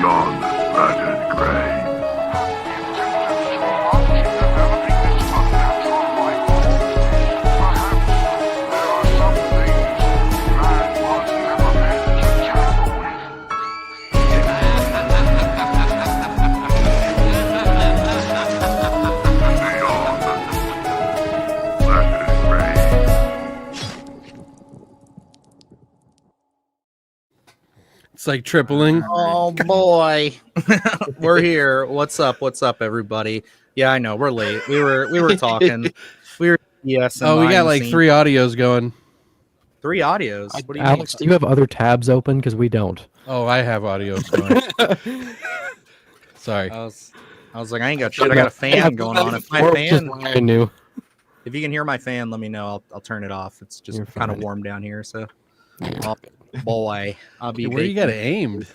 on Rocklin Graves. It's like tripling. Oh boy, we're here. What's up? What's up, everybody? Yeah, I know we're late. We were talking. We were yes. Oh, we got like 3 audios going. 3 audios. What do you Alex, do you have other tabs open? Because we don't. Oh, I have audios going. Sorry. I was like, I ain't got shit. I got a fan going on. If my fan, I knew. if you can hear my fan, let me know. I'll turn it off. It's just kind of warm down here, so. Oh, boy, I'll be. Where you got it aimed?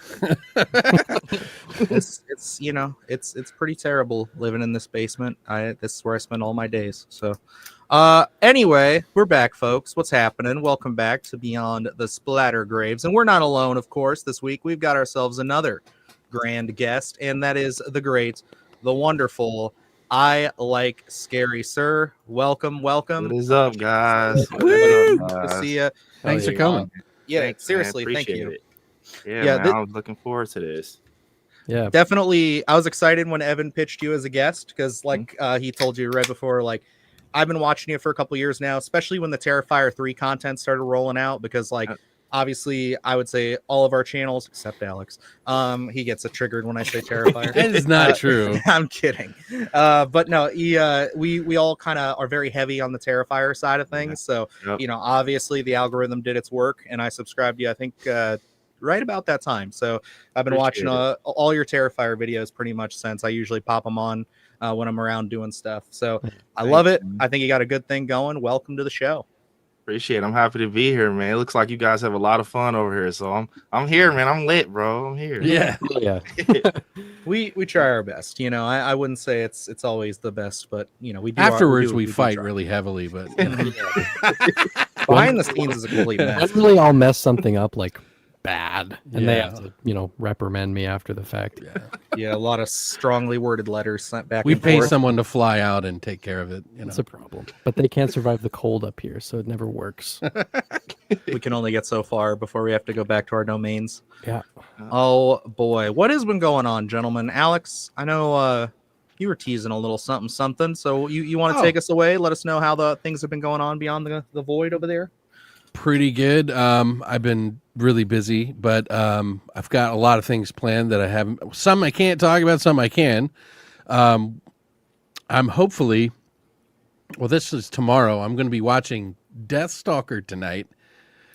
It's you know it's pretty terrible living in this basement. This is where I spend all my days. So, anyway, we're back, folks. What's happening? Welcome back to Beyond the Splatter Graves, and we're not alone, of course. This week we've got ourselves another grand guest, and that is the great, the wonderful ILIKESCARY, sir. Welcome. What is up, guys? Good to see you. Thanks for coming. Yeah, Thanks, seriously, man. thank you. Appreciate it. Yeah, man, I was looking forward to this. Yeah, definitely. I was excited when Evan pitched you as a guest because, like, he told you right before, like, I've been watching you for a couple years now, especially when the Terrifier 3 content started rolling out. Because, like, obviously, I would say all of our channels except Alex, he gets triggered when I say Terrifier. That is not true. I'm kidding. But no, we all kind of are very heavy on the Terrifier side of things. So, you know, obviously the algorithm did its work, and I subscribed to you, I think, right about that time. So I've been watching all your Terrifier videos pretty much since. I usually pop them on when I'm around doing stuff. So I love it. I think you got a good thing going. Welcome to the show. Appreciate it. I'm happy to be here, man. It looks like you guys have a lot of fun over here. So I'm here, man. I'm lit, bro. I'm here. Yeah. yeah. We try our best. You know, I wouldn't say it's always the best, but you know, we do. Afterwards, we fight really heavily, but you know. Behind the scenes is a complete mess. Generally, I'll mess something up like bad, and they have to, you know, reprimand me after the fact. Yeah, a lot of strongly worded letters sent back. We and pay forth. someone to fly out and take care of it. You know, It's a problem, but they can't survive the cold up here, so it never works. We can only get so far before we have to go back to our domains. Yeah. Oh boy, what has been going on, gentlemen? Alex, I know you were teasing a little something. So you want to take us away? Let us know how the things have been going on beyond the void over there. pretty good. I've been really busy, but I've got a lot of things planned that I haven't. Some I can't talk about, some I can. I'm hopefully. Well, this is tomorrow. I'm going to be watching Deathstalker tonight.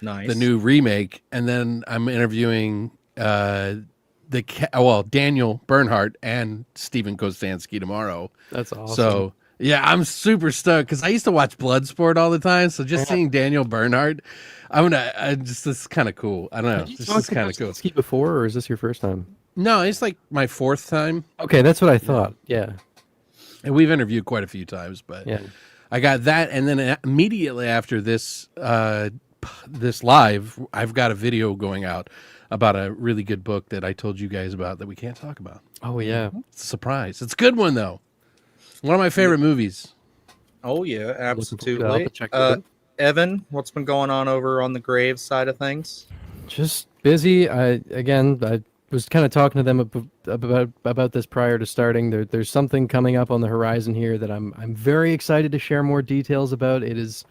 Nice. The new remake, and then I'm interviewing Daniel Bernhardt and Steven Kostanski tomorrow. That's awesome. So yeah, I'm super stoked because I used to watch Bloodsport all the time. So just seeing Daniel Bernhardt, this is kind of cool. I don't know. This is kind of cool. Ski before, or is this your first time? No, it's like my fourth time. Okay, that's what I thought. Yeah. And we've interviewed quite a few times, but Yeah. I got that, and then immediately after this this live, I've got a video going out about a really good book that I told you guys about that we can't talk about. Oh yeah. It's a surprise. It's a good one though. One of my favorite movies. Oh yeah, I'll absolutely. have to check it out. Evan, what's been going on over on the Graves side of things? Just busy. I was kind of talking to them about this prior to starting. There's something coming up on the horizon here that I'm very excited to share more details about. It is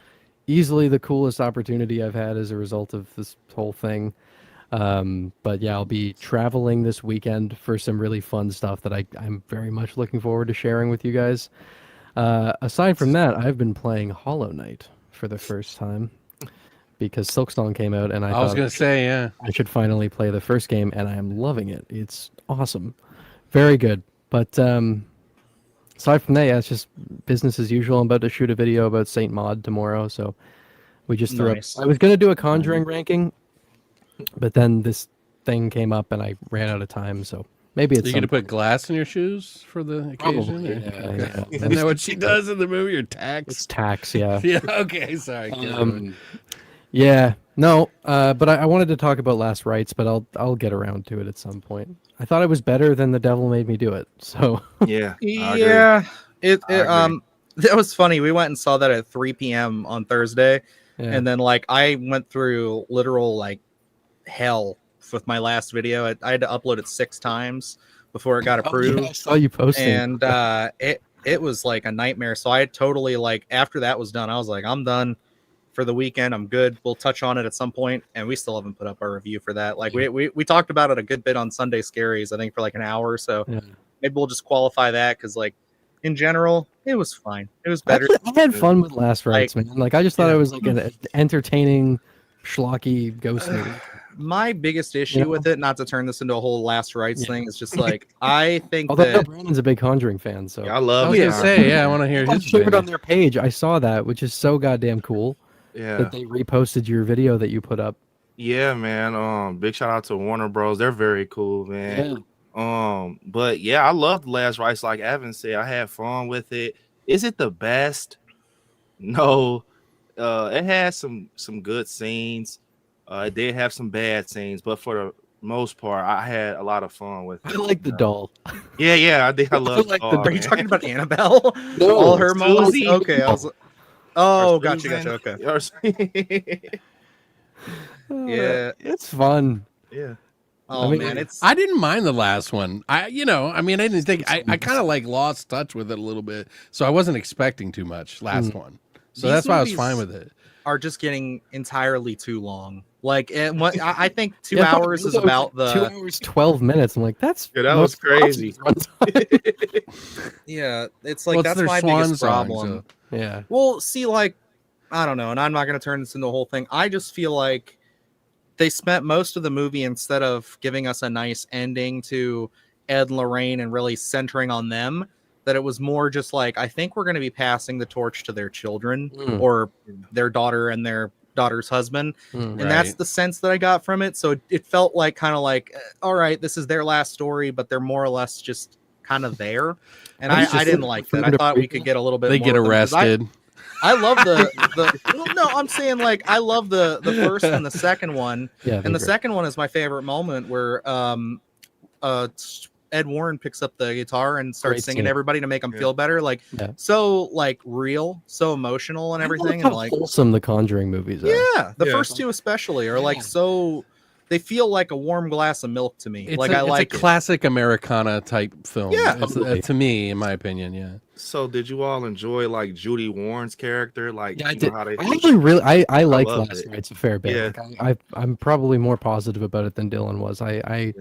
easily the coolest opportunity I've had as a result of this whole thing. But yeah, I'll be traveling this weekend for some really fun stuff that I'm very much looking forward to sharing with you guys. Aside from that, I've been playing Hollow Knight for the first time because Silksong came out, and I was going to say, yeah, I should finally play the first game, and I am loving it. It's awesome. Very good. But aside from that, yeah, it's just business as usual. I'm about to shoot a video about Saint Maud tomorrow, so we just threw up. I was going to do a Conjuring ranking, but then this thing came up, and I ran out of time, so maybe it's... Are you going to put glass in your shoes for the occasion? Probably, yeah. Isn't that what she does in the movie, or tax? It's tax, yeah. Yeah, okay, sorry. Yeah, no, but I wanted to talk about Last Rites, but I'll get around to it at some point. I thought it was better than The Devil Made Me Do It. So Yeah, I agree. Yeah, it I agree. that was funny. We went and saw that at 3 p.m. on Thursday, yeah. and then like I went through literal like hell with my last video. I had to upload it 6 times before it got Oh, approved, yeah, I saw you posting. and it was like a nightmare. So I totally like after that was done, I was like, I'm done for the weekend. I'm good. We'll touch on it at some point, and we still haven't put up our review for that. Like we talked about it a good bit on Sunday Scaries, I think for like an hour or so. Yeah. Maybe we'll just qualify that because like in general, it was fine. It was better. Actually, I had fun with Last Rites, man. Like I just thought Yeah. it was like an entertaining, schlocky ghost movie. My biggest issue You know? with it, not to turn this into a whole Last Rites thing, is just like I think Although that Brandon's a big Conjuring fan, so Yeah, I I love was it. gonna say, yeah, I want to hear I his shared it on opinion. their page. I saw that, which is so goddamn cool Yeah. that they reposted your video that you put up. Yeah, man. Big shout out to Warner Bros. They're very cool, man. But yeah, I love The Last Rites. Like Evan said, I had fun with it. Is it the best? No. It has some good scenes. It did have some bad scenes, but for the most part, I had a lot of fun with I it. like the doll. Yeah, I think I love like the all, are you man. talking about Annabelle? No, All her moments? Susie. Okay, I was like, oh, Or gotcha, Susan, okay. or- Yeah. It's fun. yeah. Oh I mean, man, it's I didn't mind the last one. I didn't think I kind of like lost touch with it a little bit, so I wasn't expecting too much last one. So These that's why I was movies fine with it. are just getting entirely too long. Like, and what I think 2 Yeah, I thought hours it is was about 2 the hours 12 minutes. I'm like, that's Yeah, that most was crazy. runtime. yeah. It's like Well, it's that's their my swan biggest song, problem. so- Yeah. Well, see, like I don't know, and I'm not going to turn this into a whole thing. I just feel like they spent most of the movie instead of giving us a nice ending to Ed and Lorraine and really centering on them, that it was more just like, I think we're going to be passing the torch to their children or their daughter and their daughter's husband. And that's Right. the sense that I got from it. So it felt like kind of like, all right, this is their last story, but they're more or less just kind of there. And That's I just didn't it. like For that. them I to thought we prequel? could get a little bit They more get with them, 'cause arrested. I love the well, no, I'm saying like I love the first and the second one. Yeah. And the second one is my favorite moment where Ed Warren picks up the guitar and starts Great singing to scene. everybody to make them feel better. Like Yeah. so like real, so emotional and everything. How And like wholesome the Conjuring movies are. yeah, the Yeah. first 2 especially are like so they feel like a warm glass of milk to me. It's Like a, I it's like a it. classic Americana type film. Yeah. It's, Totally. to me, in my opinion, yeah. So did you all enjoy like Judy Warren's character? Like Yeah, I you did. know how they I actually really, I liked loved Last it. Rites a fair bit. Yeah. Like, I'm probably more positive about it than Dylan was. I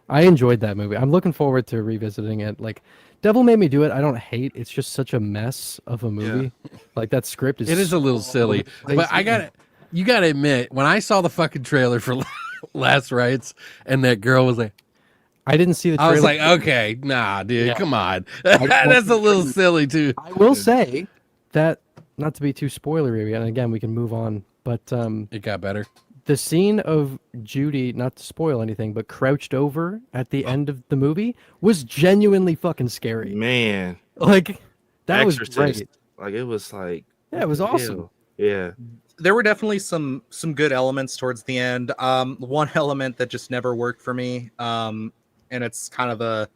Yeah. enjoyed that movie. I'm looking forward to revisiting it. Like, Devil Made Me Do It. I don't hate. It's just such a mess of a movie. Like that script is. It is a little so silly, but you gotta admit, when I saw the fucking trailer for Last Rites and that girl was like, I didn't see the trailer. I was like, okay, nah, dude, Yeah. come on. just That's a watched little silly too. I will say that, not to be too spoilery, and again we can move on, but It got better. the scene of Judy, not to spoil anything, but crouched over at the end of the movie was genuinely fucking scary. Man, Like that was Exorcist. great. Like it was like Yeah, it was awesome. Yeah. There were definitely some good elements towards the end. One element that just never worked for me, and it's kind of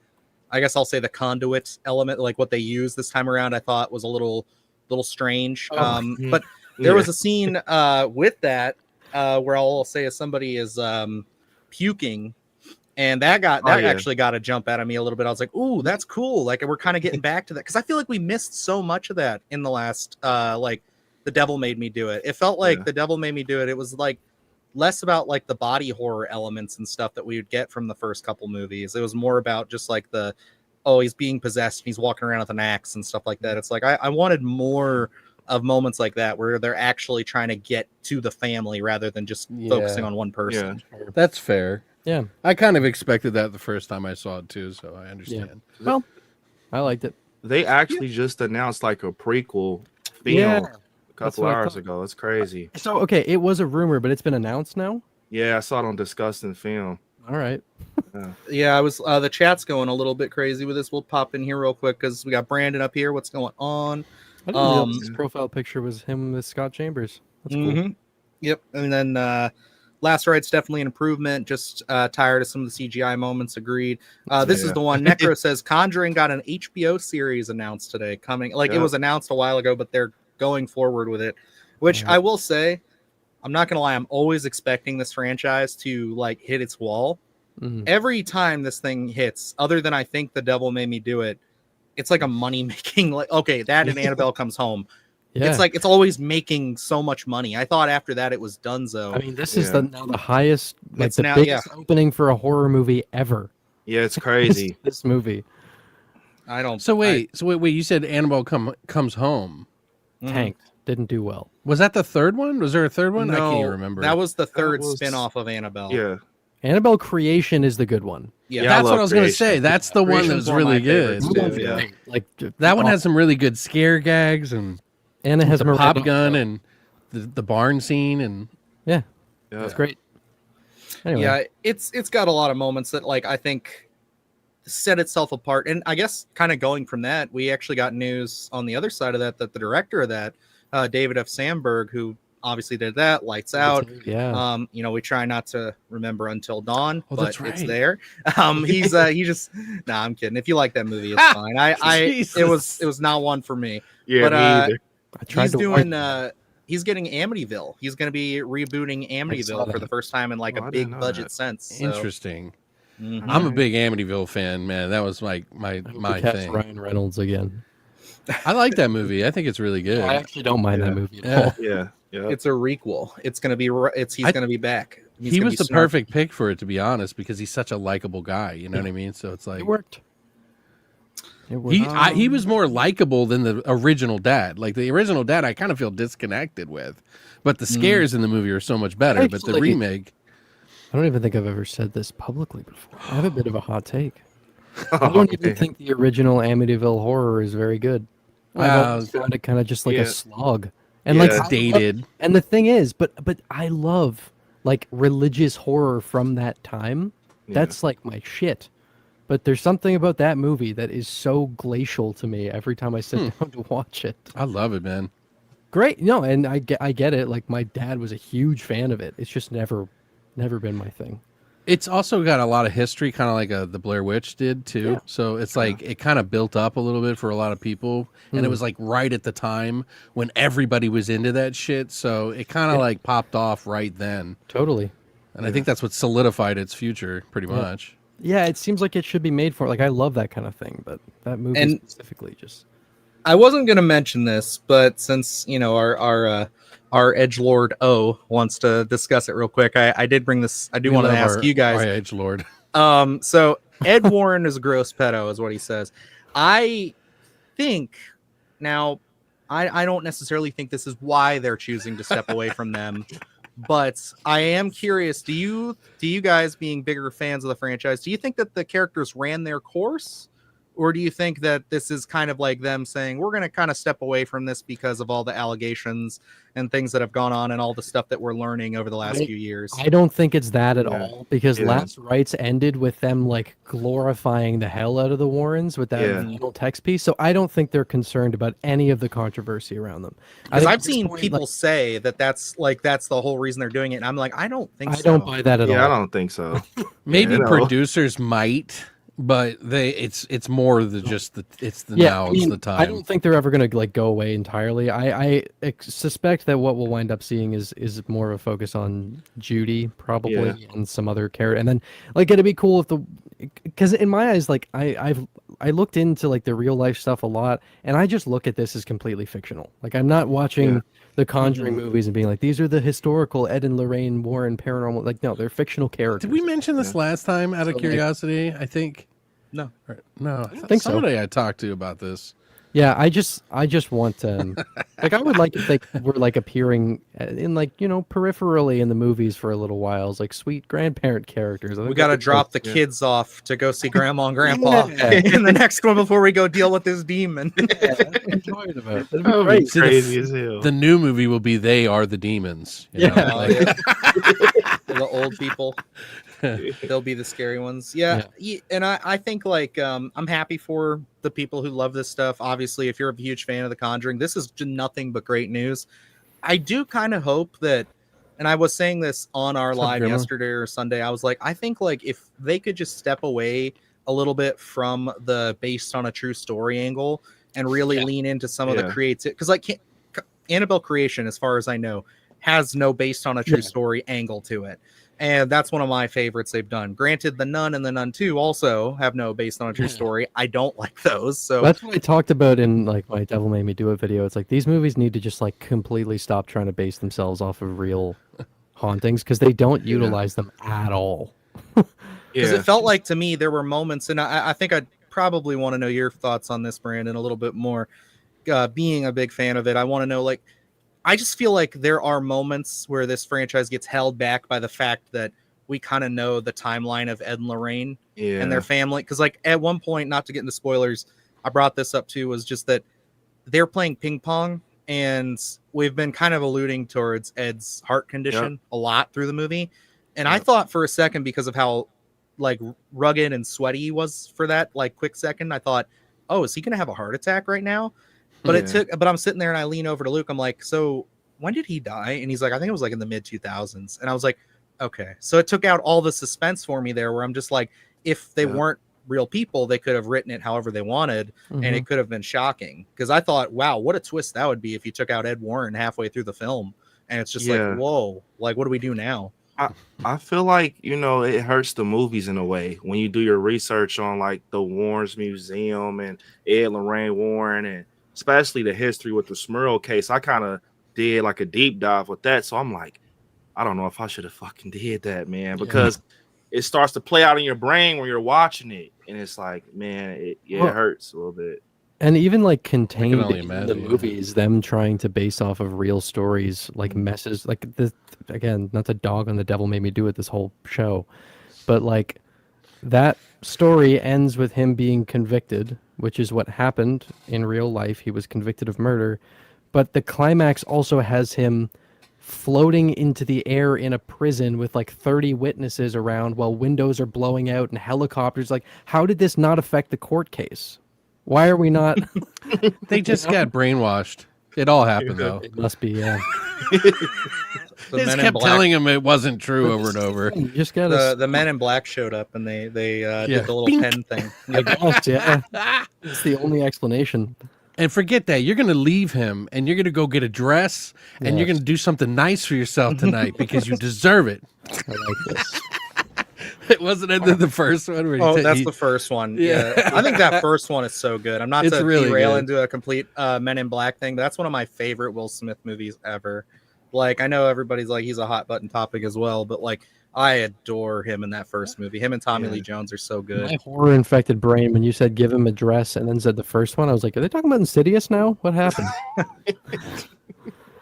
I guess I'll say the conduit element, like what they used this time around, I thought was a little strange. But there was a scene with that where I'll say is somebody is puking, and that actually got a jump out of me a little bit. I was like, ooh, that's cool. Like we're kind of getting back to that because I feel like we missed so much of that in the last like The Devil Made Me Do It. It felt like The Devil Made Me Do It. It was like less about like the body horror elements and stuff that we would get from the first couple movies. It was more about just like he's being possessed and he's walking around with an axe and stuff like that. It's like I wanted more of moments like that where they're actually trying to get to the family rather than just focusing on one person. That's fair. Yeah. I kind of expected that the first time I saw it too, so I understand. Well, I liked it. They actually just announced like a prequel film a couple hours ago. It's crazy. So okay, it was a rumor, but it's been announced now. Yeah, I saw it on Disgusting Film. All right. Yeah, I was the chat's going a little bit crazy with this. We'll pop in here real quick because we got Brandon up here. What's going on? I didn't realize his profile picture was him with Scott Chambers. That's cool. Yep. And then Last Ride's definitely an improvement. Just tired of some of the CGI moments. Agreed. This is the one. Necro says Conjuring got an HBO series announced today. Coming, like it was announced a while ago, but they're going forward with it. Which I will say, I'm not gonna lie, I'm always expecting this franchise to like hit its wall. Every time this thing hits, other than I think The Devil Made Me Do It, it's like a money making. Like okay, that and Annabelle Comes Home. Yeah. It's like it's always making so much money. I thought after that it was donezo. I mean, this is now the highest, like it's the biggest opening for a horror movie ever. Yeah, it's crazy. this movie. I don't. So wait. You said Annabelle Comes Home. Tanked. Didn't do well. Was that the third one? Was there a third one? No, I can't even remember. That was the third spin-off of Annabelle. Yeah. Annabelle Creation is the good one. Yeah, that's what I was going to say. That's the one that was really good. Yeah. Like that one has some really good scare gags and Anna has the pop gun and the barn scene and that's great. Anyway. Yeah, it's got a lot of moments that like I think set itself apart. And I guess kind of going from that, we actually got news on the other side of that the director of that, David F. Sandberg, who obviously did that, Lights Out. Yeah. We try not to remember Until Dawn, but right. it's there. He just I'm kidding. If you like that movie, it's fine. It was not one for me. Yeah, but me either. He's getting Amityville. He's going to be rebooting Amityville for the first time in like a big budget sense. So. Interesting. I'm a big Amityville fan, man. That was my thing. Ryan Reynolds again. I like that movie. I think it's really good. I actually don't mind that movie at all. Yeah. It's a requel. It's going to be. He's going to be back. He was the perfect pick for it, to be honest, because he's such a likable guy. You know what I mean? So it's like it worked. He was more likable than the original dad. Like the original dad, I kind of feel disconnected with, but the scares in the movie are so much better. But the remake, I don't even think I've ever said this publicly before. I have a bit of a hot take. I don't even think the original Amityville horror is very good. I found it kind of just like a slog. And like dated. And the thing is, but I love like religious horror from that time. Yeah. That's like my shit. But there's something about that movie that is so glacial to me every time I sit down to watch it. I love it, man. Great. No, and I get it. Like my dad was a huge fan of it. It's just never been my thing. It's also got a lot of history, kind of like the Blair Witch did too. Yeah. So it's like it kind of built up a little bit for a lot of people, and it was like right at the time when everybody was into that shit. So it kind of like popped off right then. Totally. And I think that's what solidified its future, pretty much. Yeah, it seems like it should be made for. Like I love that kind of thing, but that movie specifically just. I wasn't going to mention this, but since our edgelord O wants to discuss it real quick, I did bring this. I do want to ask you guys. Our edgelord. So Ed Warren is a gross pedo, is what he says. I think now, I don't necessarily think this is why they're choosing to step away from them, but I am curious. Do you guys, being bigger fans of the franchise, do you think that the characters ran their course? Or do you think that this is kind of like them saying, we're going to kind of step away from this because of all the allegations and things that have gone on and all the stuff that we're learning over the last few years? I don't think it's that at all, because Last Rites ended with them like glorifying the hell out of the Warrens with that little text piece. So I don't think they're concerned about any of the controversy around them. Because I've seen people say that that's the whole reason they're doing it. And I'm like, I don't think so. I don't buy that at all. Yeah, I don't think so. Maybe producers might. But it's more than just it's the time. I don't think they're ever going to like go away entirely. I suspect that what we'll wind up seeing is more of a focus on Judy probably and some other character, and then like it'd be cool if because in my eyes, like I looked into like the real life stuff a lot, and I just look at this as completely fictional. Like I'm not watching the Conjuring movies and being like, these are the historical Ed and Lorraine Warren paranormal. Like no, they're fictional characters. Did we mention this last time out of curiosity? I think. No. I think somebody I talked to about this. Yeah, I just want like I would like if they were like appearing in like peripherally in the movies for a little while as like sweet grandparent characters. We got to drop the kids off to go see Grandma and Grandpa in the next one before we go deal with this demon. Enjoy it about it. That'd be great. Crazy as hell. The new movie will be They Are the Demons. The old people. They'll be the scary ones. Yeah. And I think like I'm happy for the people who love this stuff. Obviously, if you're a huge fan of The Conjuring, this is nothing but great news. I do kind of hope that, And I was saying this on our What's up, live Grandma? yesterday or Sunday. I was like, I think like if they could just step away a little bit from the based on a true story angle and really lean into some of the creative, because like Annabelle Creation, as far as I know, has no based on a true story angle to it. And that's one of my favorites they've done. Granted, The Nun and The Nun 2 also have no based on a true story. I don't like those. So That's what I talked about in like my Devil Made Me Do It video. It's like these movies need to just like completely stop trying to base themselves off of real hauntings because they don't utilize them at all. Because it felt like to me there were moments, and I think I'd probably want to know your thoughts on this, Brandon, a little bit more. Being a big fan of it, I want to know, like, I just feel like there are moments where this franchise gets held back by the fact that we kind of know the timeline of Ed and Lorraine and their family. Because, like, at one point, not to get into spoilers, I brought this up too, was just that they're playing ping pong, and we've been kind of alluding towards Ed's heart condition a lot through the movie. And I thought for a second, because of how like rugged and sweaty he was for that like quick second, I thought, oh, is he gonna have a heart attack right now? But but I'm sitting there and I lean over to Luke, I'm like, so when did he die? And he's like, I think it was like in the mid 2000s. And I was like, okay. So it took out all the suspense for me there, where I'm just like, if they weren't real people, they could have written it however they wanted, and it could have been shocking. Because I thought, wow, what a twist that would be if you took out Ed Warren halfway through the film, and it's just like, whoa, like what do we do now? I feel like, you know, it hurts the movies in a way when you do your research on like the Warren's Museum and Ed Lorraine Warren, and especially the history with the Smurl case. I kind of did like a deep dive with that, so I'm like, I don't know if I should have fucking did that, man, because it starts to play out in your brain when you're watching it, and it's like, man, it hurts a little bit. And even like contained in the imagine, movies, them trying to base off of real stories, like messes, like this again, not to dog on The Devil Made Me Do It this whole show, but like that story ends with him being convicted, which is what happened in real life. He was convicted of murder, but the climax also has him floating into the air in a prison with like 30 witnesses around while windows are blowing out and helicopters. Like, how did this not affect the court case? Why are we not? They just got brainwashed. It all happened though. It must be, The They just Men in kept Black, telling him it wasn't true over and over. You just gotta. the Men in Black showed up, and they did the little Bink. pen thing. I guess, yeah. It's the only explanation. And forget that. You're going to leave him and you're going to go get a dress and you're going to do something nice for yourself tonight because you deserve it. I like this. It wasn't in the first one. Where Oh, that's the first one. Yeah. I think that first one is so good. I'm not It's to really derail good. into a complete Men in Black thing, but that's one of my favorite Will Smith movies ever. Like, I know everybody's like, he's a hot button topic as well, but like, I adore him in that first movie. Him and Tommy Lee Jones are so good. My horror-infected brain, when you said give him a dress and then said the first one, I was like, are they talking about Insidious now? What happened?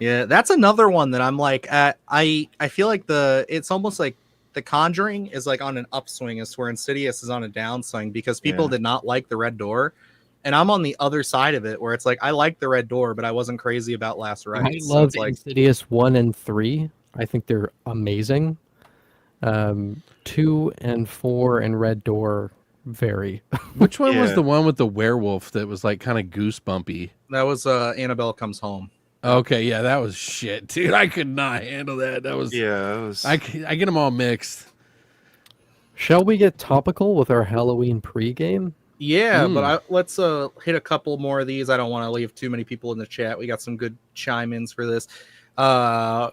Yeah, that's another one that I'm like, I feel like it's almost like The Conjuring is like on an upswing, as where Insidious is on a downswing, because people did not like the Red Door. And I'm on the other side of it, where it's like, I like the Red Door, but I wasn't crazy about Last Rites. I loved like, Insidious 1 and 3. I think they're amazing. 2 and 4 and Red Door vary. Which one was the one with the werewolf that was like kind of goosebumpy? that was Annabelle Comes Home. Okay, yeah, that was shit, dude. I could not handle that. That was I get them all mixed. Shall we get topical with our Halloween pregame? Yeah, but let's hit a couple more of these. I don't want to leave too many people in the chat. We got some good chime-ins for this.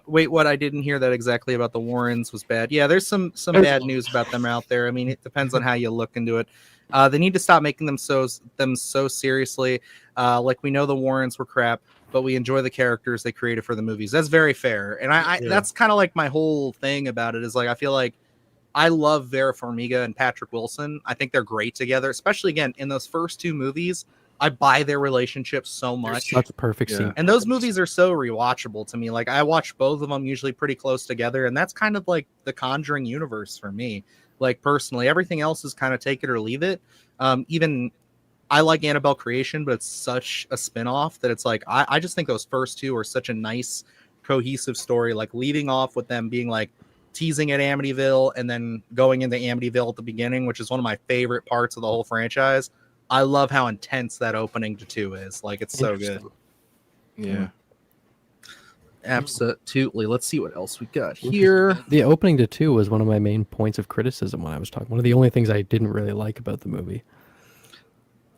Wait, what? I didn't hear that exactly about the Warrens was bad. Yeah, there's some bad news about them out there. I mean, it depends on how you look into it. They need to stop making them so seriously. Like, we know the Warrens were crap, but we enjoy the characters they created for the movies. That's very fair. And I that's kind of like my whole thing about it, is like, I feel like I love Vera Farmiga and Patrick Wilson. I think they're great together, especially again in those first two movies. I buy their relationship so much. Such a perfect scene. And those movies are so rewatchable to me. Like, I watch both of them usually pretty close together, and that's kind of like the Conjuring universe for me. Like, personally, everything else is kind of take it or leave it. Even I like Annabelle Creation, but it's such a spinoff that it's like, I just think those first two are such a nice cohesive story. Like, leading off with them being like teasing at Amityville and then going into Amityville at the beginning, which is one of my favorite parts of the whole franchise. I love how intense that opening to 2 is. Like, it's so good. Yeah. Absolutely. Let's see what else we got here. The opening to 2 was one of my main points of criticism when I was talking. One of the only things I didn't really like about the movie.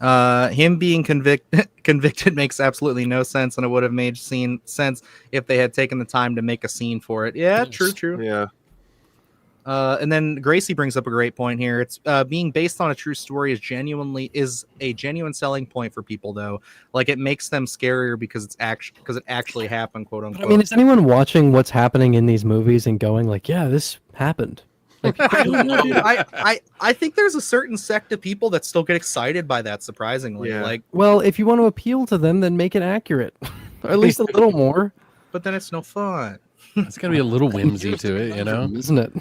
Him being convicted makes absolutely no sense, and it would have made sense if they had taken the time to make a scene for it. Yeah, Yes. true. Yeah. And then Gracie brings up a great point here. It's being based on a true story is a genuine selling point for people, though. Like, it makes them scarier because it actually happened, quote But, unquote. I mean, is anyone watching what's happening in these movies and going like, "Yeah, this happened"? Like, I don't know, dude. I think there's a certain sect of people that still get excited by that. Surprisingly, Yeah. like, well, if you want to appeal to them, then make it accurate, or at least a little more, but then it's no fun. It's got to be a little whimsy to it, you know? isn't it?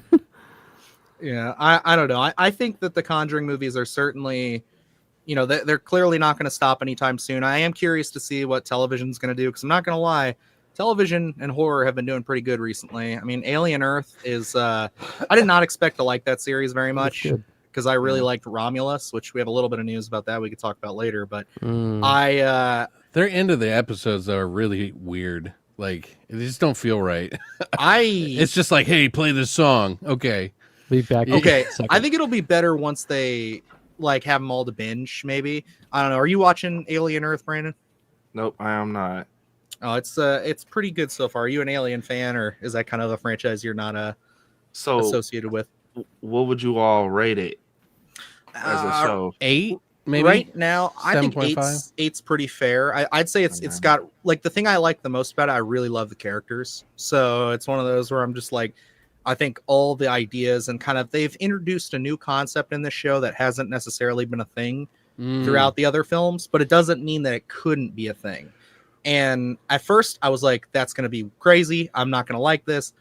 Yeah, I don't know. I think that the Conjuring movies are certainly, they're clearly not going to stop anytime soon. I am curious to see what television's going to do, because I'm not going to lie, television and horror have been doing pretty good recently. I mean, Alien Earth is, I did not expect to like that series very much, good. because I really liked Romulus, which we have a little bit of news about that we could talk about later. But Mm. Their end of the episodes though, are really weird. Like, they just don't feel right. It's just like, hey, play this song. Okay. Be back. in okay. a second. I think it'll be better once they like have them all to binge. Maybe, I don't know. Are you watching Alien Earth, Brandon? Nope, I am not. Oh, it's pretty good so far. Are you an Alien fan, or is that kind of a franchise you're not So, associated with? what would you all rate it as a show? 8, maybe? Right now, I think 7.5? eight's pretty fair. I'd say it's got, like, the thing I like the most about it, I really love the characters. So it's one of those where I'm just like, I think all the ideas and kind of, they've introduced a new concept in this show that hasn't necessarily been a thing throughout the other films, but it doesn't mean that it couldn't be a thing. And at first I was like, that's going to be crazy. I'm not going to like this,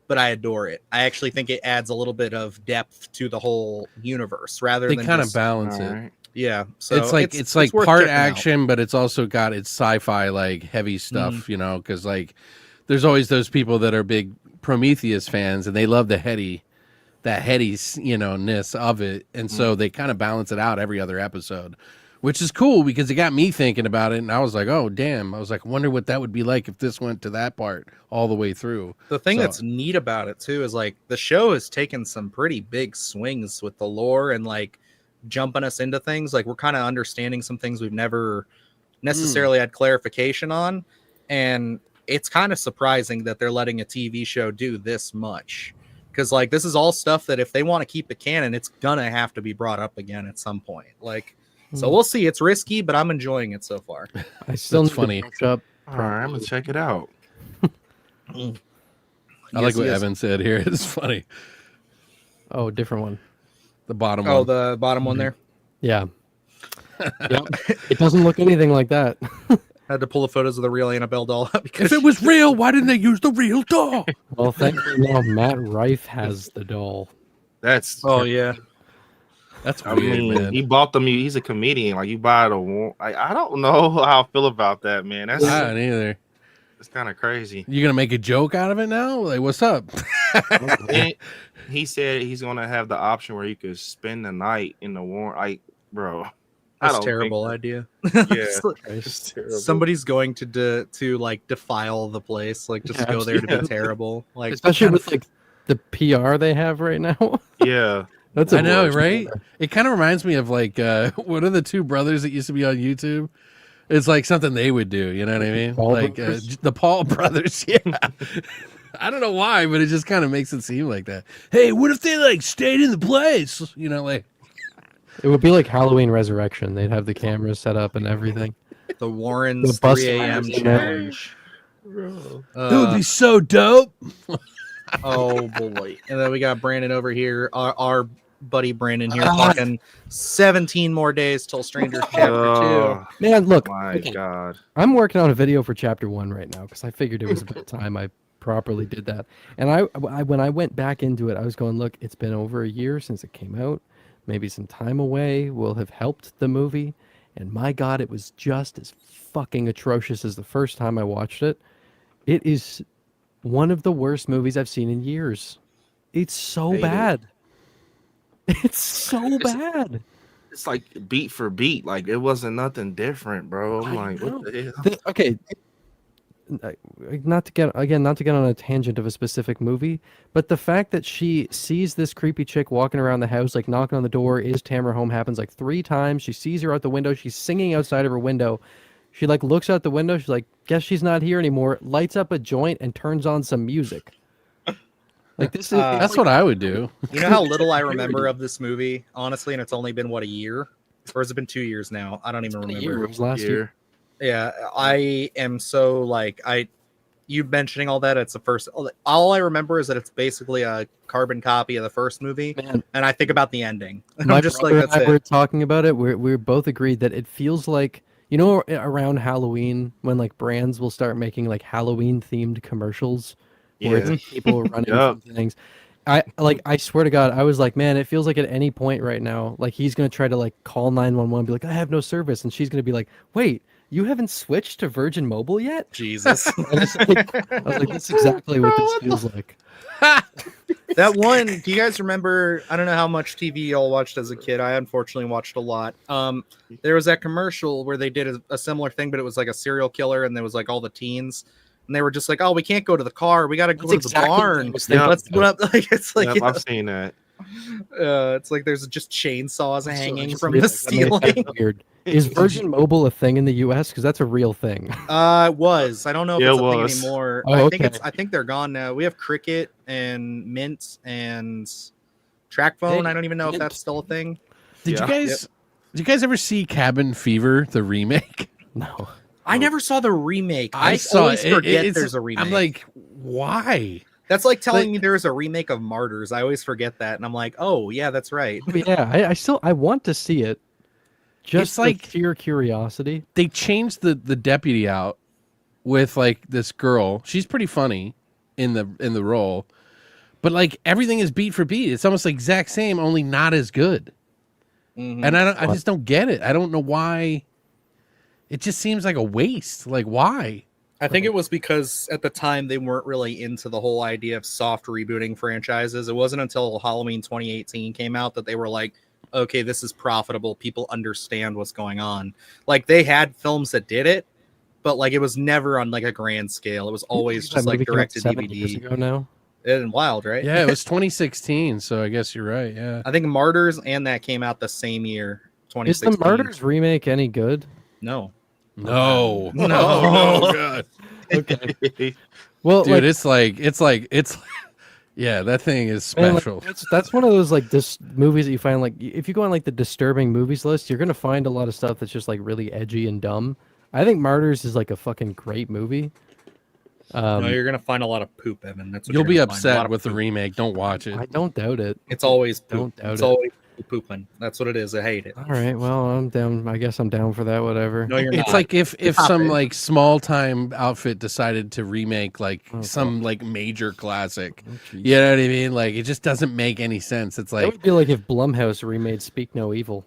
but I adore it. I actually think it adds a little bit of depth to the whole universe rather They than kind of just, balance it. Alright. yeah. So it's like worth part checking out. action, but it's also got its sci-fi, like, heavy stuff, you know, because, like, there's always those people that are big Prometheus fans, and they love that heady, ness of it, and so they kind of balance it out every other episode, which is cool because it got me thinking about it, and I was like, oh damn, I was like, I wonder what that would be like if this went to that part all the way through. The thing So- that's neat about it too is, like, the show has taken some pretty big swings with the lore and, like, jumping us into things. Like, we're kind of understanding some things we've never necessarily had clarification on, and it's kind of surprising that they're letting a TV show do this much, because, like, this is all stuff that if they want to keep it canon, it's gonna have to be brought up again at some point. Like, so we'll see. It's risky, but I'm enjoying it so far. I still That's need funny. to brush up. All right, I'm gonna check it out. I like what Yes. Evan said here. It's funny. Oh, different one. The bottom Oh, one. the bottom one there. Yeah. Yep. It doesn't look anything like that. I had to pull the photos of the real Annabelle doll out because If it was real, why didn't they use the real doll? Well, thankfully now Matt Rife has the doll. That's oh yeah. That's I weird, mean, man. he bought them. He's a comedian. Like, you buy the. I don't know how I feel about that, man. That's I don't either. it's kind of crazy. You gonna make a joke out of it now? Like, what's up? And he said he's gonna have the option where you could spend the night in the warm. Like, bro, I That's don't a terrible think idea. that- Yeah, it's terrible. Somebody's going to like defile the place, like just go there to be terrible. Like, Especially with like the PR they have right now. Yeah, That's I know, worst. right? It kind of reminds me of, like, what are the two brothers that used to be on YouTube? It's like something they would do. You know what I mean? Paul like brothers? The Paul brothers. Yeah. I don't know why, but it just kind of makes it seem like that. Hey, what if they, like, stayed in the place? You know, like, It would be like Halloween Resurrection. They'd have the cameras set up and everything. the Warrens The bus 3 a.m. drivers in there. challenge. that would be so dope. Oh boy! And then we got Brandon over here, our buddy Brandon here, talking 17 more days till Strangers Chapter 2. Oh Man, look, my okay, god. I'm working on a video for Chapter 1 right now because I figured it was about time I properly did that. And I when I went back into it, I was going, look, it's been over a year since it came out. Maybe some time away will have helped the movie. And my God, it was just as fucking atrocious as the first time I watched it. It is one of the worst movies I've seen in years. It's so Hate it. bad. It's so bad. It's like beat for beat. Like, it wasn't nothing different, bro. I'm like, what the hell? Okay, not to get on a tangent of a specific movie, but the fact that she sees this creepy chick walking around the house, like knocking on the door, is Tamara home, happens like 3 times. She sees her out the window. She's singing outside of her window. She like looks out the window. She's like, guess she's not here anymore. Lights up a joint and turns on some music. Like this is That's what I would do. You know how little I remember of this movie, honestly, and it's only been what, a year, or has it been 2 years now? I don't even remember. It was last year. Yeah, I am so like you mentioning all that. It's the first. All I remember is that it's basically a carbon copy of the first movie, Man. and I think about the ending. My I'm just like, brother that's and I it. were talking about it. We're both agreed that it feels like, you know, around Halloween when like brands will start making like Halloween themed commercials where Yeah. it's people running Yup. from things. I swear to God, I was like, man, it feels like at any point right now, like he's gonna try to like call 911 and be like, I have no service, and she's gonna be like, wait, you haven't switched to Virgin Mobile yet? Jesus. And it's like, I was like, that's exactly what this feels like. That one, do you guys remember? I don't know how much TV y'all watched as a kid. I unfortunately watched a lot. There was that commercial where they did a similar thing, but it was like a serial killer, and there was like all the teens, and they were just like, "Oh, we can't go to the car. We got to go to the barn." Yeah. Let's put up like it's like Yep, I've seen that. it's like there's just chainsaws hanging Just from really- the I mean, it's ceiling. weird. Is Virgin Mobile a thing in the U.S.? Because that's a real thing. It was. I don't know if Yeah, it's it a thing was. anymore. Oh, I think okay. I think they're gone now. We have Cricket and Mint and Track Phone. Hey, I don't even know if Mint. that's still a thing. Did Yeah. did you guys ever see Cabin Fever, the remake? No. I never saw the remake. I I saw always it. forget It's- there's a remake. I'm like, why? that's like telling like- me there's a remake of Martyrs. I always forget that, and I'm like, oh yeah, that's right. Oh, yeah, I want to see it. Just It's like- for sheer curiosity. They changed the deputy out with like this girl. She's pretty funny in the role, but like everything is beat for beat. It's almost like exact same, only not as good. Mhm. And I just don't get it. I don't know why. It just seems like a waste. Like why? I think it was because at the time they weren't really into the whole idea of soft rebooting franchises. It wasn't until Halloween 2018 came out that they were like, okay, this is profitable. People understand what's going on. Like they had films that did it, but like it was never on like a grand scale. It was always That just like movie came out direct to 7 years DVD. ago now. And Wild, right? Yeah, it was 2016. So I guess you're right. Yeah. I think Martyrs and that came out the same year, Is 2016. the Martyrs remake any good? No. No. No. No. God. Okay. Well, Dude, like, it's yeah, that thing is man, like, special. that's one of those like movies that you find like if you go on like the disturbing movies list, you're gonna find a lot of stuff that's just like really edgy and dumb. I think Martyrs is like a fucking great movie. No, you're gonna find a lot of poop, Evan. That's what You'll you're be gonna find, a lot upset of with the poop. remake. Don't watch it. I don't doubt it. It's always poop. Don't doubt It's it. always pooping. That's what it is. I hate it. All right, well, I'm down. I guess I'm down for that. Whatever. No, you're It's not. like if Stop some it. like small time outfit decided to remake like Oh, some like major classic. Oh, jeez. You know what I mean? Like it just doesn't make any sense. It's That like would be like if Blumhouse remade Speak No Evil.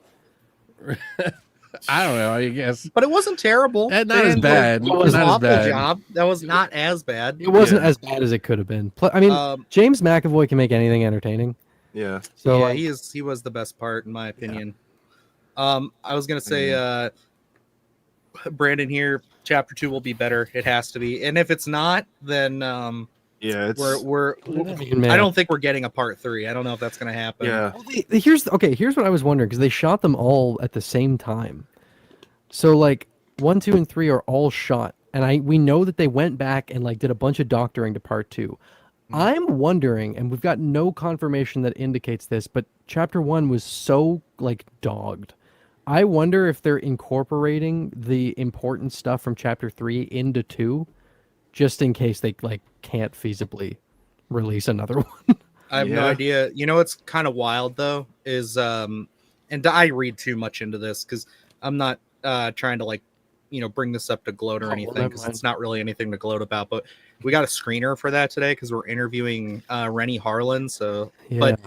I don't know. I guess But it wasn't terrible. Not They as didn't do bad. It was Not an as awful bad. job. That was not as bad. It wasn't Yeah. as bad as it could have been. I mean, James McAvoy can make anything entertaining. Yeah. So yeah, like, he was the best part in my opinion. I was gonna say, Brandon here, chapter 2 will be better. It has to be, and if it's not, then Yeah. It's I don't think we're getting a part 3. I don't know if that's gonna happen. yeah. Well, here's what I was wondering because they shot them all at the same time. So like 1, 2, and 3 are all shot, and we know that they went back and like did a bunch of doctoring to part 2. I'm wondering, and we've got no confirmation that indicates this, but chapter 1 was so like dogged. I wonder if they're incorporating the important stuff from chapter 3 into 2, just in case they like can't feasibly release another one. I have no Yeah. idea. You know what's kind of wild though is and I read too much into this because I'm not trying to like bring this up to gloat or Oh, anything never because mind. it's not really anything to gloat about. But we got a screener for that today because we're interviewing Rennie Harlan. So, but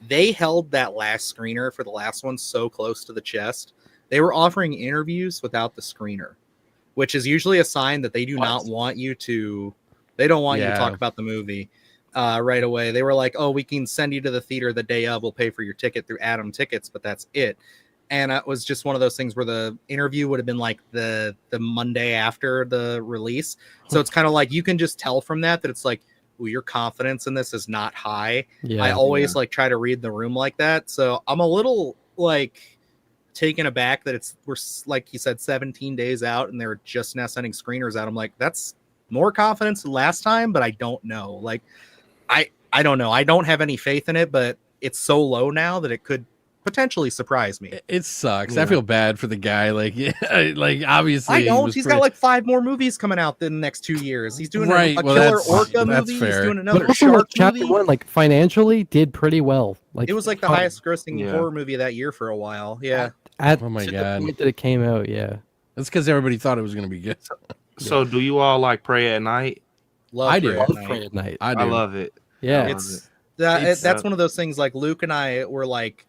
they held that last screener for the last one so close to the chest. They were offering interviews without the screener, which is usually a sign that they do not want you to. They don't want you to Yeah. talk about the movie right away. They were like, "Oh, we can send you to the theater the day of. We'll pay for your ticket through Atom Tickets, but that's it." and it was just one of those things where the interview would have been like the Monday after the release. So it's kind of like you can just tell from that it's like, ooh, your confidence in this is not high. Yeah. I always like try to read the room like that. So I'm a little like taken aback that we're like you said 17 days out and they're just now sending screeners out. I'm like, that's more confidence than last time, but I don't know. Like I don't know. I don't have any faith in it, but it's so low now that it could potentially surprise me. It sucks. Yeah. I feel bad for the guy. Like, yeah, like obviously, I don't. He's got like 5 more movies coming out in the next 2 years. He's doing Right, a well, killer that's orca that's movie. fair. He's doing But another also, like, shark chapter movie. 1, like financially, did pretty well. Like It was like the highest grossing Yeah. horror movie that year for a while. Yeah. At Oh my to God. the point that it came out. Yeah. That's because everybody thought it was going to be good. So do you all like pray at night? Love I do. Prey at Love Night. Prey at Night. I do. I love it. Yeah. I love It's that's It's, one of those things like Luke and I were like,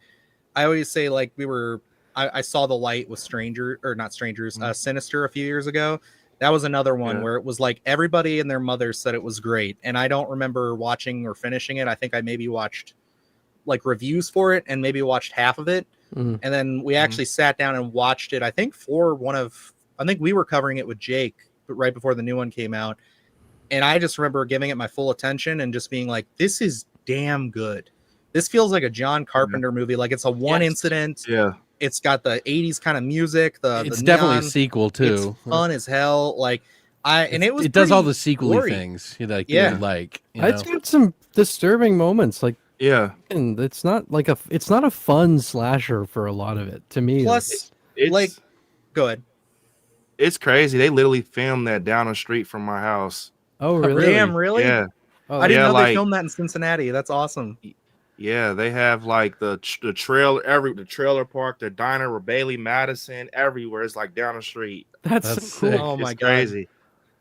I always say like I saw The Light with Sinister a few years ago. That was another one Yeah. where it was like everybody and their mother said it was great. And I don't remember watching or finishing it. I think I maybe watched like reviews for it and maybe watched half of it. Mhm. And then we actually sat down and watched it. I think we were covering it with Jake right before the new one came out. And I just remember giving it my full attention and just being like, this is damn good. This feels like a John Carpenter movie. Like it's a one incident. Yeah. It's got the 80s kind of music. It's the definitely a neon. sequel too. It's fun as hell. Like it does all pretty the sequel-y gory. things you like. Yeah. You like. You It's know? got some disturbing moments. Like, Yeah. and it's not a fun slasher for a lot of it to me. Plus, It's like, go ahead. it's crazy. They literally filmed that down the street from my house. Oh, really? Damn, really? Yeah. Oh, I didn't Yeah, know like- they filmed that in Cincinnati. That's awesome. Yeah, they have like the trailer park, the diner where Bailey Madison, everywhere. It's like down the street. that's That's so cool. sick. Oh my It's God. crazy.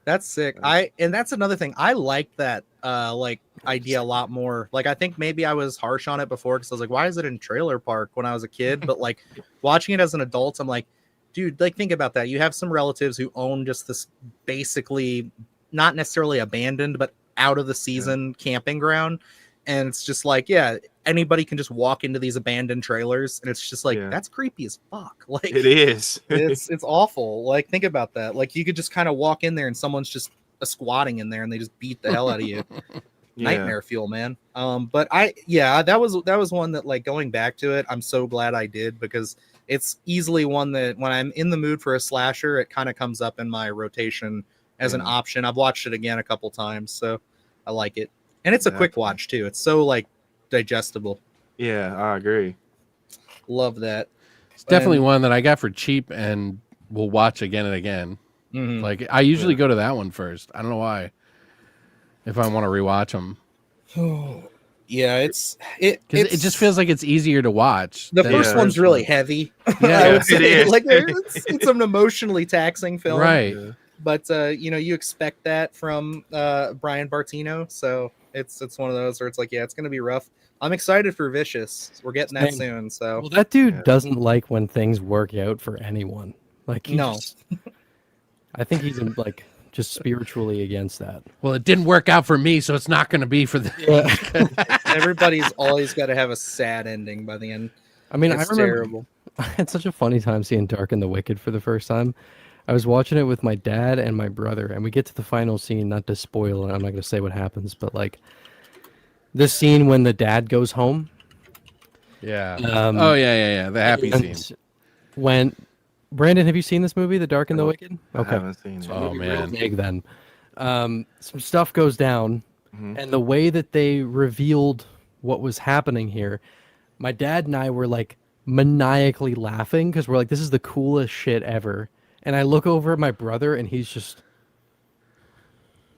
That's sick. And that's another thing. I liked that like idea a lot more. Like I think maybe I was harsh on it before because I was like, why is it in trailer park when I was a kid? But like watching it as an adult, I'm like, dude, like think about that. You have some relatives who own just this basically not necessarily abandoned, but out of the season camping ground. And it's just like, yeah, anybody can just walk into these abandoned trailers, and it's just like that's creepy as fuck. Like It is. it's awful. Like think about that. Like you could just kind of walk in there and someone's just squatting in there and they just beat the hell out of you. Yeah. Nightmare fuel, man. But that was one that like going back to it, I'm so glad I did because it's easily one that when I'm in the mood for a slasher, it kind of comes up in my rotation as an option. I've watched it again a couple times, so I like it. And it's a quick watch too. It's so like digestible. Yeah, I agree. Love that. It's definitely one that I got for cheap and will watch again and again. Mhm. Like I usually go to that one first. I don't know why. If I want to rewatch them, Yeah, it just feels like it's easier to watch. the than first one's really heavy. Yeah. I would say. It is. Like it's an emotionally taxing film, right. But you expect that from Brian Bartino, so it's one of those where it's like, yeah, it's gonna be rough. I'm excited for Vicious. We're getting that soon, so Well, that dude doesn't like when things work out for anyone. Like, No. I think he's like just spiritually against that. Well, it didn't work out for me, so it's not going to be for the. everybody's always got to have a sad ending by the end. I mean, It's I remember terrible. I had such a funny time seeing Dark and the Wicked for the first time. I was watching it with my dad and my brother, and we get to the final scene. Not to spoil it, I'm not going to say what happens, but like the scene when the dad goes home. Yeah. Oh yeah. The happy scene. When Brandon, have you seen this movie, The Dark and the Wicked? I haven't seen it. Oh man. Big then. Some stuff goes down, Mhm. and the way that they revealed what was happening here, my dad and I were like maniacally laughing because we're like, this is the coolest shit ever. And I look over at my brother, and he's just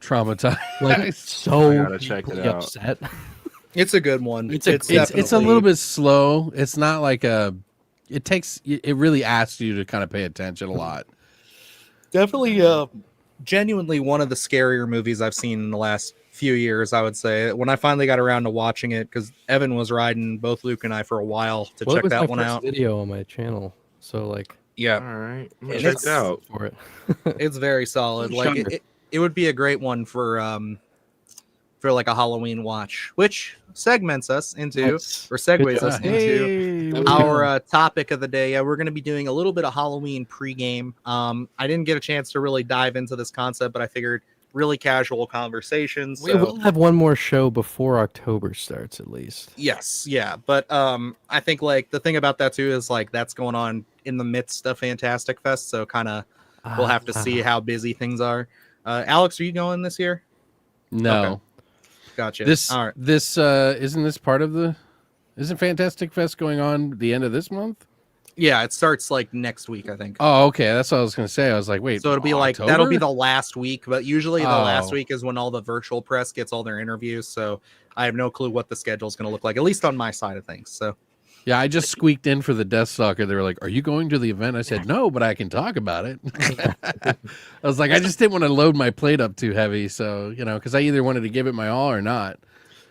Traumatized. like so I gotta check it deeply out. upset. It's a good one. It's It's a definitely- little bit slow. It's not like it really asks you to kind of pay attention a lot. definitely genuinely one of the scarier movies I've seen in the last few years. I would say when I finally got around to watching it, because Evan was riding both Luke and I for a while to Well, it check was that my one first out. video on my channel, so like, All Yeah, right. I'm gonna And check it's- it out. for it. it's very solid. Like Sure. it would be a great one for for like a Halloween watch, which segments us into Nice. or segues Good us job. into Hey, our topic of the day. Yeah, we're going to be doing a little bit of Halloween pregame. I didn't get a chance to really dive into this concept, but I figured really casual conversations. We will have one more show before October starts, at least. Yes, yeah, but I think like the thing about that too is like that's going on in the midst of Fantastic Fest, so kind of we'll have to see how busy things are. Alex, are you going this year? no. Okay. Gotcha. This All right. this isn't this part of the isn't Fantastic Fest going on the end of this month? Yeah, it starts like next week, I think. Oh, okay. That's what I was gonna say. I was like, wait. So it'll be like October? that'll be the last week, but usually the last Oh. week is when all the virtual press gets all their interviews. So I have no clue what the schedule is going to look like, at least on my side of things. So Yeah, I just squeaked in for the Death Stalker. They were like, "Are you going to the event?" I said, "No, but I can talk about it." I was like, I just didn't want to load my plate up too heavy, so because I either wanted to give it my all or not.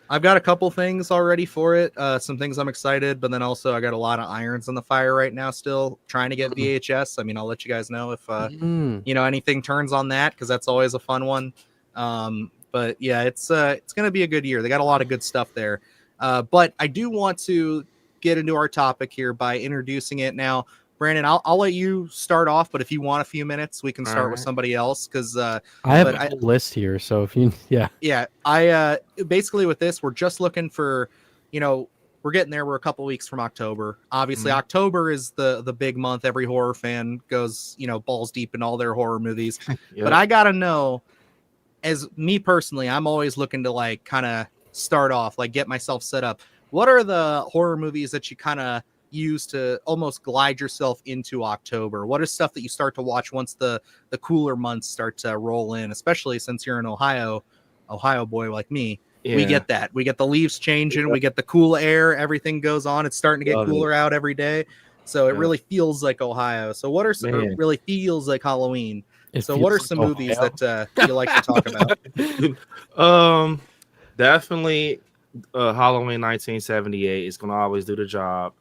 I've got a couple things already for it. Some things I'm excited, but then also I got a lot of irons in the fire right now. Still trying to get VHS. I mean, I'll let you guys know if anything turns on that because that's always a fun one. But yeah, it's gonna be a good year. They got a lot of good stuff there. But I do want to get into our topic here by introducing it now. Brandon, I'll let you start off, but if you want a few minutes, we can start with somebody else because I have a whole list here. So if you, I basically with this, we're just looking for, we're getting there. We're a couple weeks from October. Obviously, October is the big month. Every horror fan goes, balls deep in all their horror movies. But I gotta know, as me personally, I'm always looking to like kind of start off, like get myself set up. What are the horror movies that you kind of use to almost glide yourself into October? What is stuff that you start to watch once the cooler months start to roll in, especially since you're an Ohio boy like me? We get that. We get the leaves changing. We get the cool air. Everything goes on. It's starting to get cooler out every day. So it really feels like Ohio. So what are some, it really feels like Halloween. So what are some movies that you like to talk about? Definitely Halloween 1978 is going to always do the job.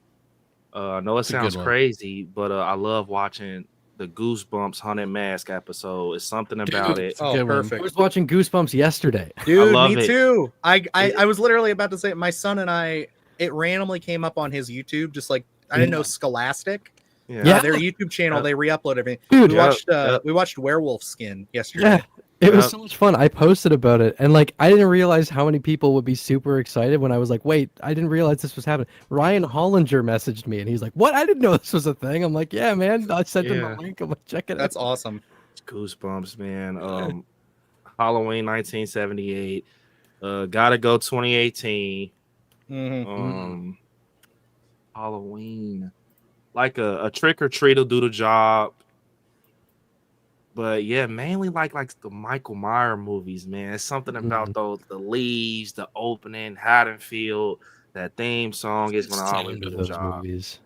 I know it sounds crazy, but I love watching the Goosebumps Haunted Mask episode. It's something about it. Oh, perfect. I was watching Goosebumps yesterday. Dude, love me it. too. I was literally about to say, my son and I, it randomly came up on his YouTube, just like, I didn't know Scholastic. Yeah. Their YouTube channel, they re-upload everything. Dude, we watched Werewolf Skin yesterday. Yeah. It was so much fun. I posted about it, and like I didn't realize how many people would be super excited when I was like, "Wait, I didn't realize this was happening." Ryan Hollinger messaged me, and he's like, "What? I didn't know this was a thing." I'm like, "Yeah, man." I sent him the link. I'm like, "Check it out." That's awesome. Goosebumps, man. Halloween 1978. Gotta go 2018. Halloween, like a trick or treat will do the job. But yeah, mainly like the Michael Myers movies, man. It's something about the leaves, the opening, Haddonfield, that theme song is gonna always do the job. Movies.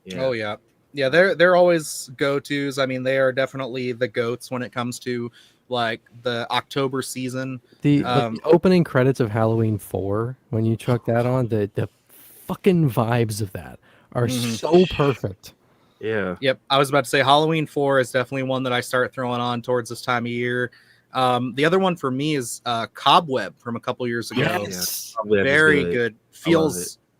Yeah. Oh yeah, they're always go-tos. I mean, they are definitely the goats when it comes to like the October season. The opening credits of Halloween 4, when you chuck that on, the fucking vibes of that are so perfect. Yeah. Yep. I was about to say Halloween 4 is definitely one that I start throwing on towards this time of year. The other one for me is Cobweb from a couple years ago. Yes. Very good.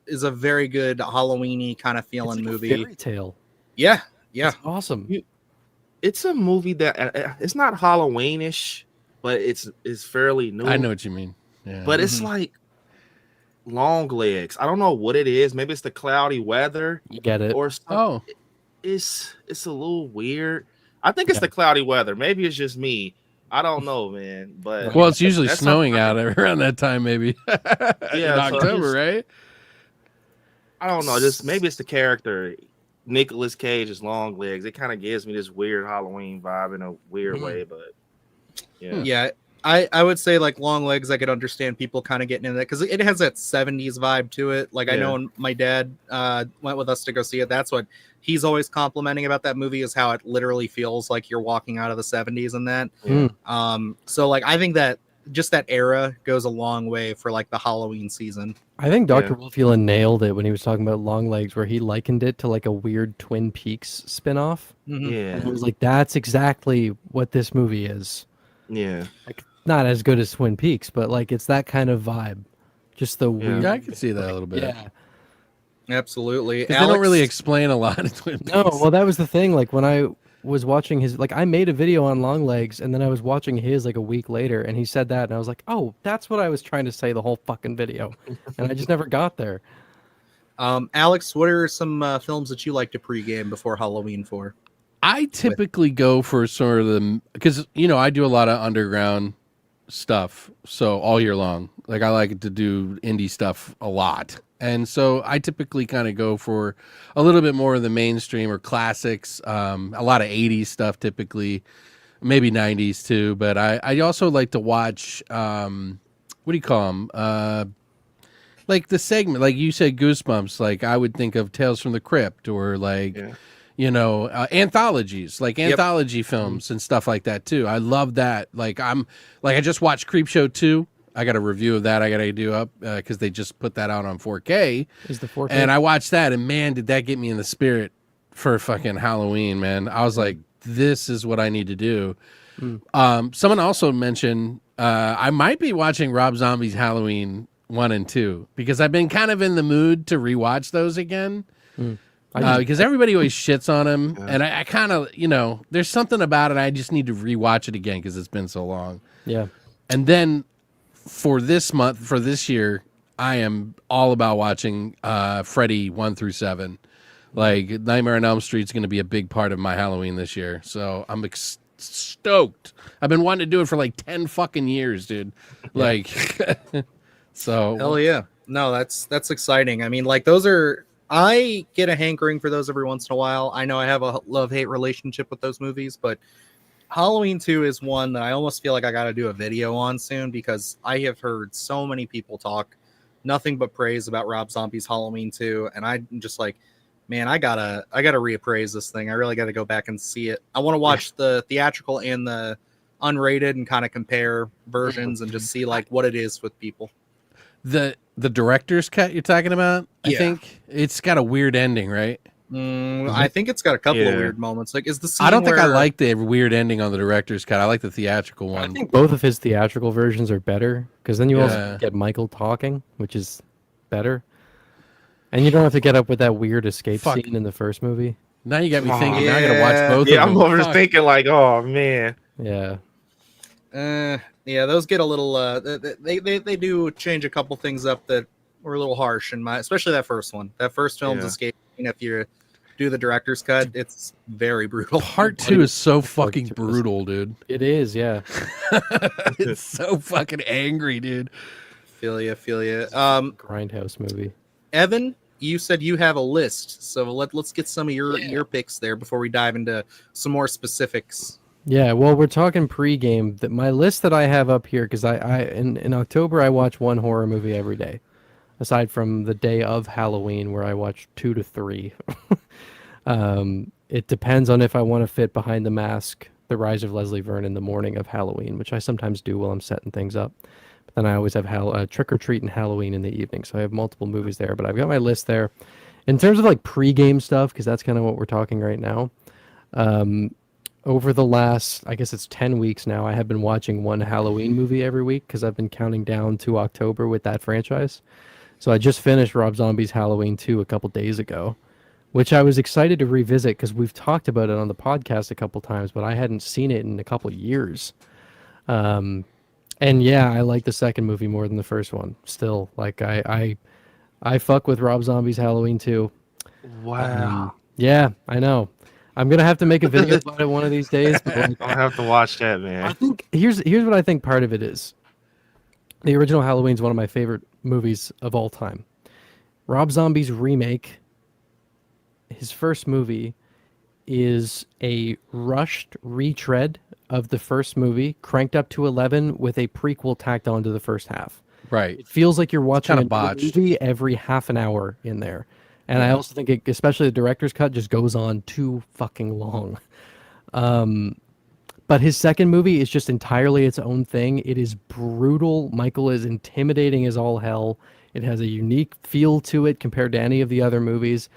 Is a very good Halloween-y kind of feeling movie. Fairy tale. Yeah. Yeah. It's awesome. It's a movie that it's not Halloween-ish, but it's fairly new. I know what you mean. Yeah. But it's like long legs. I don't know what it is. Maybe it's the cloudy weather. You get it. Or something. It's a little weird. I think it's the cloudy weather. Maybe it's just me. I don't know, man. But it's usually snowing out around that time, maybe. In October, right? I don't know. Just maybe it's the character. Nicolas Cage's long legs. It kind of gives me this weird Halloween vibe in a weird way, but yeah. I would say like long legs. I could understand people kind of getting into that because it has that 70s vibe to it. Like I know when my dad went with us to go see it, that's what he's always complimenting about that movie is how it literally feels like you're walking out of the 70s and that. So like I think that just that era goes a long way for like the Halloween season. I think Dr. Wolfula nailed it when he was talking about long legs, where he likened it to like a weird Twin Peaks spinoff. Yeah, and it was like that's exactly what this movie is. Yeah, not as good as Twin Peaks, but like it's that kind of vibe. Just the weird. Yeah, I can see that a little bit. Yeah. Absolutely. Because they don't really explain a lot in Twin Peaks. No, well, that was the thing. Like when I was watching his, like I made a video on Longlegs, and then I was watching his like a week later, and he said that, and I was like, oh, that's what I was trying to say the whole fucking video, and I just never got there. Alex, what are some films that you like to pregame before Halloween for? I typically go for sort of the, because I do a lot of underground stuff, so all year long. Like I like to do indie stuff a lot, and so I typically kind of go for a little bit more of the mainstream or classics. A lot of '80s stuff, typically, maybe '90s too. But I also like to watch what do you call them? Like the segment, like you said, Goosebumps. Like I would think of Tales from the Crypt or like. Yeah. Anthologies, like anthology films and stuff like that too. I love that. Like I just watched Creepshow 2. I got a review of that I got to do up because they just put that out on 4K. Is the 4K? And I watched that, and man, did that get me in the spirit for fucking Halloween, man. I was like, this is what I need to do. Someone also mentioned I might be watching Rob Zombie's Halloween 1 and 2 because I've been kind of in the mood to rewatch those again. Because everybody always shits on him, and I kind of, there's something about it. I just need to rewatch it again because it's been so long. Yeah. And then for this year, I am all about watching Freddy 1 through 7. Like Nightmare on Elm Street is going to be a big part of my Halloween this year, so I'm stoked. I've been wanting to do it for like 10 fucking years, dude. Like, so hell yeah. No, that's exciting. I mean, like those are. I get a hankering for those every once in a while. I know I have a love-hate relationship with those movies, but Halloween 2 is one that I almost feel like I got to do a video on soon because I have heard so many people talk nothing but praise about Rob Zombie's Halloween 2, and I'm just like, man, I gotta reappraise this thing. I really got to go back and see it. I want to watch the theatrical and the unrated and kind of compare versions and just see like what it is with people. The director's cut you're talking about, I think it's got a weird ending, right? I think it's got a couple of weird moments. Like, is the scene I don't think I like the weird ending on the director's cut. I like the theatrical one. I think both of his theatrical versions are better because then you also get Michael talking, which is better, and you don't have to get up with that weird escape scene in the first movie. Now you got me thinking. Now I gotta watch both. Yeah, of them. I'm over thinking like, oh man. Yeah. Yeah, those get a little. They do change a couple things up that were a little harsh in especially that first one. That first film's escape. If you do the director's cut, it's very brutal. Part 2 is so fucking brutal, dude. It is, yeah. It's so fucking angry, dude. Feel ya. Grindhouse movie. Evan, you said you have a list, so let's get some of your picks there before we dive into some more specifics. Yeah, well, we're talking pregame. My list that I have up here, because in October I watch one horror movie every day, aside from the day of Halloween where I watch 2 to 3. It depends on if I want to fit Behind the Mask, The Rise of Leslie Vernon in the morning of Halloween, which I sometimes do while I'm setting things up. But then I always have Trick or Treat and Halloween in the evening, so I have multiple movies there. But I've got my list there. In terms of like pregame stuff, because that's kind of what we're talking right now. Over the last, I guess it's 10 weeks now, I have been watching one Halloween movie every week because I've been counting down to October with that franchise. So I just finished Rob Zombie's Halloween 2 a couple days ago, which I was excited to revisit because we've talked about it on the podcast a couple times, but I hadn't seen it in a couple years. And yeah, I like the second movie more than the first one. Still, like I fuck with Rob Zombie's Halloween 2. Wow. Yeah, I know. I'm gonna have to make a video about it one of these days. But like, I'll have to watch that, man. I think here's what I think part of it is. The original Halloween is one of my favorite movies of all time. Rob Zombie's remake, his first movie, is a rushed retread of the first movie, cranked up to 11 with a prequel tacked on to the first half. Right. It feels like you're watching a movie every half an hour in there. And I also think, especially the director's cut, just goes on too fucking long. But his second movie is just entirely its own thing. It is brutal. Michael is intimidating as all hell. It has a unique feel to it compared to any of the other movies.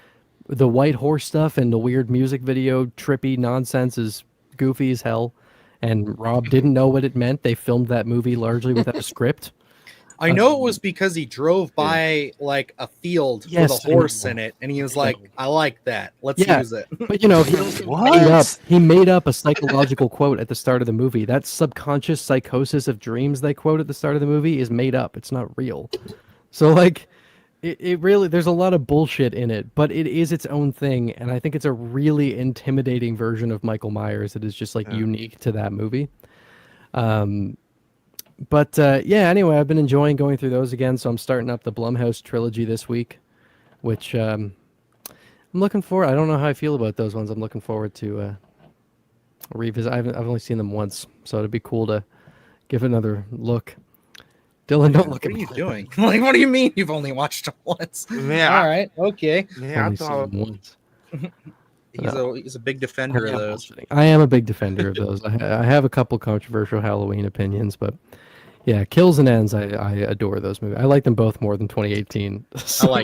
The white horse stuff and the weird music video, trippy nonsense is goofy as hell. and Rob didn't know what it meant. They filmed that movie largely without a script. I know it was because he drove by like a field with Yes, a I know. horse in it, and he was like, "I like that. Let's Yeah. use it." But he also made up a psychological quote at the start of the movie. That subconscious psychosis of dreams they quote at the start of the movie is made up. It's not real. So like it really, there's a lot of bullshit in it, but it is its own thing, and I think it's a really intimidating version of Michael Myers that is just like unique to that movie. But yeah, anyway, I've been enjoying going through those again, so I'm starting up the Blumhouse trilogy this week, which I'm looking forward. I don't know how I feel about those ones. I'm looking forward to revisit. I've only seen them once, so it'd be cool to give another look. Dylan, don't look What at are me. you doing? Like, what do you mean you've only watched them once? Man, All right, okay. Man, I Only seen thought them once. He's a big defender of those. I am a big defender of those. I have a couple controversial Halloween opinions, but yeah, Kills and Ends, I adore those movies. I like them both more than 2018. So,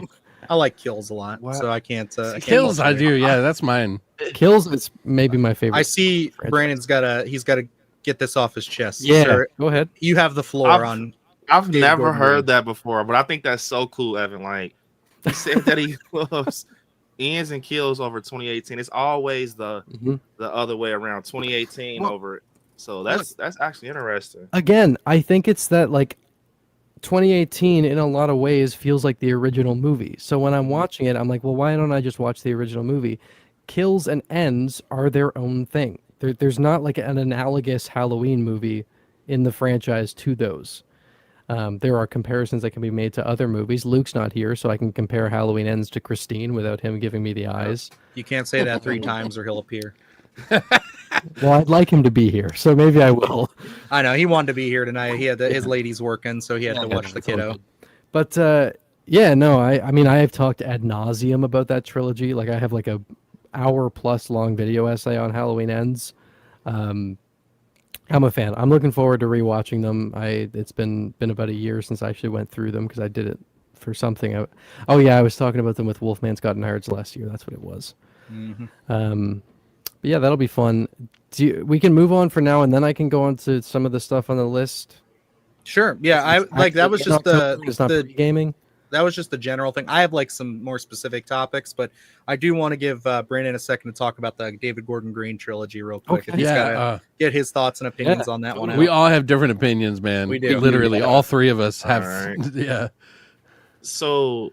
I like Kills a lot, What? so I can't. Kills, I do. Yeah, that's mine. Kills is maybe my favorite. I see franchise. Brandon's got to get this off his chest. Yeah, Sir, go ahead. you have the floor on. I've David never Gordon heard Green. that before, but I think that's so cool, Evan. Like, he said that he loves Ends and Kills over 2018. It's always the other way around, 2018 Well, over it. So that's actually interesting. Again, I think it's that like 2018 in a lot of ways feels like the original movie. So when I'm watching it, I'm like, well, why don't I just watch the original movie? Kills and Ends are their own thing. There's not like an analogous Halloween movie in the franchise to those. There are comparisons that can be made to other movies. Luke's not here, so I can compare Halloween Ends to Christine without him giving me the eyes. You can't say that 3 times or he'll appear. Well, I'd like him to be here, so maybe I will. I know he wanted to be here tonight. He had his ladies working, so he had to watch the kiddo. But yeah, no, I mean, I have talked ad nauseum about that trilogy. Like, I have like a hour-plus long video essay on Halloween Ends. I'm a fan. I'm looking forward to rewatching them. It's been about a year since I actually went through them because I did it for something. Oh yeah, I was talking about them with Wolfman Scott and Harrods last year. That's what it was. But yeah, that'll be fun. We can move on for now, and then I can go on to some of the stuff on the list. Sure. Yeah, I like that was just it's not gaming. that was just the general thing. I have like some more specific topics, but I do want to give Brandon a second to talk about the David Gordon Green trilogy real quick. Okay. If he's gotta get his thoughts and opinions on that one. We all have different opinions, man. We do. Literally, all three of us have. All right. Yeah. So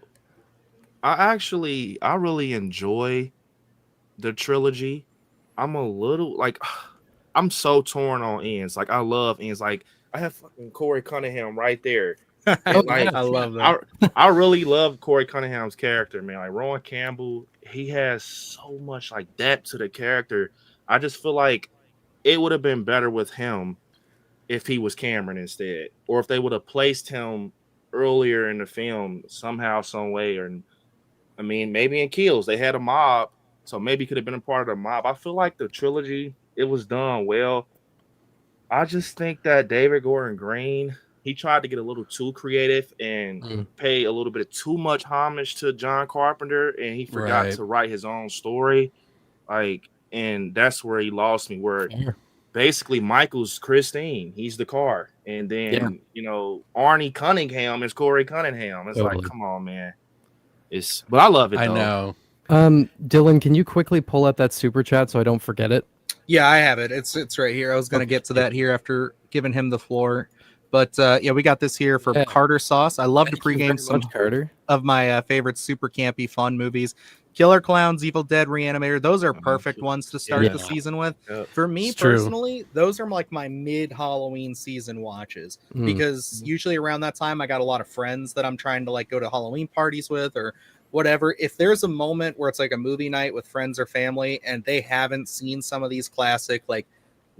I really enjoy the trilogy. I'm a little like I'm so torn on Ends. Like I love Ends. Like I have fucking Corey Cunningham right there. And, like, I love that. I really love Corey Cunningham's character, man. Like Rowan Campbell, he has so much like depth to the character. I just feel like it would have been better with him if he was Cameron instead, or if they would have placed him earlier in the film somehow, some way. Or I mean, maybe in Kills they had a mob, so maybe he could have been a part of the mob. I feel like the trilogy, it was done well. I just think that David Gordon Green, he tried to get a little too creative and pay a little bit too much homage to John Carpenter, and he forgot to write his own story. Like, and that's where he lost me. Where basically Michael's Christine, he's the car, and then you know Arnie Cunningham is Corey Cunningham. It's like, come on, man. But I love it. I though. know. Dylan, can you quickly pull up that super chat so I don't forget it? Yeah, I have it. It's right here. I was going to get to that here after giving him the floor. But yeah, we got this here for Carter Sauce. I love to pregame some Carter of my favorite super campy fun movies. Killer Clowns, Evil Dead, Reanimator. Those are perfect ones to start the season with. For me personally, those are like my mid-Halloween season watches because usually around that time I got a lot of friends that I'm trying to like go to Halloween parties with or whatever. If there's a moment where it's like a movie night with friends or family and they haven't seen some of these classic like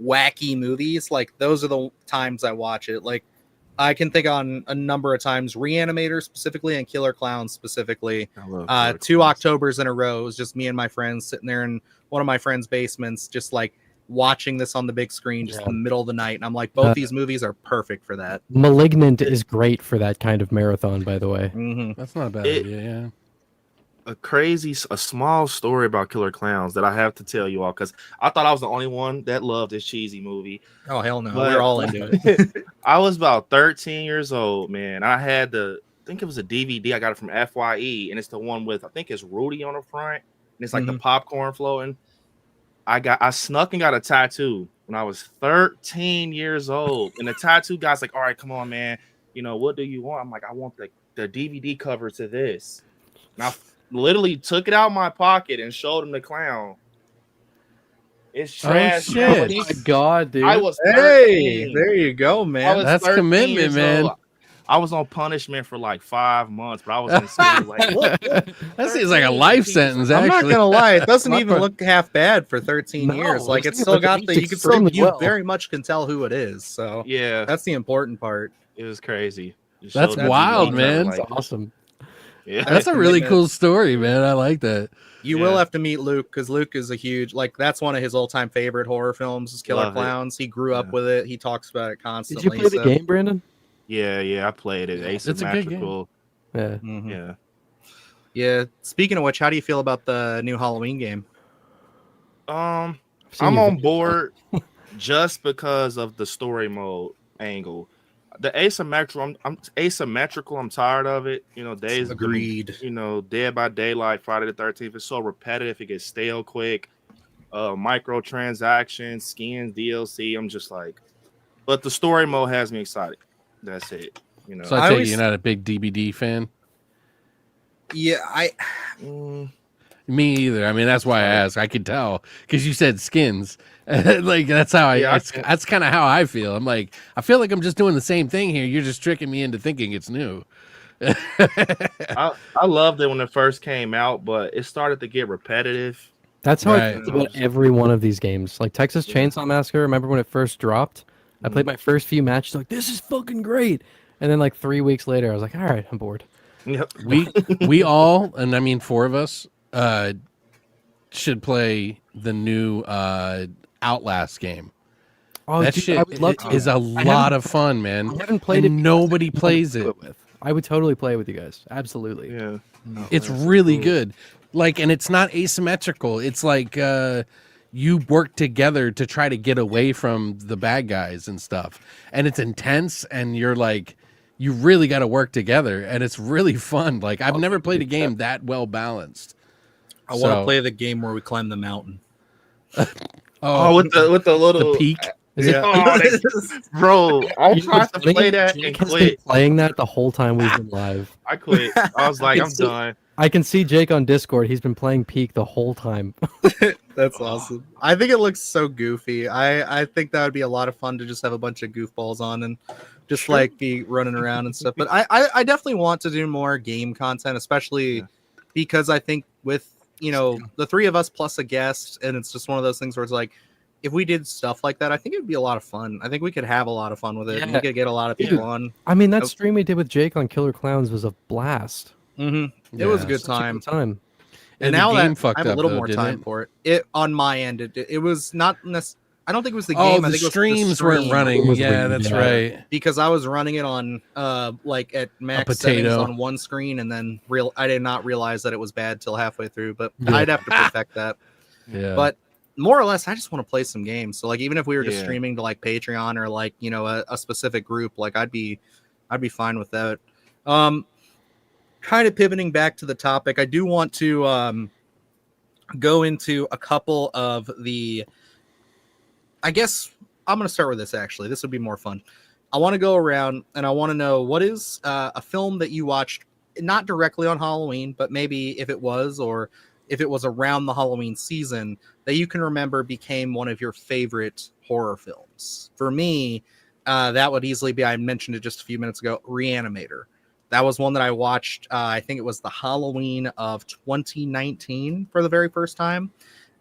wacky movies, like those are the times I watch it. Like I can think on a number of times Reanimator specifically and Killer Clowns specifically. 2 Octobers in a row. It was just me and my friends sitting there in one of my friends' basements just like watching this on the big screen just in the middle of the night, and I'm like, both these movies are perfect for that. Malignant is great for that kind of marathon, by the way. That's not a bad idea. Yeah. a small story about Killer Clowns that I have to tell you all because I thought I was the only one that loved this cheesy movie. Oh hell no, But we're all into it. I was about 13 years old, man. I had I think it was a DVD. I got it from FYE, and it's the one with I think it's Rudy on the front, and it's like the popcorn floating. I snuck and got a tattoo when I was 13 years old, and the tattoo guy's like, "All right, come on, man. You know what do you want?" I'm like, "I want the DVD cover to this." And I literally took it out of my pocket and showed him the clown. It's trash. Oh, shit. Oh my god, dude. I was 13. Hey, there you go, I man. was That's 13 commitment, years man. old. I was on punishment for like 5 months, but I was in school. Like, what? That seems like a life sentence, I'm not actually. gonna lie, it doesn't My even part- look half bad for 13 No, years. Like it's it's still like got aged the you can still extremely you well. very much can tell who it is. So Yeah, that's the important part. it was crazy. It That's showed me wild, the man. like, That's awesome. yeah. That's a really commitment. cool story, man. I like that. You Yeah. will have to meet Luke because Luke is a huge that's one of his all-time favorite horror films is Killer Love it. Clowns. He grew up Yeah. with it. He talks about it Did constantly. you play the so- game, Brandon? Yeah, I played it. It's a good game. Asymmetrical. Yeah. Mhm. Yeah. Yeah. Speaking of which, how do you feel about the new Halloween game? I'm seen your on video. board just because of the story mode angle. The asymmetrical, I'm asymmetrical. I'm tired of it. You know, days Agreed. You know, Dead by Daylight, Friday the 13th. It's so repetitive. It gets stale quick. Microtransactions, skins, DLC. I'm just like, but the story mode has me excited. That's it. You know, So I I take it always- you're not a big DBD fan. Yeah, Me either. I mean, that's why I asked. I could tell because you said skins. Like that's how Yeah, that's kind of how I feel. I'm like, I feel like I'm just doing the same thing here. You're just tricking me into thinking it's new. I loved it when it first came out, but it started to get repetitive. That's how I Right. felt about every one of these games. Like Texas Chainsaw Massacre, remember when it first dropped? I played my first few matches, like, this is fucking great. And then like 3 weeks later, I was like, all right, I'm bored. Yep. We all, and I mean 4 of us, should play the new Outlast game. Oh, That dude, shit I would love to. is a lot of fun, man. I haven't played it and because nobody people plays to do it. with. I would totally play it with you guys. Absolutely. Yeah. It's really good. Like, and it's not asymmetrical. It's like you work together to try to get away from the bad guys and stuff. And it's intense, and you're like, you really got to work together, and it's really fun. Like, I've never played a game that well balanced. I want to play the game where we climb the mountain. Oh, with the little the peak. Is Yeah. Oh, bro, I You know tried what's to funny? play that Jake and has been quit. playing that the whole time we've been live. I quit. I was like, I I'm can see- done. I can see Jake on Discord. He's been playing Peak the whole time. That's awesome. I think it looks so goofy. I think that would be a lot of fun to just have a bunch of goofballs on and just like be running around and stuff. But I definitely want to do more game content, especially because I think with the 3 of us plus a guest, and it's just one of those things where it's like, if we did stuff like that, I think it would be a lot of fun. I think we could have a lot of fun with it. And we Yeah. could get a lot of people on. I mean, that stream we did with Jake on Killer Clowns was a blast. Mm-hmm. It was a Yeah. good Such a time. good time. And the now game that fucked I have a up, little though, more didn't time it? for it. It on my end, it was not necessarily. I don't think it was the game. Oh, I the think it was streams weren't stream, running. was Yeah, weird, that's yeah. right. because I was running it on like at max settings potato. on one screen, and then I did not realize that it was bad till halfway through. But Yeah. I'd have to perfect that. Yeah. But more or less, I just want to play some games. So like, even if we were just Yeah. streaming to like Patreon or like a specific group, like I'd be fine with that. Kind of pivoting back to the topic, I do want to go into a couple of the. I guess I'm going to start with this. Actually, this would be more fun. I want to go around and I want to know what is a film that you watched, not directly on Halloween, but maybe if it was, or if it was around the Halloween season, that you can remember became one of your favorite horror films. For me, that would easily be, I mentioned it just a few minutes ago, Reanimator. That was one that I watched, I think it was the Halloween of 2019 for the very first time.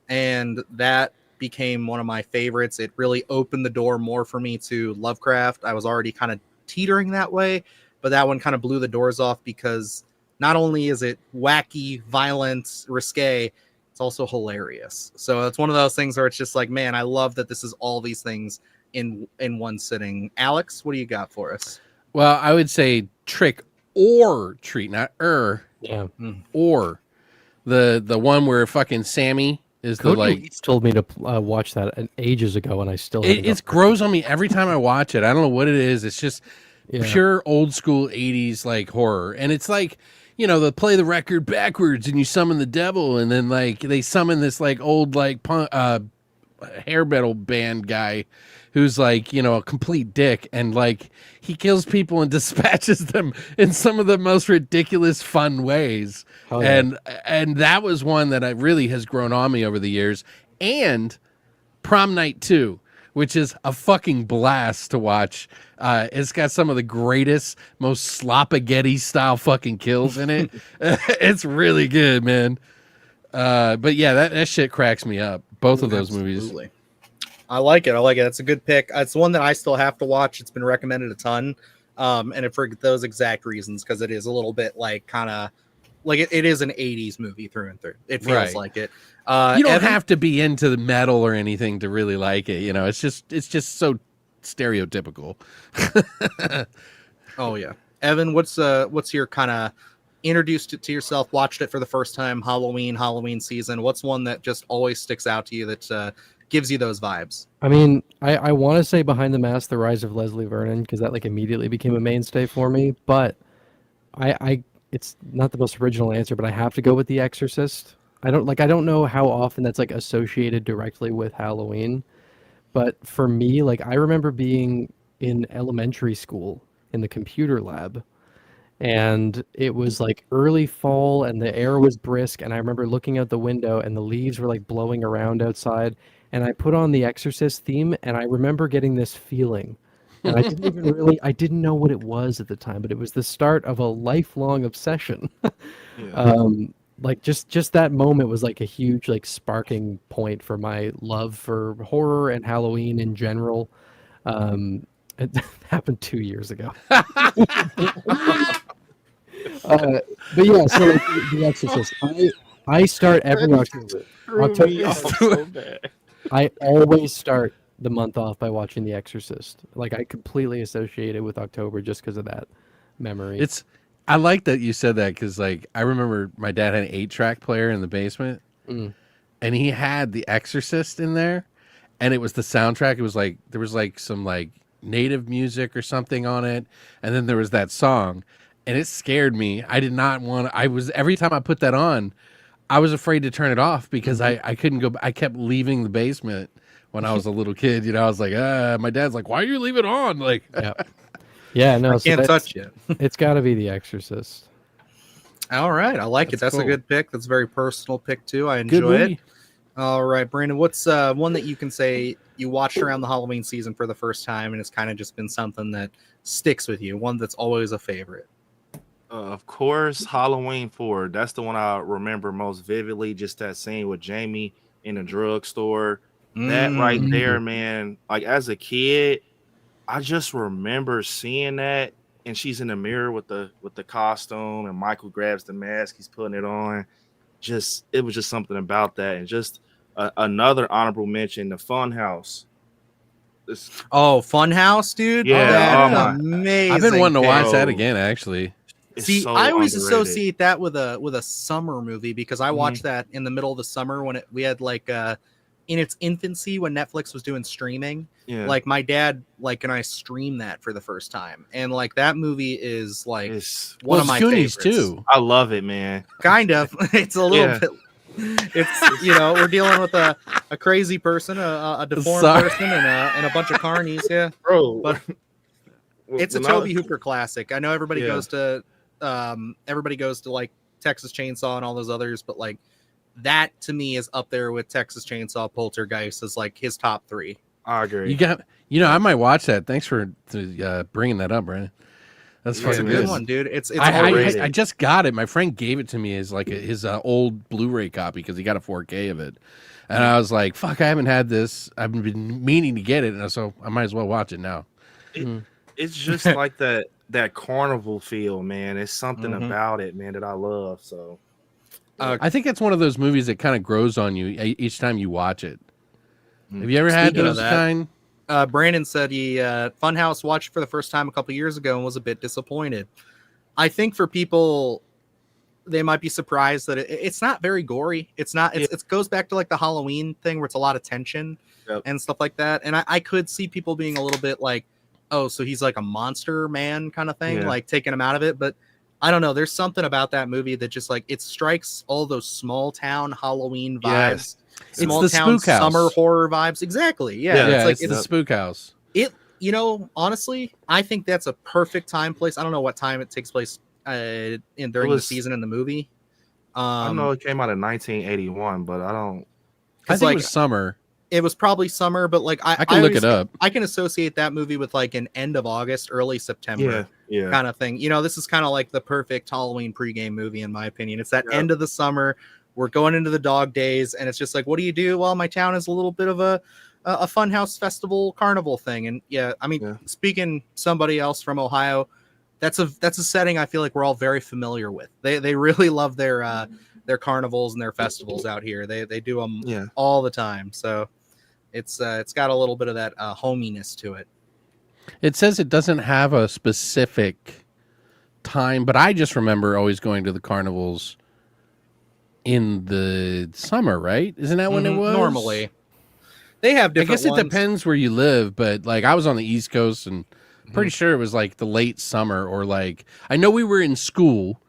And that became one of my favorites. It really opened the door more for me to Lovecraft. I was already kind of teetering that way, but that one kind of blew the doors off because not only is it wacky, violent, risque, it's also hilarious. So it's one of those things where it's just like, man, I love that this is all these things in one sitting. Alex, what do you got for us? Well, I would say Trick or Treat, not Yeah. or The one where fucking Sammy is the Cody like. Leeds told me to watch that ages ago, and I still It grows on me every time I watch it. I don't know what it is. It's just pure old school 80s like horror. And it's like, they'll play the record backwards and you summon the devil, and then like they summon this like old like hair metal band guy who's like, a complete dick, and like he kills people and dispatches them in some of the most ridiculous fun ways. Oh, yeah. And that was one that I really has grown on me over the years. And Prom Night 2, which is a fucking blast to watch. It's got some of the greatest, most sloppagetti style fucking kills in it. It's really good, man. But yeah, that shit cracks me up. Both of those movies. I like it. That's a good pick. It's one that I still have to watch. It's been recommended a ton. And for those exact reasons, because it is a little bit like kind of like it is an 80s movie through and through. It feels like it. You don't have to be into the metal or anything to really like it. It's just so stereotypical. Oh yeah. Evan, what's your kind of introduced it to yourself, watched it for the first time, Halloween season? What's one that just always sticks out to you that gives you those vibes? I mean, I want to say Behind the Mask, The Rise of Leslie Vernon, because that like immediately became a mainstay for me. But I it's not the most original answer, but I have to go with The Exorcist. I don't know how often that's like associated directly with Halloween, but for me, like I remember being in elementary school in the computer lab, and it was like early fall and the air was brisk, and I remember looking out the window and the leaves were like blowing around outside, and I put on the Exorcist theme, and I remember getting this feeling, and I didn't know what it was at the time, but it was the start of a lifelong obsession. Like just that moment was like a huge like sparking point for my love for horror and Halloween in general. It happened 2 years ago. But yeah, so like, The Exorcist. I start every October. I always start the month off by watching The Exorcist. Like I completely associate it with October just because of that memory. I like that you said that, because like I remember my dad had an 8-track player in the basement, and he had The Exorcist in there, and it was the soundtrack. It was like there was like some like native music or something on it, and then there was that song, and it scared me. I did not want to. Every time I put that on, I was afraid to turn it off because I couldn't go. I kept leaving the basement when I was a little kid. I was like, my dad's like, why do you leave it on? Like, yeah, no, I can't touch it. It's got to be The Exorcist. All right, I like it. That's cool. a good pick. That's a very personal pick too. I enjoy it. All right, Brandon, what's one that you can say you watched around the Halloween season for the first time, and it's kind of just been something that sticks with you, one that's always a favorite? Of course, Halloween 4. That's the one I remember most vividly. Just that scene with Jamie in a drugstore. That right there, man. Like as a kid, I just remember seeing that, and she's in the mirror with the costume, and Michael grabs the mask, he's putting it on. It was just something about that, and just another honorable mention, the Funhouse. Funhouse, dude. Yeah, that's amazing. I've been wanting to watch that again, actually. See, so I always underrated. associate that with a summer movie because I watched that in the middle of the summer when we had like in its infancy when Netflix was doing streaming. Yeah. Like my dad and I streamed that for the first time, and like that movie is like one of my Goonies favorites too. I love it, man. Kind of. It's a little bit. It's we're dealing with a crazy person, a deformed person, and a bunch of carnies. Yeah, Bro. But it's a Toby Hooper classic. I know everybody goes to like Texas Chainsaw and all those others, but like that to me is up there with Texas Chainsaw, Poltergeist as like his top 3. I agree. I might watch that. Thanks for bringing that up, Brandon. That's It's a fucking good one, dude. It's I just got it. My friend gave it to me as like his old Blu-ray copy because he got a 4K of it, and I was like, "Fuck, I haven't had this. I've been meaning to get it, and so I might as well watch it now." It's just like that carnival feel, man. It's something about it, man, that I love. So I think it's one of those movies that kind of grows on you each time you watch it. Have you ever had Speaking of those that, kind? Brandon said he Funhouse watched for the first time a couple years ago and was a bit disappointed. I think for people they might be surprised that it's not very gory. It's not. It goes back to like the Halloween thing where it's a lot of tension and stuff like that. And I could see people being a little bit like, oh, so he's like a monster man kind of thing, like taking him out of it. But I don't know. There's something about that movie that just like it strikes all those small town Halloween vibes, small it's the town spook house. Summer horror vibes. Exactly. Yeah. Yeah, It's like it's the spook house. You know, honestly, I think that's a perfect time place. I don't know what time it takes place during the season in the movie. I know it came out in 1981, but I don't. I think it was summer. It was probably summer, but like I can look it up. I can associate that movie with like an end of August, early September kind of thing. You know, this is kind of like the perfect Halloween pregame movie, in my opinion. It's that end of the summer. We're going into the dog days, and it's just like, what do you do? Well, my town is a little bit of a funhouse festival carnival thing. And speaking somebody else from Ohio, that's a setting I feel like we're all very familiar with. They really love their carnivals and their festivals out here. They do them all the time. So it's got a little bit of that hominess to it. It says it doesn't have a specific time, but I just remember always going to the carnivals in the summer, right? Isn't that when it was? Normally. They have different I guess ones. it depends where you live, but like I was on the East Coast and pretty sure it was like the late summer or like I know we were in school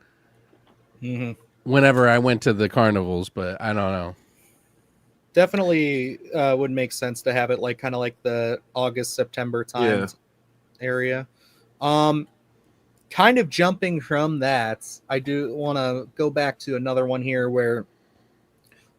whenever I went to the carnivals, but I don't know. Definitely would make sense to have it like kind of like the August, September time area. Kind of jumping from that, I do want to go back to another one here where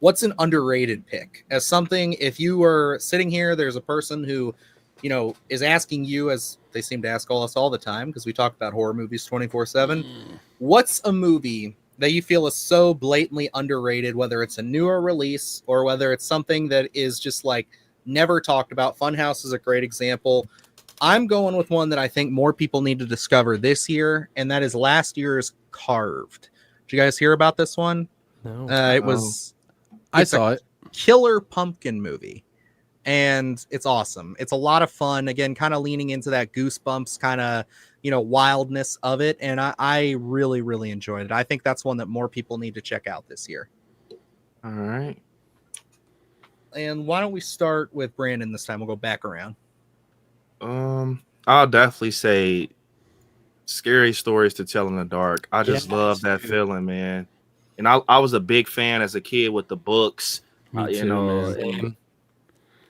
what's an underrated pick? As something, if you were sitting here, there's a person who, you know, is asking you, as they seem to ask us all the time, because we talk about horror movies 24/7. What's a movie that you feel is so blatantly underrated, whether it's a newer release or whether it's something that is just like never talked about? Funhouse is a great example. I'm going with one that I think more people need to discover this year, and that is last year's Carved. Did you guys hear about this one? No. It was... I saw it. Killer pumpkin movie, and it's awesome. It's a lot of fun. Again, kind of leaning into that Goosebumps kind of, you know, wildness of it, and I really, really enjoyed it. I think that's one that more people need to check out this year. All right. And why don't we start with Brandon this time? We'll go back around. I'll definitely say Scary Stories to Tell in the Dark. I just love that feeling, man. And I was a big fan as a kid with the books, Me you too, know, man. and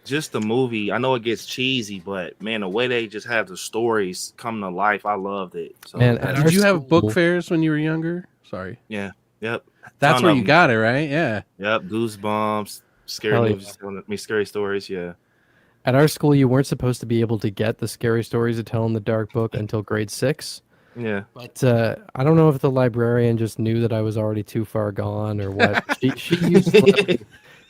just the movie. I know it gets cheesy, but man, the way they just have the stories come to life, I loved it. So, Man, Did you have book fairs when you were younger? Sorry. yeah, yep. That's Ton where of you them. got it, right? Yeah. Yep, Goosebumps, scary Hell yeah. movies, scary stories. Yeah, At our school, you weren't supposed to be able to get the Scary Stories to Tell in the Dark book until grade 6. yeah. But I don't know if the librarian just knew that I was already too far gone or what. she used to let me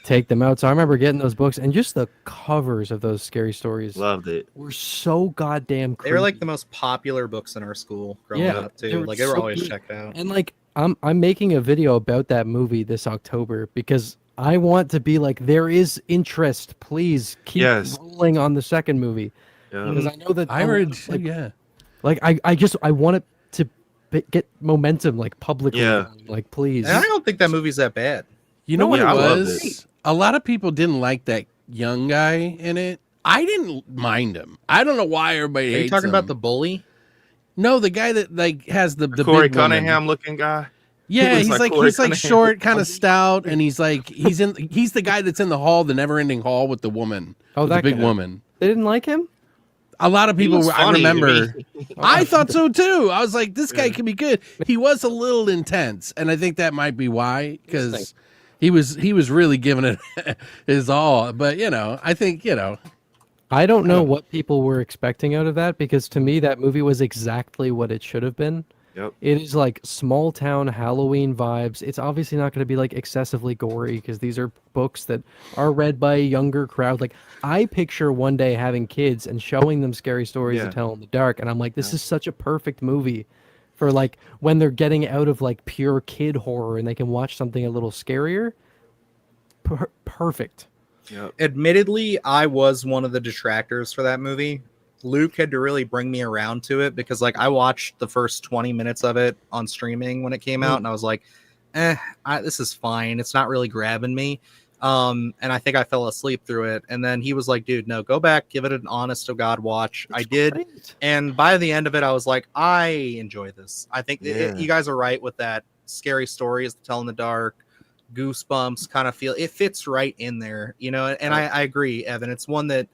take them out. So I remember getting those books, and just the covers of those Scary Stories Loved it. were so goddamn creepy. They were like the most popular books in our school growing up too. Like they were so always good. checked out. And like I'm making a video about that movie this October because I want to be like, there is interest. Please keep rolling on the second movie. Yeah. Because I know that I heard, like, like I want it to get momentum, like publicly. Yeah. Like please. And I don't think that movie's that bad. You know what yeah, it I loved was? A lot of people didn't like that young guy in it. I didn't mind him. I don't know why everybody Are you hates talking him. about the bully? No, the guy that like has the Corey big woman. Cunningham looking guy. Yeah, looks he's like like Corey he's like Cunningham. short, kind of stout, and he's the guy that's in the hall, the never-ending hall with the woman. Oh, with the that big guy. woman. They didn't like him? A lot of He people, looks I funny to remember. me. I thought so too. I was like, this guy can be good. He was a little intense, and I think that might be why, because he was really giving it his all. But you know, I think I don't know what people were expecting out of that, because to me that movie was exactly what it should have been. Yep. It is like small town Halloween vibes. It's obviously not going to be like excessively gory because these are books that are read by a younger crowd. Like I picture one day having kids and showing them Scary Stories to Tell in the Dark, and I'm like, this is such a perfect movie for like when they're getting out of like pure kid horror and they can watch something a little scarier. Perfect. Yep. Admittedly, I was one of the detractors for that movie. Luke had to really bring me around to it because like I watched the first 20 minutes of it on streaming when it came out, and I was like, this is fine. It's not really grabbing me. And I think I fell asleep through it. And then he was like, dude, no, go back, give it an honest to God watch. I did. Great. And by the end of it, I was like, I enjoy this. I think you guys are right with that. Scary stories to tell in the dark, goosebumps kind of feel it fits right in there, you know. And I agree, Evan. It's one that,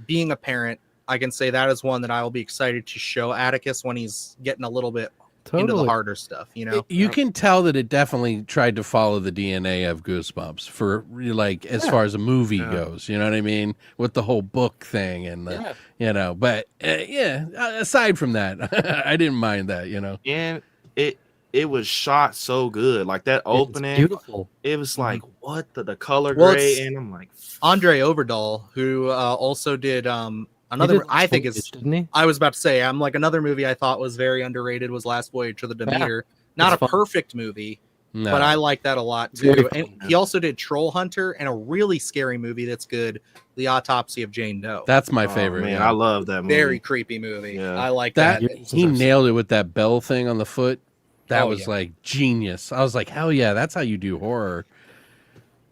being a parent, I can say that is one that I will be excited to show Atticus when he's getting a little bit into the harder stuff, you know. You can tell that it definitely tried to follow the DNA of Goosebumps for like as far as a movie goes. You know what I mean, with the whole book thing and the, you know. But aside from that, I didn't mind that, you know. And it was shot so good, like that opening. Beautiful. It was like what the color Well, gray, and I'm like Andre Overdahl, who also did another. I think is. Didn't he? I was about to say, I'm like another movie I thought was very underrated was Last Voyage of the Demeter. Not a perfect movie, but I like that a lot too. And he also did Troll Hunter and a really scary movie that's good, The Autopsy of Jane Doe. That's my favorite. Man, I love that movie. Very creepy movie. Yeah. I like that. He nailed it with that bell thing on the foot. That was like genius. I was like, hell yeah, that's how you do horror.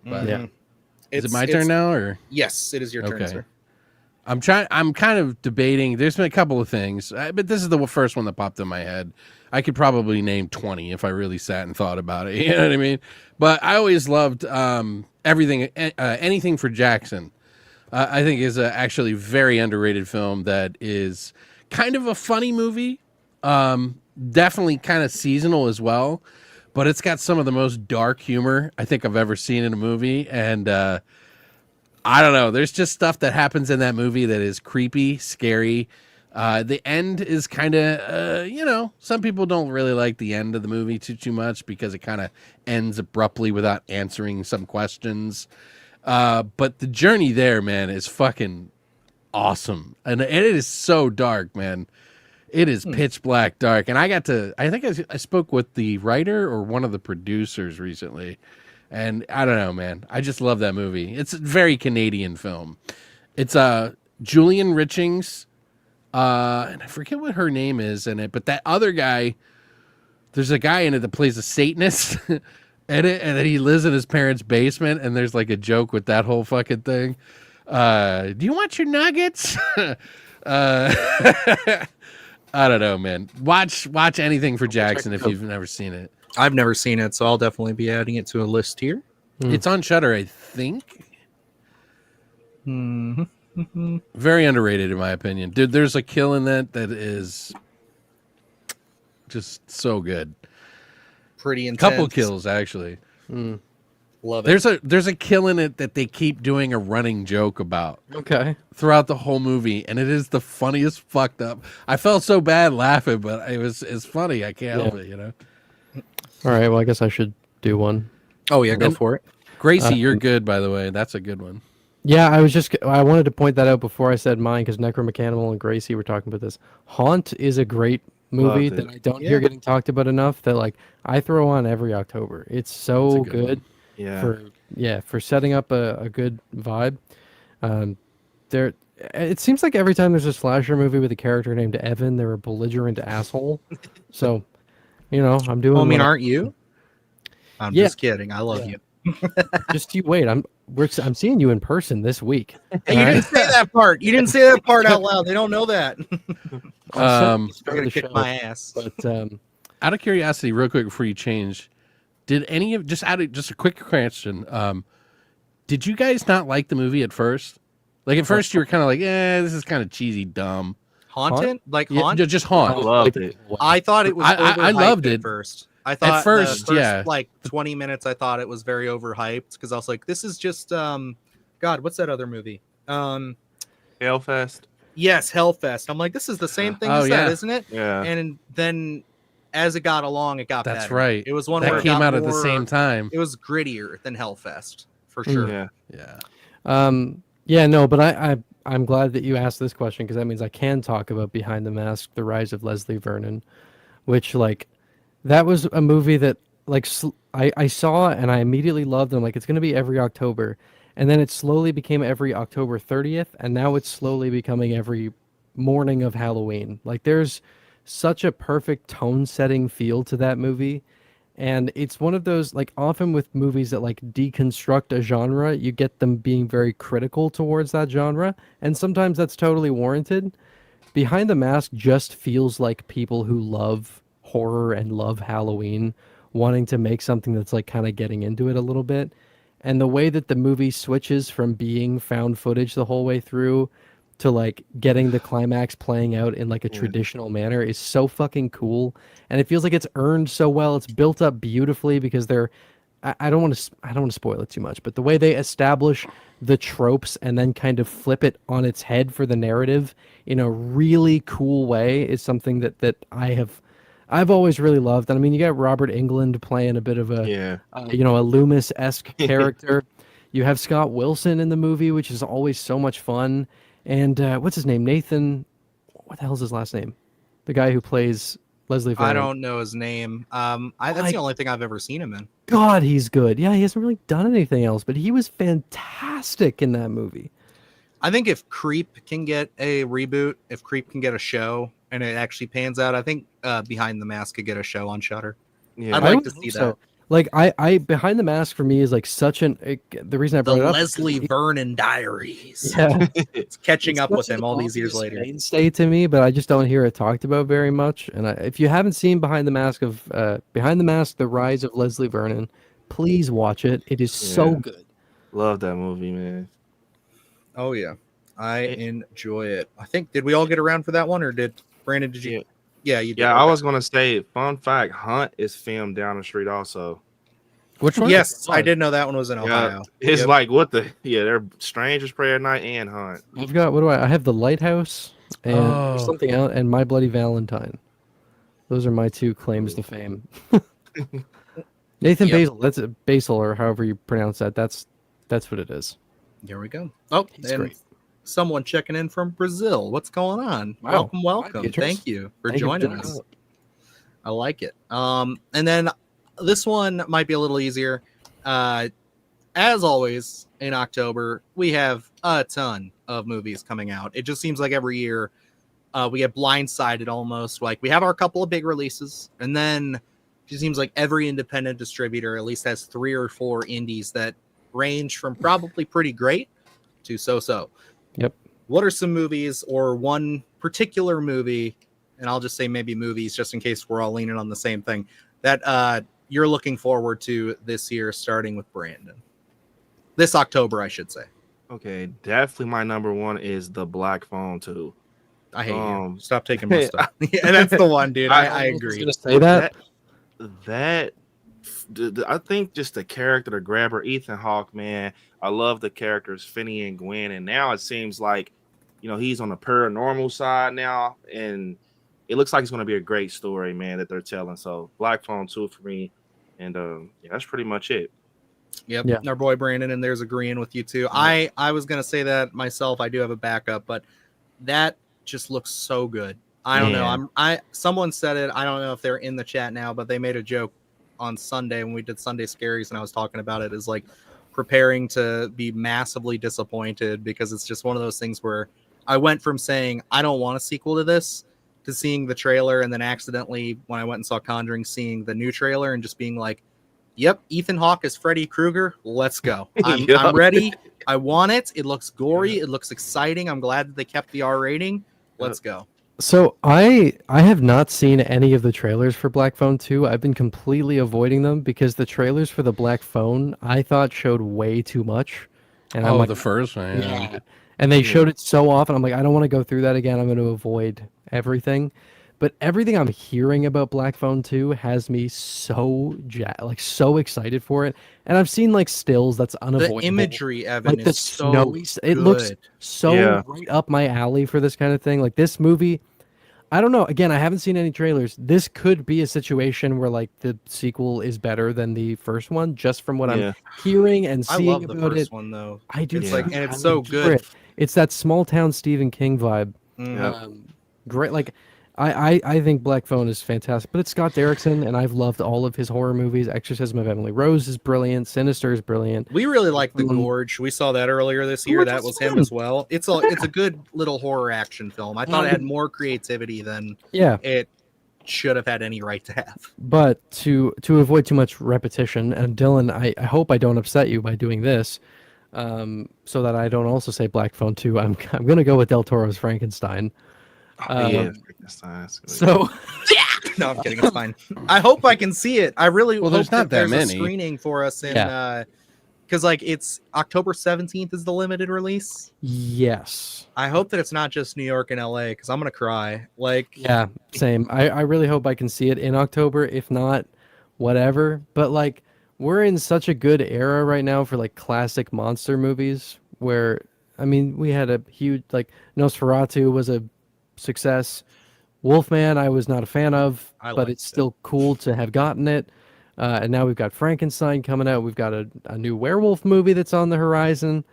But is it my turn now, or yes, it is your turn, sir. I'm kind of debating. There's been a couple of things, but this is the first one that popped in my head. I could probably name 20 if I really sat and thought about it. You know what I mean? But I always loved everything, anything for Jackson. I think is actually a very underrated film that is kind of a funny movie. Definitely kind of seasonal as well, but it's got some of the most dark humor I think I've ever seen in a movie. And I don't know, there's just stuff that happens in that movie that is creepy, scary. The end is kind of, you know, some people don't really like the end of the movie too much because it kind of ends abruptly without answering some questions. But the journey there, man, is fucking awesome. And it is so dark, man. It is pitch black dark. And I think I spoke with the writer or one of the producers recently. And I don't know, man. I just love that movie. It's a very Canadian film. It's Julian Richings. And I forget what her name is in it. But that other guy, there's a guy in it that plays a Satanist. And then he lives in his parents' basement. And there's like a joke with that whole fucking thing. Do you want your nuggets? I don't know, man. Watch anything for Jackson if you've never seen it. I've never seen it, so I'll definitely be adding it to a list here. It's on Shudder, I think. Very underrated, in my opinion. Dude, there's a kill in that is just so good. Pretty intense. Couple kills, actually. Love it. There's a kill in it that they keep doing a running joke about. Okay. Throughout the whole movie, and it is the funniest fucked up. I felt so bad laughing, but it's funny. I can't help it, you know. All right. Well, I guess I should do one. Oh yeah, go for it. Gracie, you're good, by the way. That's a good one. Yeah, I wanted to point that out before I said mine because Necromechanimal and Gracie were talking about this. Haunt is a great movie that I don't hear getting talked about enough. That like I throw on every October. It's so good. For setting up a good vibe. It seems like every time there's a slasher movie with a character named Evan, they're a belligerent asshole. So, you know, I'm doing. Well, I mean, aren't you? I'm just kidding. I love you. Just you wait. I'm seeing you in person this week. Hey, you didn't say that part. You didn't say that part out loud. They don't know that. I'm gonna kick my ass. But out of curiosity, real quick before you change, did any of just a quick question? Did you guys not like the movie at first? Like at first, you were kind of like, this is kind of cheesy, dumb. Haunted? Like Haunt? Just Haunt. I loved it. I thought it was. I loved it at first. I thought at first, the first like 20 minutes, I thought it was very overhyped because I was like, this is just God, what's that other movie? Hellfest. Yes, Hellfest. I'm like, this is the same thing as that, isn't it? Yeah. And then as it got along, it got That's better. right. It was one that where came out more, at the same time. It was grittier than Hellfest for sure. Yeah. No, but I'm glad that you asked this question because that means I can talk about Behind the Mask: The Rise of Leslie Vernon, which like that was a movie that like I saw and I immediately loved. And I'm like, it's going to be every October, and then it slowly became every October 30th, and now it's slowly becoming every morning of Halloween. Like there's such a perfect tone setting feel to that movie, And it's one of those, like, often with movies that like deconstruct a genre, you get them being very critical towards that genre, and sometimes that's totally warranted. Behind the Mask just feels like people who love horror and love Halloween wanting to make something that's like kind of getting into it a little bit. And the way that the movie switches from being found footage the whole way through to like getting the climax playing out in like a traditional manner is so fucking cool. And it feels like it's earned so well. It's built up beautifully because I don't want to spoil it too much, but the way they establish the tropes and then kind of flip it on its head for the narrative in a really cool way is something that I've always really loved. And I mean, you got Robert Englund playing a bit of a a Loomis-esque character. You have Scott Wilson in the movie, which is always so much fun. And what's his name? Nathan. What the hell's his last name? The guy who plays Leslie Vernon. I don't know his name. That's the only thing I've ever seen him in. God, he's good. Yeah, he hasn't really done anything else, but he was fantastic in that movie. I think if Creep can get a reboot, if Creep can get a show, and it actually pans out, I think Behind the Mask could get a show on Shudder. Yeah. I'd like to see that. Like I Behind the Mask for me is like such the reason I brought it up. Leslie Vernon Diaries. Yeah, It's catching up with such him an all these years obvious later. mainstay to me, but I just don't hear it talked about very much. And if you haven't seen Behind the Mask, The Rise of Leslie Vernon, please watch it. It is so good. Love that movie, man. Oh yeah, I enjoy it. I think did we all get around for that one, or did Brandon? Did you? Yeah, you did. Yeah, I was gonna say, fun fact, Hunt is filmed down the street also. Which one? Yes, I did know that one was in Ohio. It's like they're Strangers Prayer Night and Hunt. I've got I have The Lighthouse and there's something else, and My Bloody Valentine. Those are my two claims to fame. Nathan Basil, that's Basil, or however you pronounce that. That's what it is. Here we go. Oh, He's and great. someone checking in from Brazil. What's going on? Wow. Welcome. Beatrice. Thank you for Thank you for joining joining us. us. I like it. And then this one might be a little easier. As always, in October, we have a ton of movies coming out. It just seems like every year we get blindsided almost. Like we have our couple of big releases, and then it just seems like every independent distributor at least has 3 or 4 indies that range from probably pretty great to so-so. Yep. What are some movies or one particular movie, and I'll just say maybe movies just in case we're all leaning on the same thing, that you're looking forward to this year, starting with Brandon? This October, I should say. Okay, definitely my number one is The Black Phone 2. I hate you. Stop taking my stuff. Yeah, that's the one, dude. I agree. Say that. I think just the character, the grabber, Ethan Hawke, man. I love the characters, Finney and Gwen, and now it seems like, he's on the paranormal side now, and it looks like it's going to be a great story, man, that they're telling. So Black Phone 2 for me, and that's pretty much it. Yep. Yeah. Our boy Brandon and there's agreeing with you too. I was gonna say that myself. I do have a backup, but that just looks so good. I don't know. Someone said it. I don't know if they're in the chat now, but they made a joke on Sunday when we did Sunday Scaries, and I was talking about it as like preparing to be massively disappointed, because it's just one of those things where I went from saying I don't want a sequel to this to seeing the trailer, and then accidentally when I went and saw Conjuring, seeing the new trailer and just being like, yep, Ethan Hawke is Freddy Krueger. Let's go. I'm ready. I want it. It looks gory. It looks exciting. I'm glad that they kept the R rating. Let's go. So I have not seen any of the trailers for Black Phone 2. I've been completely avoiding them because the trailers for the Black Phone I thought showed way too much. And I'm like, the first one. yeah. And they showed it so often. I'm like, I don't want to go through that again. I'm going to avoid everything. But everything I'm hearing about Black Phone 2 has me so so excited for it. And I've seen like stills that's unavoidable. The imagery, Evan, like the is so snowy, it looks good. so right up my alley for this kind of thing. Like this movie, I don't know. Again, I haven't seen any trailers. This could be a situation where like the sequel is better than the first one, just from what I'm hearing and seeing I love the about first it. one though. I do. It's too. like, and it's I so adore good. it. It's that small town Stephen King vibe. Great. Like I think Black Phone is fantastic, but it's Scott Derrickson, and I've loved all of his horror movies. Exorcism of Emily Rose is brilliant. Sinister is brilliant. We really like The Gorge. We saw that earlier this year. Gorge That was was him fun. as well. It's a good little horror action film. I thought it had more creativity than it should have had any right to have. But to avoid too much repetition, and Dylan, I hope I don't upset you by doing this, so that I don't also say Black Phone 2. I'm gonna go with Del Toro's Frankenstein. Yeah. So No, I'm kidding. It's fine. I hope I can see it. I really Well, hope there's not that there's many. a screening for us in because like it's October 17th is the limited release. yes, I hope that it's not just New York and LA because I'm gonna cry. Like, yeah, same. I really hope I can see it in October. If not, whatever. But like, we're in such a good era right now for like classic monster movies. Where I mean, we had a huge like Nosferatu was a success. Wolfman, I was not a fan of, I but liked it's still cool to have gotten it. And now we've got Frankenstein coming out. We've got a new werewolf movie that's on the horizon.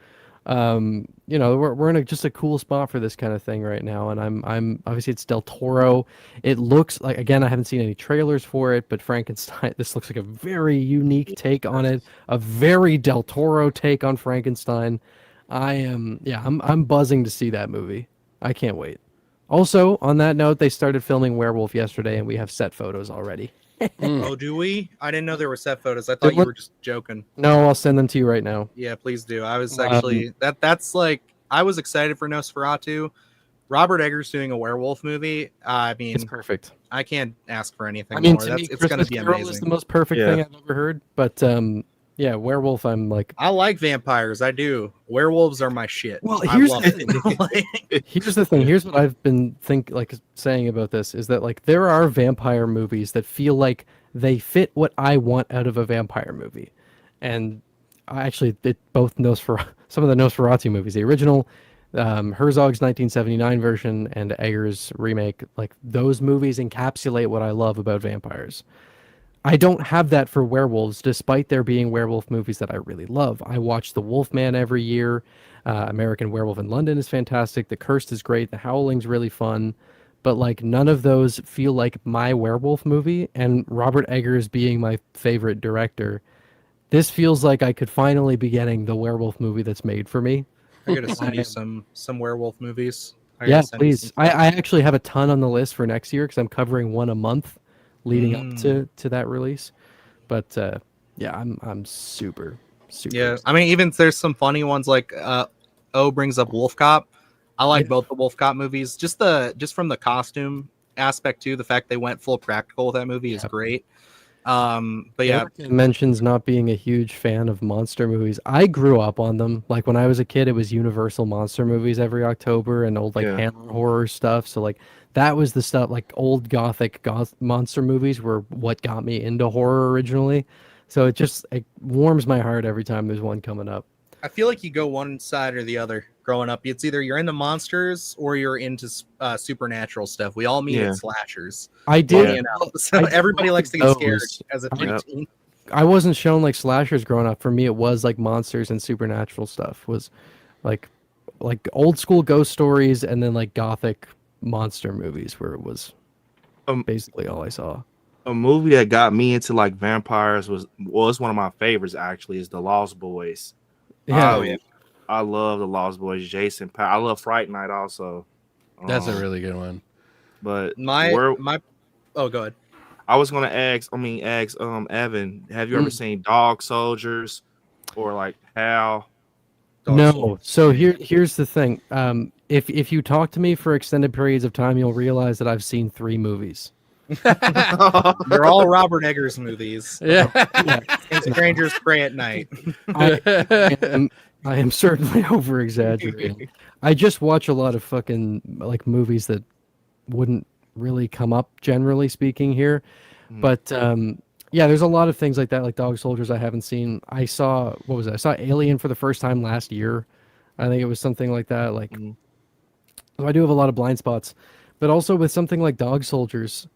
We're in just a cool spot for this kind of thing right now. And I'm obviously it's Del Toro. It looks like, again, I haven't seen any trailers for it, but Frankenstein, this looks like a very unique take on it, a very Del Toro take on Frankenstein. I'm buzzing to see that movie. I can't wait. Also, on that note, they started filming Werewolf yesterday, and we have set photos already. oh, do we? I didn't know there were set photos. I thought you were just joking. No, I'll send them to you right now. Yeah, please do. I was actually that's like I was excited for Nosferatu. Robert Eggers doing a werewolf movie. I mean, It's perfect. I can't ask for anything I mean, more. to me, It's going to be Carol is amazing. the most perfect thing I've ever heard. But yeah, Werewolf, I'm like. I like vampires. I do. Werewolves are my shit. Well, I here's love the it. Here's the thing. Here's what I've been saying about this is that like there are vampire movies that feel like they fit what I want out of a vampire movie, and I actually both some of the Nosferatu movies, the original, Herzog's 1979 version and Eggers' remake, like those movies encapsulate what I love about vampires. I don't have that for werewolves, despite there being werewolf movies that I really love. I watch The Wolfman every year. American Werewolf in London is fantastic. The Cursed is great. The Howling's really fun. But like none of those feel like my werewolf movie. And Robert Eggers being my favorite director, this feels like I could finally be getting the werewolf movie that's made for me. I gotta send you some werewolf movies. Yeah, please. I actually have a ton on the list for next year because I'm covering one a month leading up to that release. But yeah, I'm super yeah. I mean, even there's some funny ones like O brings up Wolf Cop. I like both the Wolf Cop movies. Just from the costume aspect too, the fact they went full practical with that movie is great. But yeah, Eric mentions not being a huge fan of monster movies. I grew up on them. Like when I was a kid, it was Universal monster movies every October and old Hammer horror stuff. So like that was the stuff, like old gothic monster movies were what got me into horror originally. So it warms my heart every time there's one coming up. I feel like you go one side or the other growing up. It's either you're into monsters or you're into supernatural stuff. We all meet at slashers. I did. You know? So everybody likes to get scared as a teen. I wasn't shown like slashers growing up. For me, it was like monsters and supernatural stuff. Was like old school ghost stories and then like gothic monster movies where it was basically all I saw. A movie that got me into like vampires was one of my favorites actually is The Lost Boys. Yeah, I love The Lost Boys. Jason I love Fright Night also. That's a really good one. But go ahead. I was gonna ask Evan, have you ever seen Dog Soldiers or like Hal? No. So here's the thing. If you talk to me for extended periods of time, you'll realize that I've seen 3 movies. They're all Robert Eggers movies. Yeah. And Strangers Pray at Night. I am certainly over exaggerating. I just watch a lot of fucking like movies that wouldn't really come up generally speaking here. But yeah, there's a lot of things like that, like Dog Soldiers I haven't seen. I saw I saw Alien for the first time last year. I think it was something like that. Like so I do have a lot of blind spots. But also with something like Dog Soldiers,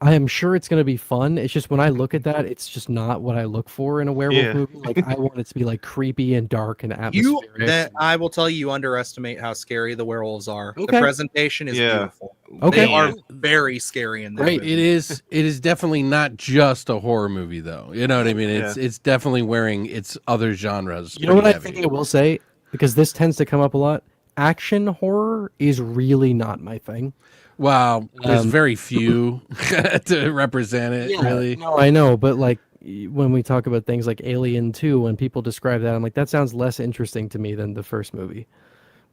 I am sure it's going to be fun. It's just when I look at that, it's just not what I look for in a werewolf movie. Like I want it to be like creepy and dark and atmospheric. I will tell you underestimate how scary the werewolves are. Okay. The presentation is beautiful. Okay. They are very scary in this movie. It is definitely not just a horror movie though. You know what I mean? It's definitely wearing its other genres. You know what I think I will say? Because this tends to come up a lot. Action horror is really not my thing. Wow, there's Um, very few to represent it, Yeah, really. no, I know, but like when we talk about things like Alien 2, when people describe that, I'm like, that sounds less interesting to me than the first movie.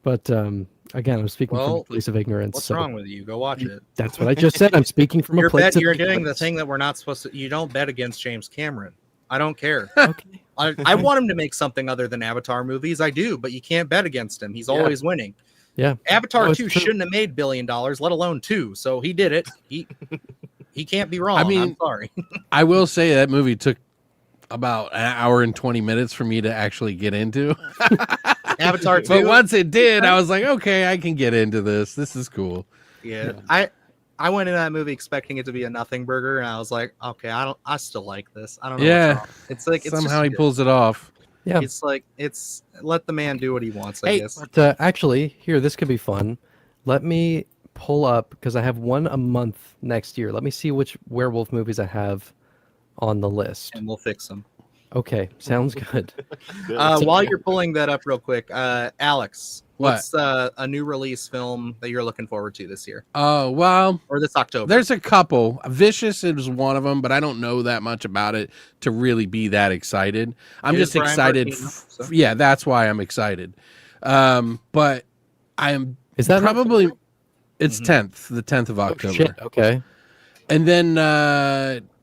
But again, I'm speaking from a Well, place of ignorance. What's so wrong with you? Go watch it. That's what I just said. I'm speaking from a place of You're doing the ignorance. thing that we're not supposed to. You don't bet against James Cameron. I don't care. Okay. I want him to make something other than Avatar movies. I do, but you can't bet against him. He's always winning. Yeah. Avatar No, it's 2 true. shouldn't have made $1 billion, let alone 2. So he did it. He can't be wrong. I mean, I'm sorry. I will say that movie took about an hour and 20 minutes for me to actually get into. Avatar 2. But once it did, I was like, okay, I can get into this. This is cool. Yeah. I went into that movie expecting it to be a nothing burger, and I was like, okay, I still like this. I don't know. Yeah. What's wrong. It's like Somehow he just, pulls it off. Yeah. It's like let the man do what he wants. I Hey, guess. But actually, here, this could be fun. Let me pull up, because I have one a month next year. Let me see which werewolf movies I have on the list. And we'll fix them. Okay, sounds good. While you're pulling that up real quick, Alex, What? what's a new release film that you're looking forward to this year Oh, well, or this October? there's a couple. Vicious is one of them, but I don't know that much about it to really be that excited. I'm It is just Brian excited. Martino, so. Yeah, that's why I'm excited. But I am Is that probably, it's Mhm. 10th, the 10th of October. Shit, okay. And then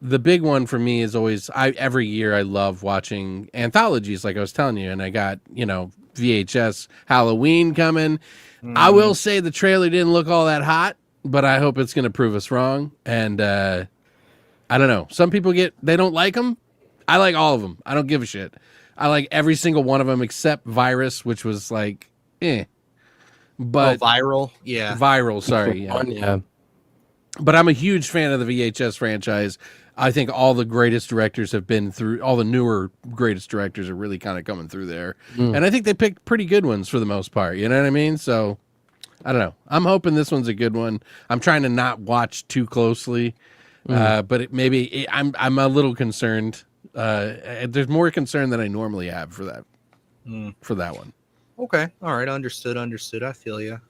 the big one for me is always every year I love watching anthologies, like I was telling you, and I got VHS Halloween coming. I will say the trailer didn't look all that hot, but I hope it's going to prove us wrong. And I don't know. Some people they don't like them. I like all of them. I don't give a shit. I like every single one of them except Virus, which was like, But viral, yeah. Viral, sorry, yeah. Fun, yeah. But I'm a huge fan of the VHS franchise. I think all the greatest directors have been through, all the newer greatest directors are really kind of coming through there. And I think they picked pretty good ones for the most part. You know what I mean? So I don't know. I'm hoping this one's a good one. I'm trying to not watch too closely, but I'm a little concerned. There's more concern than I normally have for that one. Okay, all right, understood. I feel you.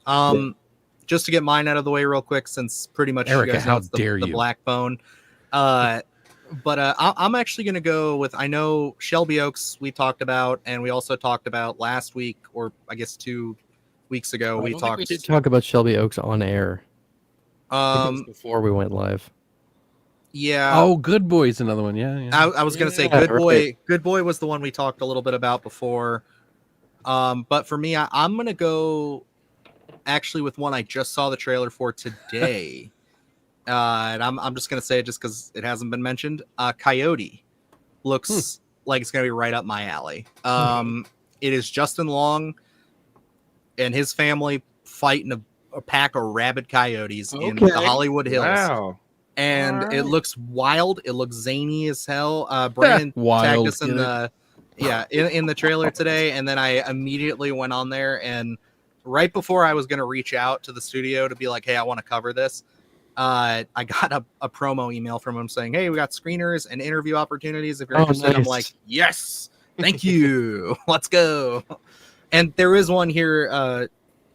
Just to get mine out of the way real quick, since pretty much Erica, you guys know how it's dare the you. Black Bone. But I'm actually going to go with, I know Shelby Oaks we talked about, and we also talked about last week, or I guess 2 weeks ago, we talked. We did talk about Shelby Oaks on air. I think it was before we went live. Yeah. Oh, Good Boy's another one. Yeah. I was going to say Yeah, Good Boy. right. Good Boy was the one we talked a little bit about before. But for me, I'm going to go actually with one I just saw the trailer for today. And I'm just going to say it just because it hasn't been mentioned. Coyote looks like it's going to be right up my alley. It is Justin Long and his family fighting a pack of rabid coyotes in the Hollywood Hills. Wow. And All right. it looks wild. It looks zany as hell. Brandon Wild, tagged us in the in the trailer today, and then I immediately went on there, and right before I was going to reach out to the studio to be like, hey, I want to cover this, I got a promo email from him saying, hey, we got screeners and interview opportunities if you're interested. Nice. I'm like, yes, thank you. Let's go. And there is one here.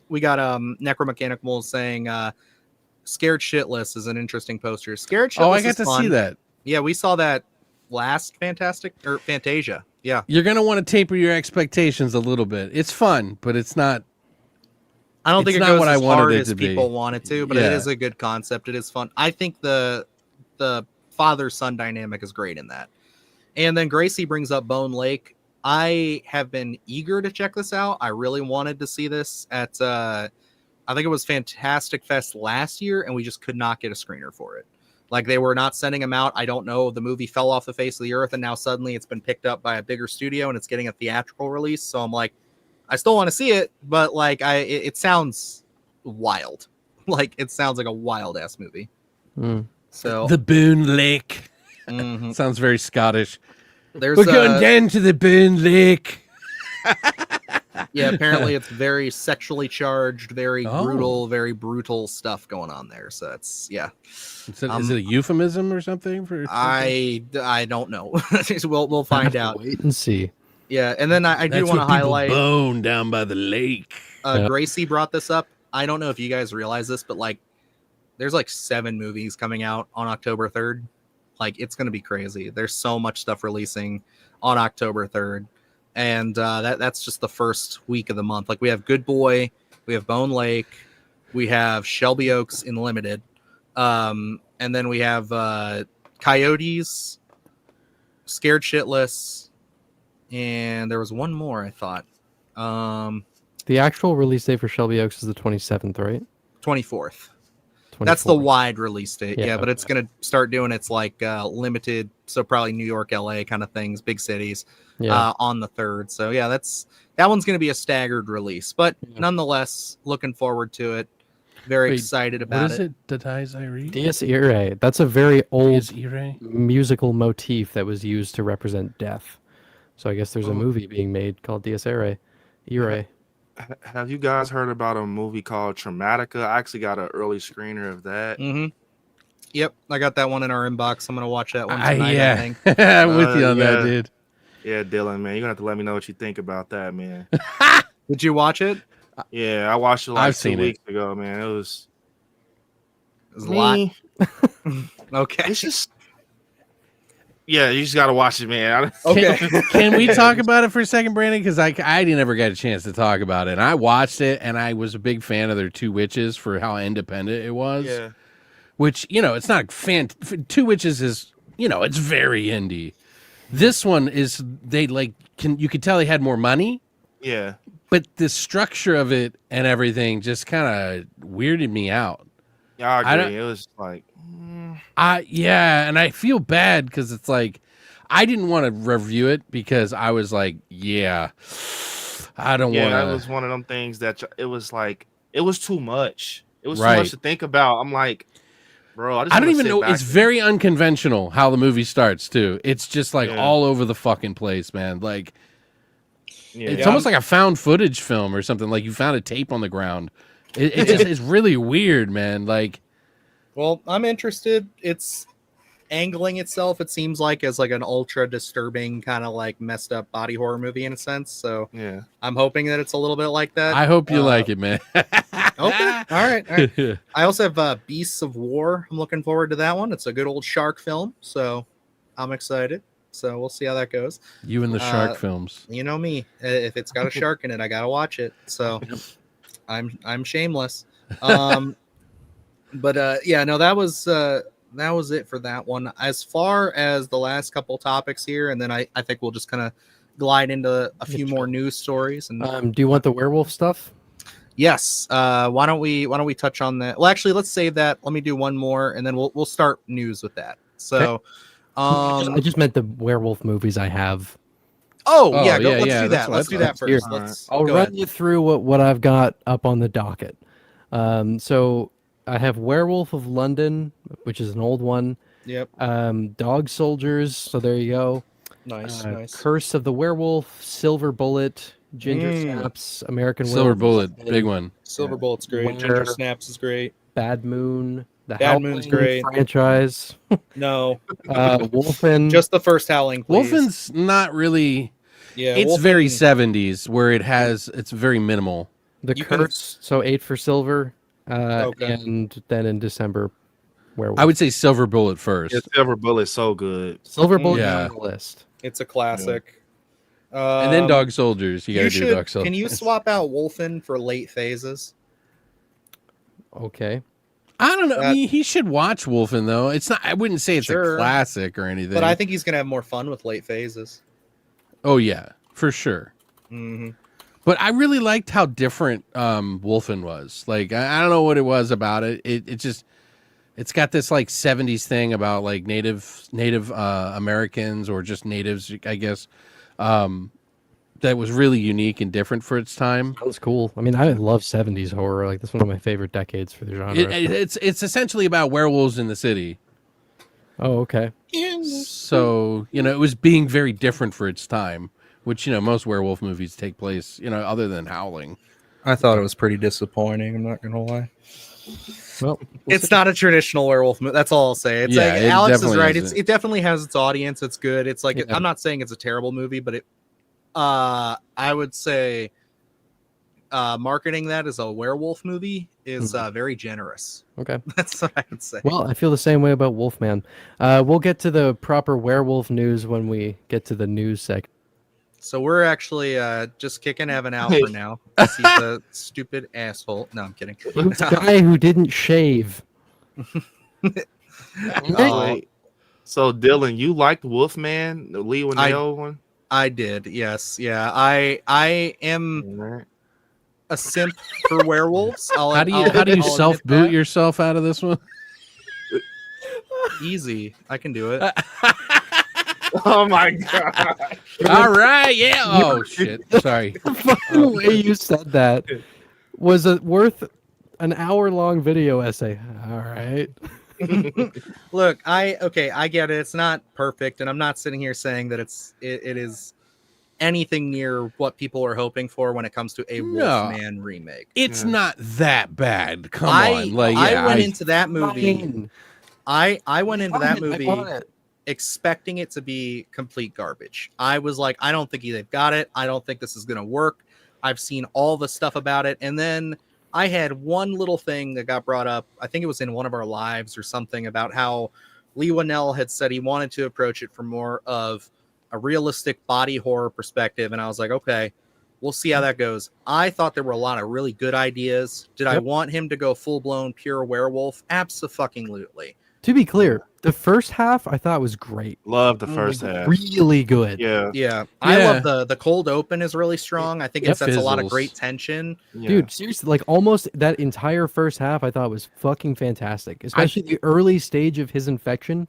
We got Necromechanical saying Scared Shitless is an interesting poster. Scared Shitless. Oh, I got is to fun. see that. Yeah, we saw that last Fantasia. Yeah. You're going to want to taper your expectations a little bit. It's fun, but it's not. I don't think It's it not goes what I as wanted hard it as to be. people want it to, but it Yeah. is a good concept. It is fun. I think the father-son dynamic is great in that. And then Gracie brings up Bone Lake. I have been eager to check this out. I really wanted to see this at I think it was Fantastic Fest last year, and we just could not get a screener for it. Like, they were not sending them out. I don't know. The movie fell off the face of the earth, and now suddenly it's been picked up by a bigger studio, and it's getting a theatrical release. So I'm like, I still want to see it, but like, it sounds wild. Like, it sounds like a wild ass movie. So The Boone Lake. mhm. Sounds very Scottish. There's We're going down to the Boone Lake. yeah, apparently it's very sexually charged, very Oh. brutal stuff going on there. So it's Is it a euphemism or something? I don't know. we'll find out. Wait and see. Yeah, and then I do That's want to where people highlight bone down by the lake. Gracie brought this up. I don't know if you guys realize this, but like there's like 7 movies coming out on October 3rd. Like, it's going to be crazy. There's so much stuff releasing on October 3rd. And that's just the first week of the month. Like, we have Good Boy, we have Bone Lake, we have Shelby Oaks in limited. And then we have Coyotes, Scared Shitless, and there was one more, I thought. The actual release date for Shelby Oaks is the 27th, right? 24th. That's the 24th. wide release date. Yeah, Yeah, but okay. it's going to start doing its like limited, so probably New York, LA kind of things, big cities on the 3rd. So yeah, that one's going to be a staggered release, but nonetheless, looking forward to it. Very Wait, excited about What is it? Dies Irie? Dies Irae. That's a very old Dies Irae? musical motif that was used to represent death. So I guess there's a movie being made called Dies Irae. Irae. Have you guys heard about a movie called Traumatica? I actually got an early screener of that. Mm-hmm. Yep, I got that one in our inbox. I'm going to watch that one tonight, I Yeah, think. I'm with you on that, yeah. dude. Yeah, Dylan, man, you're gonna have to let me know what you think about that, man. Did you watch it? Yeah, I watched it like I've 2 seen it. weeks ago, man. It was It was a lot. me. Okay. It's just, yeah, you just gotta watch it, man. Okay. Can we talk about it for a second, Brandon? Because I never got a chance to talk about it. And I watched it, and I was a big fan of their Two Witches for how independent it was. Yeah, Which, it's not Two Witches is, it's very indie. This one is, you could tell they had more money, yeah. but the structure of it and everything just kind of weirded me out. Yeah, I I agree. don't- It was like, And I feel bad because it's like, I didn't want to review it because I was like, I don't yeah, want that to. was one of them things that it was like, it was too much. It was Right. too much to think about. I'm like, bro, I just I don't wanna even sit know. back It's and- very unconventional how the movie starts too. It's just like Yeah. all over the fucking place, man. Like Yeah. it's almost like a found footage film or something. Like you found a tape on the ground. It's really weird, man. Like Well, I'm interested. It's angling itself, it seems like, as like an ultra disturbing kind of like messed up body horror movie in a sense. So Yeah. I'm hoping that it's a little bit like that. I hope you like it, man. Okay. All right. I also have Beasts of War. I'm looking forward to that one. It's a good old shark film. So I'm excited. So we'll see how that goes. You and the shark films. You know me. If it's got a shark in it, I got to watch it. So I'm shameless. But yeah, no, that was it for that one. As far as the last couple topics here, and then I think we'll just kind of glide into a few more news stories. And Do you want the werewolf stuff? yes, why don't we touch on that? Well, actually, let's save that. Let me do one more, and then we'll start news with that. So, I just meant the werewolf movies I have. oh yeah, yeah, let's yeah, do that's that. what Let's I do thought. that Here. first. Let's. I'll go run ahead. you through what I've got up on the docket. So I have Werewolf of London, which is an old one. Yep. Dog Soldiers. So there you go. Nice. Curse of the Werewolf, Silver Bullet, Ginger Snaps, American Silver Werewolf, Bullet, big one. Silver Bullet's great. Where- Ginger Snaps is great. Bad Moon, the Bad Moon's Howling great. franchise, No, Wolfen. just the first Howling, please. Wolfen's not really. Yeah, It's Wolfen- very 70s where it's very minimal. The you can- Curse, so 8 for Silver, Okay. and then in December, Werewolf. I would say Silver Bullet first. Yeah, Silver Bullet's so good. Silver Bullet Yeah. on the list. It's a classic. And then Dog Soldiers. You got to do Dog Soldiers. Can you swap out Wolfen for Late Phases? Okay. I don't know. That- He should watch Wolfen though. It's not. I wouldn't say it's Sure. a classic or anything. But I think he's gonna have more fun with Late Phases. Oh yeah, for sure. Mm-hmm. But I really liked how different Wolfen was. Like I don't know what it was about it. It's got this like 70s thing about like Native Americans or just natives, I guess. That was really unique and different for its time. That was cool. I mean, I love 70s horror. Like, that's one of my favorite decades for the genre. It's essentially about werewolves in the city. Oh, okay. So, it was being very different for its time, which, most werewolf movies take place, other than Howling. I thought it was pretty disappointing. I'm not gonna lie. Well, It's not a traditional werewolf movie. That's all I'll say. It's Yeah, like it Alex is definitely right. isn't. It definitely has its audience. It's good. It's like Yeah. I'm not saying it's a terrible movie, but I would say marketing that as a werewolf movie is very generous. Okay. That's what I would say. Well, I feel the same way about Wolfman. We'll get to the proper werewolf news when we get to the news section. So we're actually just kicking Evan out for now. 'Cause he's a stupid asshole. No, I'm kidding. The guy who didn't shave. Wait. So Dylan, you liked Wolfman, the Lee Winnell one? I did, yes. Yeah. I am a simp for werewolves. How do you self boot yourself out of this one? Easy. I can do it. Oh my god! All right, yeah. Oh shit! Sorry. The way you said that was worth an hour-long video essay. All right. Look, I get it. It's not perfect, and I'm not sitting here saying that it is anything near what people are hoping for when it comes to a Wolfman remake. It's not that bad. Come on. Like, I went into that movie. I went into that movie expecting it to be complete garbage. I was like, I don't think they've got it. I don't think this is going to work. I've seen all the stuff about it. And then I had one little thing that got brought up. I think it was in one of our lives or something about how Lee Winnell had said he wanted to approach it from more of a realistic body horror perspective. And I was like, okay, we'll see how that goes. I thought there were a lot of really good ideas. Did I want him to go full blown pure werewolf? Abso-fucking-lutely. To be clear, the first half I thought was great. Love the first half. Really good. Yeah. I love the cold open is really strong. I think it sets a lot of great tension. Dude, seriously, like almost that entire first half I thought was fucking fantastic, especially the early stage of his infection.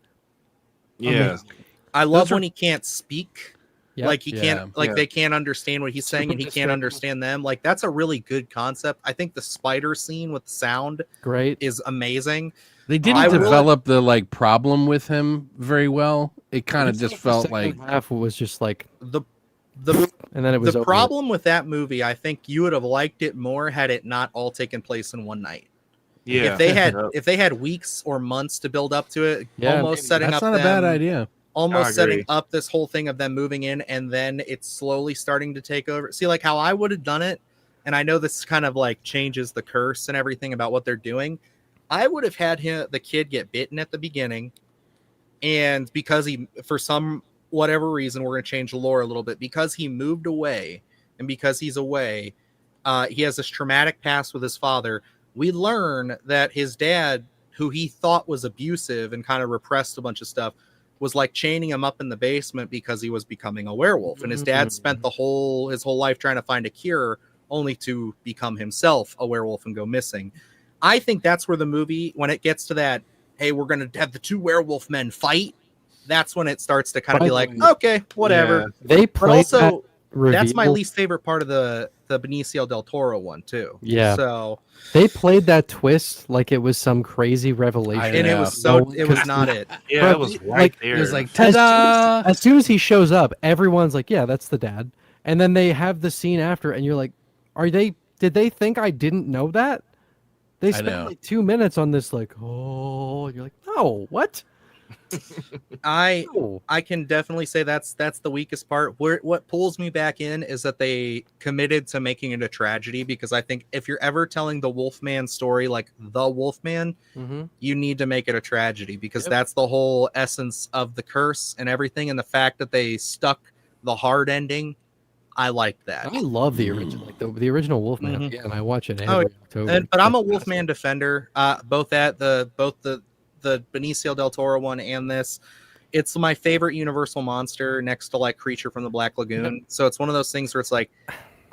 Yeah. Amazing. I love when he can't speak. Yep. Like he can't, they can't understand what he's saying, and he can't understand them. Like that's a really good concept. I think the spider scene with the sound is amazing. They didn't develop the like problem with him very well. It kind of just felt like half was just like the and then it was the problem with that movie. I think you would have liked it more had it not all taken place in one night. Yeah. If they had weeks or months to build up to it, almost setting that's up. That's not a bad idea. Almost setting up this whole thing of them moving in and then it's slowly starting to take over. See, like how I would have done it, and I know this kind of like changes the curse and everything about what they're doing. I would have had the kid get bitten at the beginning, and because he, for some whatever reason, we're going to change the lore a little bit, because he moved away, and because he's away, he has this traumatic past with his father. We learn that his dad, who he thought was abusive and kind of repressed a bunch of stuff, was like chaining him up in the basement because he was becoming a werewolf. And his dad spent his whole life trying to find a cure, only to become himself a werewolf and go missing. I think that's where the movie, when it gets to that, hey, we're going to have the two werewolf men fight, that's when it starts to kind of be like, okay, whatever. Yeah. They played also, that that's my least favorite part of the Benicio del Toro one, too. Yeah. So they played that twist like it was some crazy revelation. And it was it was not it. Yeah, it was right there. It was like, ta-da! As soon as he shows up, everyone's like, yeah, that's the dad. And then they have the scene after, and you're like, did they think I didn't know that? They spent like 2 minutes on this, like, oh, you're like, no, what? I can definitely say that's the weakest part. What pulls me back in is that they committed to making it a tragedy, because I think if you're ever telling the Wolfman story, like the Wolfman, you need to make it a tragedy, because that's the whole essence of the curse and everything. And the fact that they stuck the hard ending, I like that. I love the original, like the original Wolfman. Again, I watch it every October. But I'm a Wolfman defender. Both the Benicio del Toro one and this. It's my favorite Universal monster next to like Creature from the Black Lagoon. So it's one of those things where it's like,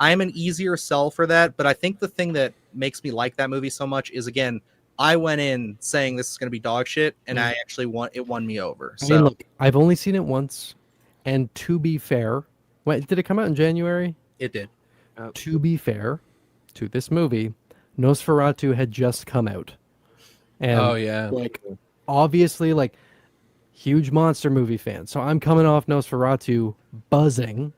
I'm an easier sell for that. But I think the thing that makes me like that movie so much is, again, I went in saying this is going to be dog shit, and I actually won me over. So I mean, look, I've only seen it once, and to be fair, did it come out in January? It did. To be fair to this movie, Nosferatu had just come out. And like obviously like huge monster movie fan. So I'm coming off Nosferatu buzzing,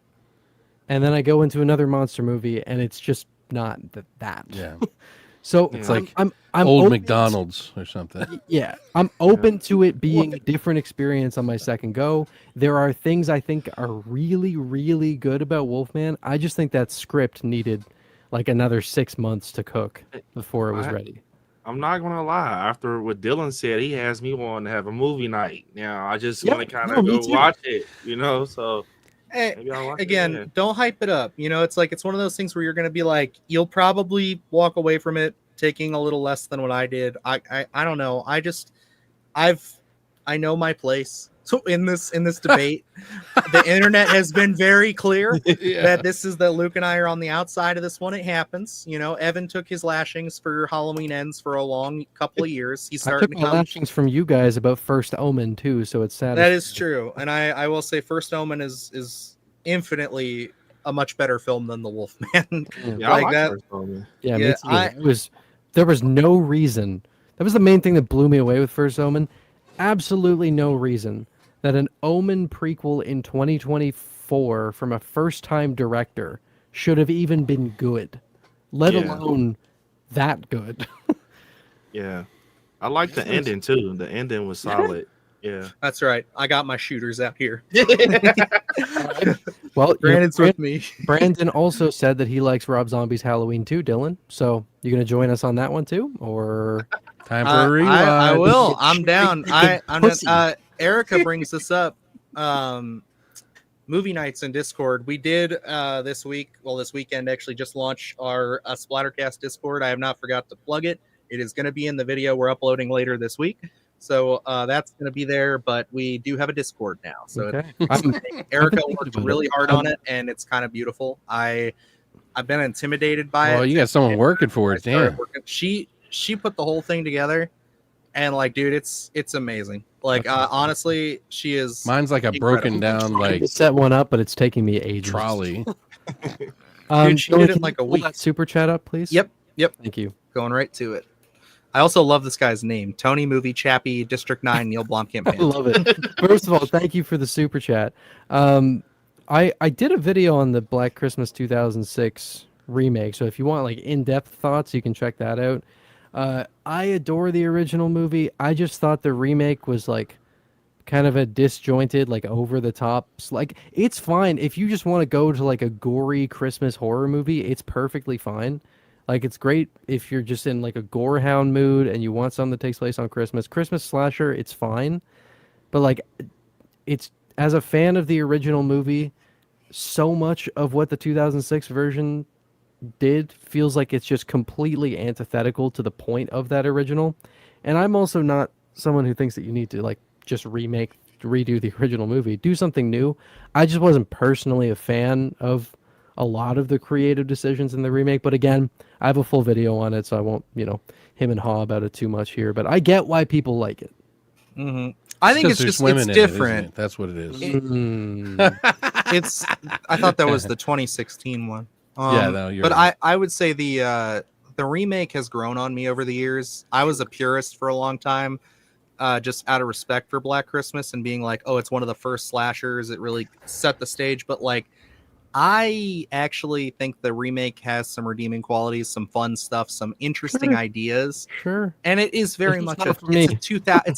and then I go into another monster movie and it's just not that. Yeah. So it's like I'm old McDonald's or something. Yeah. I'm open to it being a different experience on my second go. There are things I think are really, really good about Wolfman. I just think that script needed like another 6 months to cook before it was ready. I'm not gonna lie. After what Dylan said, he has me wanting to have a movie night. Now I just want to kind of go watch it, So maybe I'll watch it again. Don't hype it up. It's like it's one of those things where you're gonna be like, you'll probably walk away from it taking a little less than what I did. I don't know. I know my place. So in this debate, the internet has been very clear that Luke and I are on the outside of this one. It happens. Evan took his lashings for Halloween Ends for a long couple of years. He's starting to come. Lashings from you guys about First Omen too, so it's sad. That is true, and I will say First Omen is infinitely a much better film than The Wolfman. Yeah, like that. First Omen. Yeah, me too. There was no reason. That was the main thing that blew me away with First Omen. Absolutely no reason that an Omen prequel in 2024 from a first-time director should have even been good, let alone that good. Yeah. I like the ending, too. The ending was solid. Yeah. That's right. I got my shooters out here. Well, Brandon's with me. Brandon also said that he likes Rob Zombie's Halloween too, Dylan. So you going to join us on that one, too? Or time for a rewind? I will. I'm down. Erica brings this up. Movie nights in Discord. We did this weekend actually just launch our Splattercast Discord. I have not forgot to plug it. It is going to be in the video we're uploading later this week. So that's going to be there, but we do have a Discord now. So Erica worked really hard on it, and it's kind of beautiful. I've been intimidated by it. Oh, you got someone working for it, damn. She put the whole thing together, and like, dude, it's amazing. Like, honestly, she is. Mine's like a broken down, like set one up, but it's taking me ages. Trolley. Dude, she did it in like a week. That super chat up, please. Yep. Thank you. Going right to it. I also love this guy's name, Tony Movie Chappie, District 9, Neil Blomkamp. I love it. First of all, thank you for the super chat. I did a video on the Black Christmas 2006 remake, so if you want like in-depth thoughts, you can check that out. I adore the original movie. I just thought the remake was like kind of a disjointed, like over the top. Like, it's fine if you just want to go to like a gory Christmas horror movie. It's perfectly fine. Like, it's great if you're just in like a gorehound mood and you want something that takes place on Christmas. Christmas slasher, it's fine. But like, it's, as a fan of the original movie, so much of what the 2006 version did feels like it's just completely antithetical to the point of that original. And I'm also not someone who thinks that you need to like just redo the original movie. Do something new. I just wasn't personally a fan of a lot of the creative decisions in the remake, but again, I have a full video on it, so I won't, him and haw about it too much here, but I get why people like it. Mm-hmm. I think it's just, it's different. That's what it is. I thought that was the 2016 one. But right. I would say the remake has grown on me over the years. I was a purist for a long time, just out of respect for Black Christmas and being like, oh, it's one of the first slashers. It really set the stage. But like, I actually think the remake has some redeeming qualities, some fun stuff, some interesting ideas. Sure. And it is very much it's a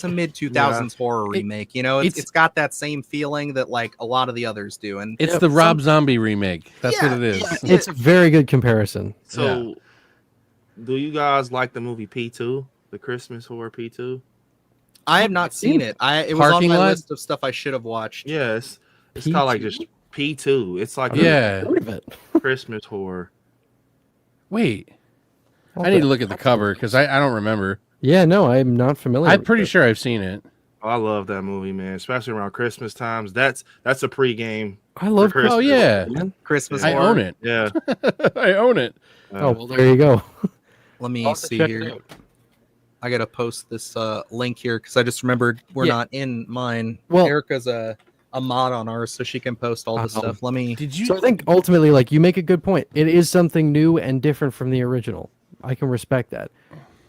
mid 2000s horror remake. It's got that same feeling that like a lot of the others do. And it's the Rob Zombie remake. That's what it is. It's a very good comparison. So do you guys like the movie P2, the Christmas horror P2? I have not seen it. It was on my list of stuff I should have watched. Yes. It's kind of like just P2. It's like Christmas horror. Wait, I need to look at the cover because I don't remember. Yeah, no, I'm not familiar. I'm pretty sure I've seen it. Oh, I love that movie, man. Especially around Christmas times. That's a pregame. I love Christmas. Oh yeah, Christmas. I own it. Yeah, I own it. Oh well, there you go. Let me see here. I gotta post this link here because I just remembered we're not in mine. Well, Erica's a mod on ours, so she can post all this stuff. Let me. So I think ultimately, like, you make a good point. It is something new and different from the original. I can respect that.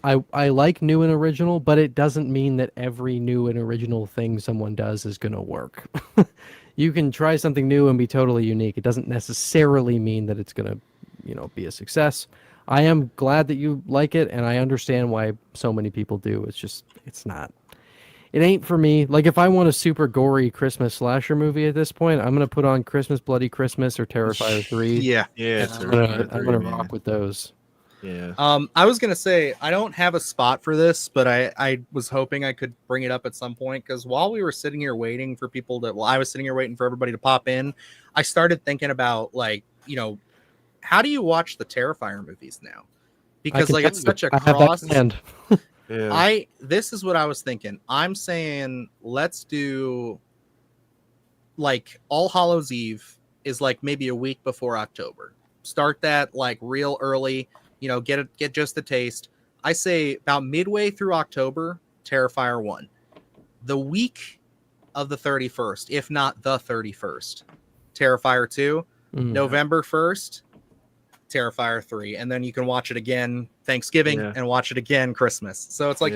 I like new and original, but it doesn't mean that every new and original thing someone does is gonna work. You can try something new and be totally unique. It doesn't necessarily mean that it's gonna, be a success. I am glad that you like it, and I understand why so many people do. It's just, it's not it ain't for me. Like if I want a super gory Christmas slasher movie at this point, I'm gonna put on Christmas Bloody Christmas or Terrifier 3. Yeah. Yeah, and I'm gonna rock with those. Yeah. I was gonna say I don't have a spot for this, but I was hoping I could bring it up at some point because while we were sitting here waiting for people to, I was sitting here waiting for everybody to pop in. I started thinking about like, how do you watch the Terrifier movies now? Because like it's such a cross. Yeah. This is what I was thinking. I'm saying let's do like All Hallows Eve is like maybe a week before October. Start that like real early. Get just the taste. I say about midway through October, Terrifier 1. The week of the 31st, if not the 31st, Terrifier 2. November 1st, Terrifier 3. And then you can watch it again Thanksgiving and watch it again Christmas. So it's like,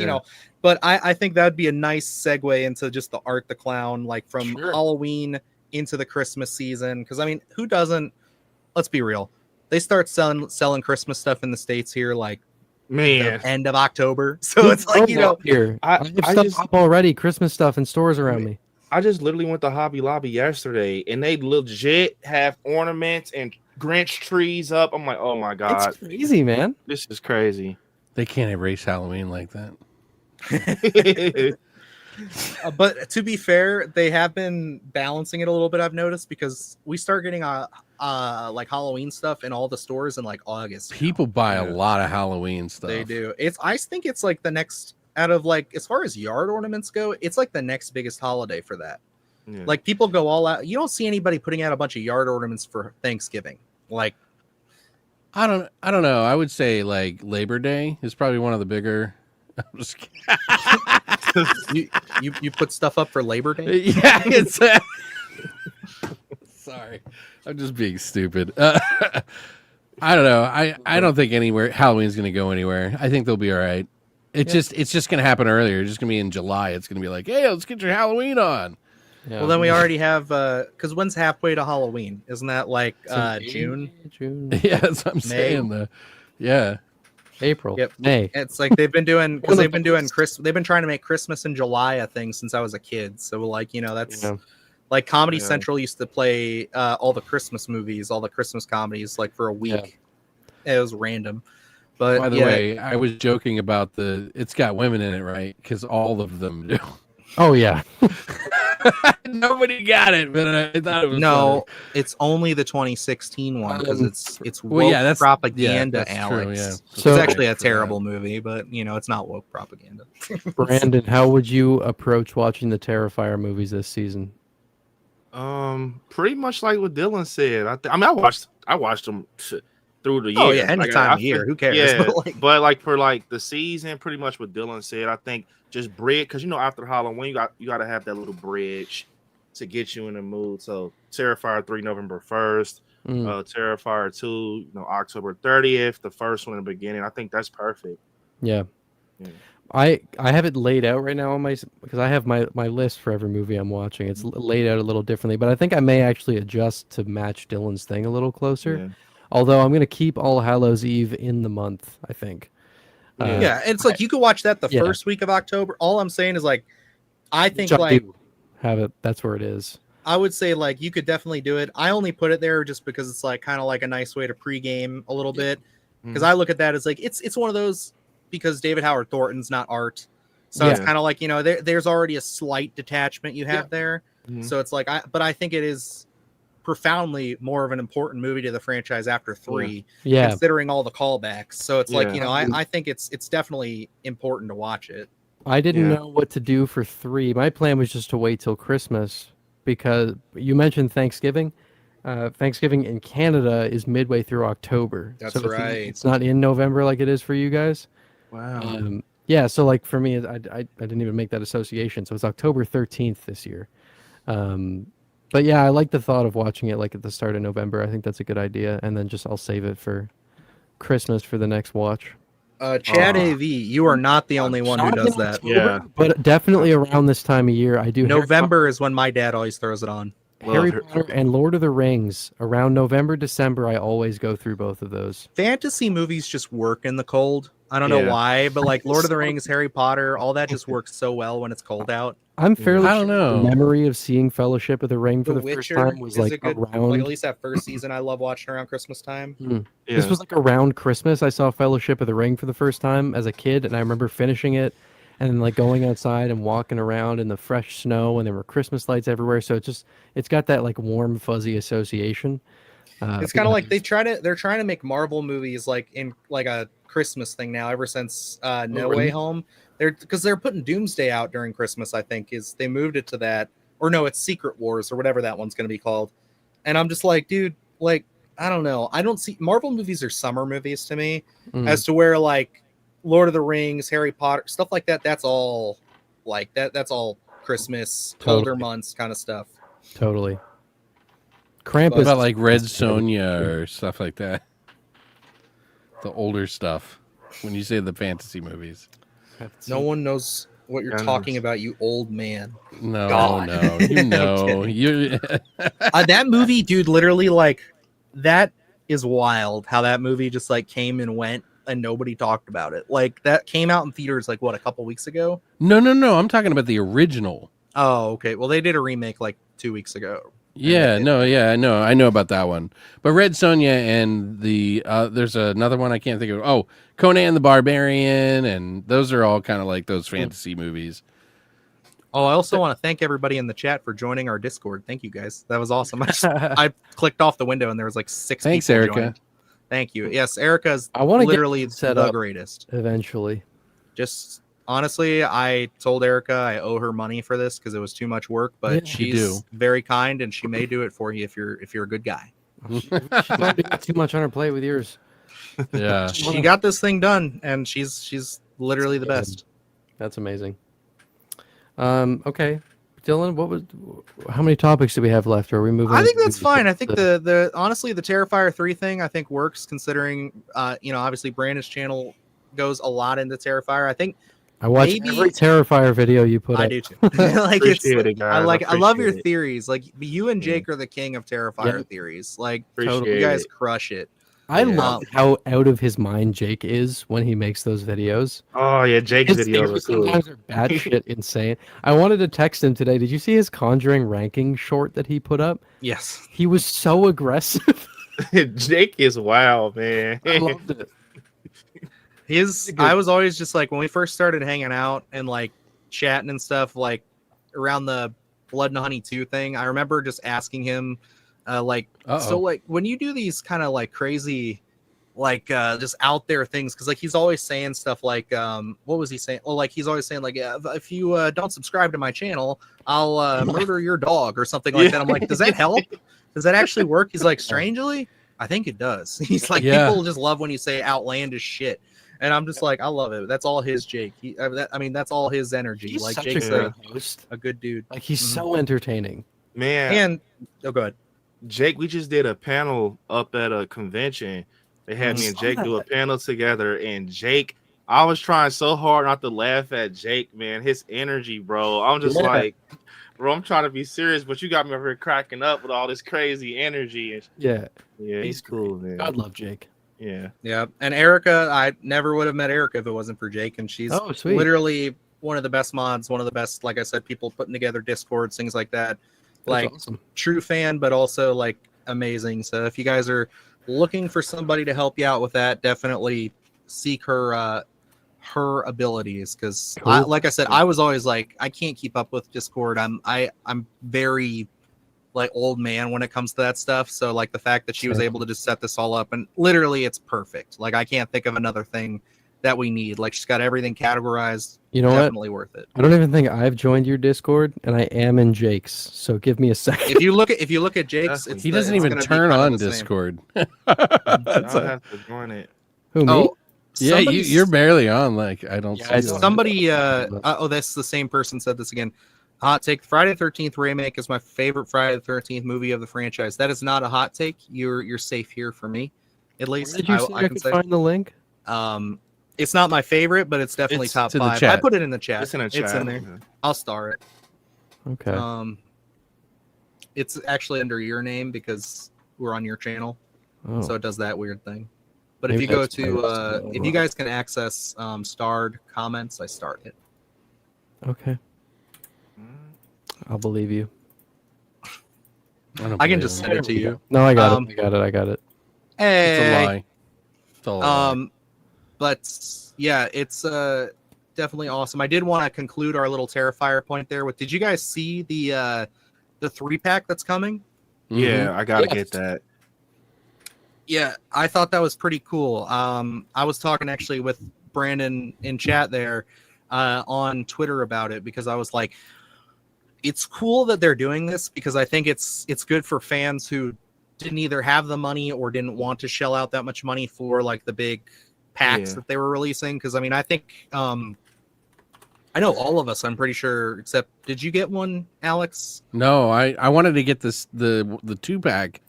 but I think that would be a nice segue into just the Art the Clown, like from Halloween into the Christmas season. Because, I mean, who doesn't, let's be real. They start selling Christmas stuff in the States here, like the end of October. So it's like, here I have stuff up already, Christmas stuff in stores around me. I just literally went to Hobby Lobby yesterday, and they legit have ornaments and Grinch trees up. I'm like, oh my god, it's crazy, man. This is crazy. They can't erase Halloween like that. But to be fair, they have been balancing it a little bit. I've noticed because we start getting like Halloween stuff in all the stores in like August. People buy a lot of Halloween stuff. They do. I think it's like the next out of like as far as yard ornaments go, it's like the next biggest holiday for that. Yeah. Like people go all out. You don't see anybody putting out a bunch of yard ornaments for Thanksgiving. Like I don't know. I would say like Labor Day is probably one of the bigger. I'm just kidding. you put stuff up for Labor Day? Yeah, it's sorry. I'm just being stupid. I don't know. I don't think Halloween's going to go anywhere. I think they'll be all right. It's just going to happen earlier. It's just going to be in July. It's going to be like, hey, let's get your Halloween on. Yeah. Well, then we already have because when's halfway to Halloween? Isn't that like June? Yeah, that's what I'm saying. Though. Yeah. April. Yep. May. It's like they've been doing because they've been doing They've been trying to make Christmas in July a thing since I was a kid. So like that's like Comedy Central used to play all the Christmas movies, all the Christmas comedies like for a week. It was random. But by the way, I was joking about it's got women in it, right? Because all of them do. Oh yeah. Nobody got it, but I thought it was funny. It's only the 2016 one because it's woke that's propaganda, that's Alex. true, yeah. So it's actually a terrible movie, but it's not woke propaganda. Brandon, how would you approach watching the Terrifier movies this season? Pretty much like what Dylan said. I watched them through the year. Oh yeah, any time of year. Who cares? Yeah, but like for like the season, pretty much what Dylan said. I think just bridge because after Halloween you got to have that little bridge to get you in the mood. So Terrifier 3 November 1st, Terrifier 2 October 30th, the first one in the beginning. I think that's perfect. Yeah. I have it laid out right now on because I have my list for every movie I'm watching. It's laid out a little differently, but I think I may actually adjust to match Dylan's thing a little closer. Yeah. Although I'm going to keep All Hallows Eve in the month, I think. It's like you could watch that the first week of October. All I'm saying is like, I think like have it. That's where it is. I would say like you could definitely do it. I only put it there just because it's like kind of like a nice way to pregame a little bit. Because I look at that as like it's one of those because David Howard Thornton's not art, so it's kind of like there's already a slight detachment you have there. So it's like but I think it is profoundly more of an important movie to the franchise after 3, considering all the callbacks. So it's like I think it's definitely important to watch it. I didn't know what to do for 3. My plan was just to wait till Christmas because you mentioned Thanksgiving. Thanksgiving in Canada is midway through October. That's right. It's not in November like it is for you guys. Wow. So like for me, I didn't even make that association. So it's October 13th this year. But yeah, I like the thought of watching it like at the start of November. I think that's a good idea. And then I'll save it for Christmas for the next watch. Chad AV, you are not the only one who does that. October, but definitely around this time of year, I do. November is when my dad always throws it on. Harry Potter and Lord of the Rings around November, December. I always go through both of those. Fantasy movies just work in the cold. I don't know Yeah. why, but like Lord of the Rings, Harry Potter, all that just works so well when it's cold out. I'm fairly I don't sure know. the memory of seeing Fellowship of the Ring for The the first Witcher time was is like a good, around. like at least that first season I love watching around Christmas time. Yeah. This was like around Christmas. I saw Fellowship of the Ring for the first time as a kid, and I remember finishing it and then like going outside and walking around in the fresh snow, and there were Christmas lights everywhere. So it's got that like warm, fuzzy association. It's kind of like they're trying to make Marvel movies like in like a Christmas thing now ever since No Way really? Home. They're putting Doomsday out during Christmas, I think, is they moved it to that, or no, it's Secret Wars or whatever that one's going to be called. And I'm just like, dude, like I don't know. I don't see Marvel movies are summer movies to me, as to where like Lord of the Rings, Harry Potter, stuff like that, that's all like that's all Christmas, colder Totally. months kind of stuff. Totally. What Krampus. about like Red Sonja or stuff like that? The older stuff. When you say the fantasy movies. No one knows what you're Yeah, talking about, you old man. No, God. no, you know, kidding. you. That movie, dude, literally like that is wild how that movie just like came and went and nobody talked about it. Like that came out in theaters like what, a couple weeks ago? No, no, no. I'm talking about the original. Oh, okay. Well, they did a remake like 2 weeks ago. Yeah, no, yeah, I know about that one. But Red Sonja and the there's another one I can't think of. Oh, Conan the Barbarian, and those are all kind of like those fantasy movies. Oh, I also want to thank everybody in the chat for joining our Discord. Thank you guys. That was awesome. I clicked off the window and there was like 6 Thanks, people Erica. joined. Thank you. Yes, Erica's I want to literally get set the up greatest. eventually. Just honestly, I told Erica I owe her money for this because it was too much work, but Yeah. You do. she's very kind and she may do it for you if you're a good guy. She's already got too much on her plate with yours. Yeah. She got this thing done and she's literally the best. That's amazing. Okay, Dylan, how many topics do we have left? Or are we moving? I think on that's to fine. I think the honestly the Terrifier 3 thing I think works considering obviously Brandon's channel goes a lot into Terrifier. I think I watch maybe- every Terrifier video you put I up. do too. Like it's Appreciate it, guys. I love your Appreciate it. theories. Like you and Jake are the king of Terrifier theories. Like Appreciate you guys it. crush it. I Yeah. love how out of his mind Jake is when he makes those videos. Oh yeah, Jake's His videos are theories cool. sometimes are batshit insane. I wanted to text him today. Did you see his Conjuring ranking short that he put up? Yes. He was so aggressive. Jake is wild, man. I loved it. I was always just like when we first started hanging out and like chatting and stuff like around the Blood and Honey 2 thing. I remember just asking him like so like when you do these kind of like crazy like just out there things because like he's always saying stuff like what was he saying? Well, like he's always saying like if you don't subscribe to my channel, I'll murder your dog or something like that. I'm like, does that help? Does that actually work? He's like, strangely, I think it does. He's like, Yeah. people just love when you say outlandish shit. And I'm just like, I love it. That's all his Jake. That's all his energy. He's like such Jake's a great host. a good dude. Like he's Mhm. so entertaining. Man, And oh, go ahead. Jake, we just did a panel up at a convention. They had me and Jake do a panel together, and Jake, I was trying so hard not to laugh at Jake, man. His energy, bro. I'm just like, bro, I'm trying to be serious, but you got me over here cracking up with all this crazy energy. And Yeah, yeah, he's cool, man. God love Jake. Yeah. Yeah. And Erica, I never would have met Erica if it wasn't for Jake. And she's Oh, sweet. literally one of the best mods, one of the best, like I said, people putting together Discords, things like that. That's Like awesome. true fan, but also like amazing. So if you guys are looking for somebody to help you out with that, definitely seek her abilities because Cool. like I said, I was always like I can't keep up with Discord. I'm very like old man when it comes to that stuff. So like the fact that she was Same. able to just set this all up and literally it's perfect. Like I can't think of another thing that we need. Like she's got everything categorized. You know what? Definitely worth it. I don't even think I've joined your Discord, and I am in Jake's. So give me a second. If you look at Jake's, it's He doesn't even turn on Discord. I'll have to join it. Who me? Oh, Yeah, somebody's- you're barely on. Like I don't. Yeah, see I you don't- on. Somebody, that's the same person said this again. Hot take: Friday the 13th remake is my favorite Friday the 13th movie of the franchise. That is not a hot take. You're safe here for me, at Where least. did you say I could find the link? It's not my favorite, but it's definitely It's top in the 5. I chat. put it in the chat. It's in a chat. It's in there. I'll star it. Okay. It's actually under your name because we're on your channel, Oh. so it does that weird thing. But if Maybe you go that's to, pirates. if you guys can access starred comments, I start it. Okay, I'll believe you. don't I can believe just him. send it to you. No, I got Um, it. I got it. I got it. Hey, It's a lie. It's all a lie. But yeah, it's definitely awesome. I did want to conclude our little Terrifier point there with. Did you guys see the 3-pack that's coming? Yeah, I gotta Yes. get that. Yeah, I thought that was pretty cool. I was talking actually with Brandon in chat there on Twitter about it because I was like, it's cool that they're doing this because I think it's good for fans who didn't either have the money or didn't want to shell out that much money for like the big packs Yeah. that they were releasing. Because I mean, I think I know all of us. I'm pretty sure. Except, did you get one, Alex? No, I wanted to get this the 2-pack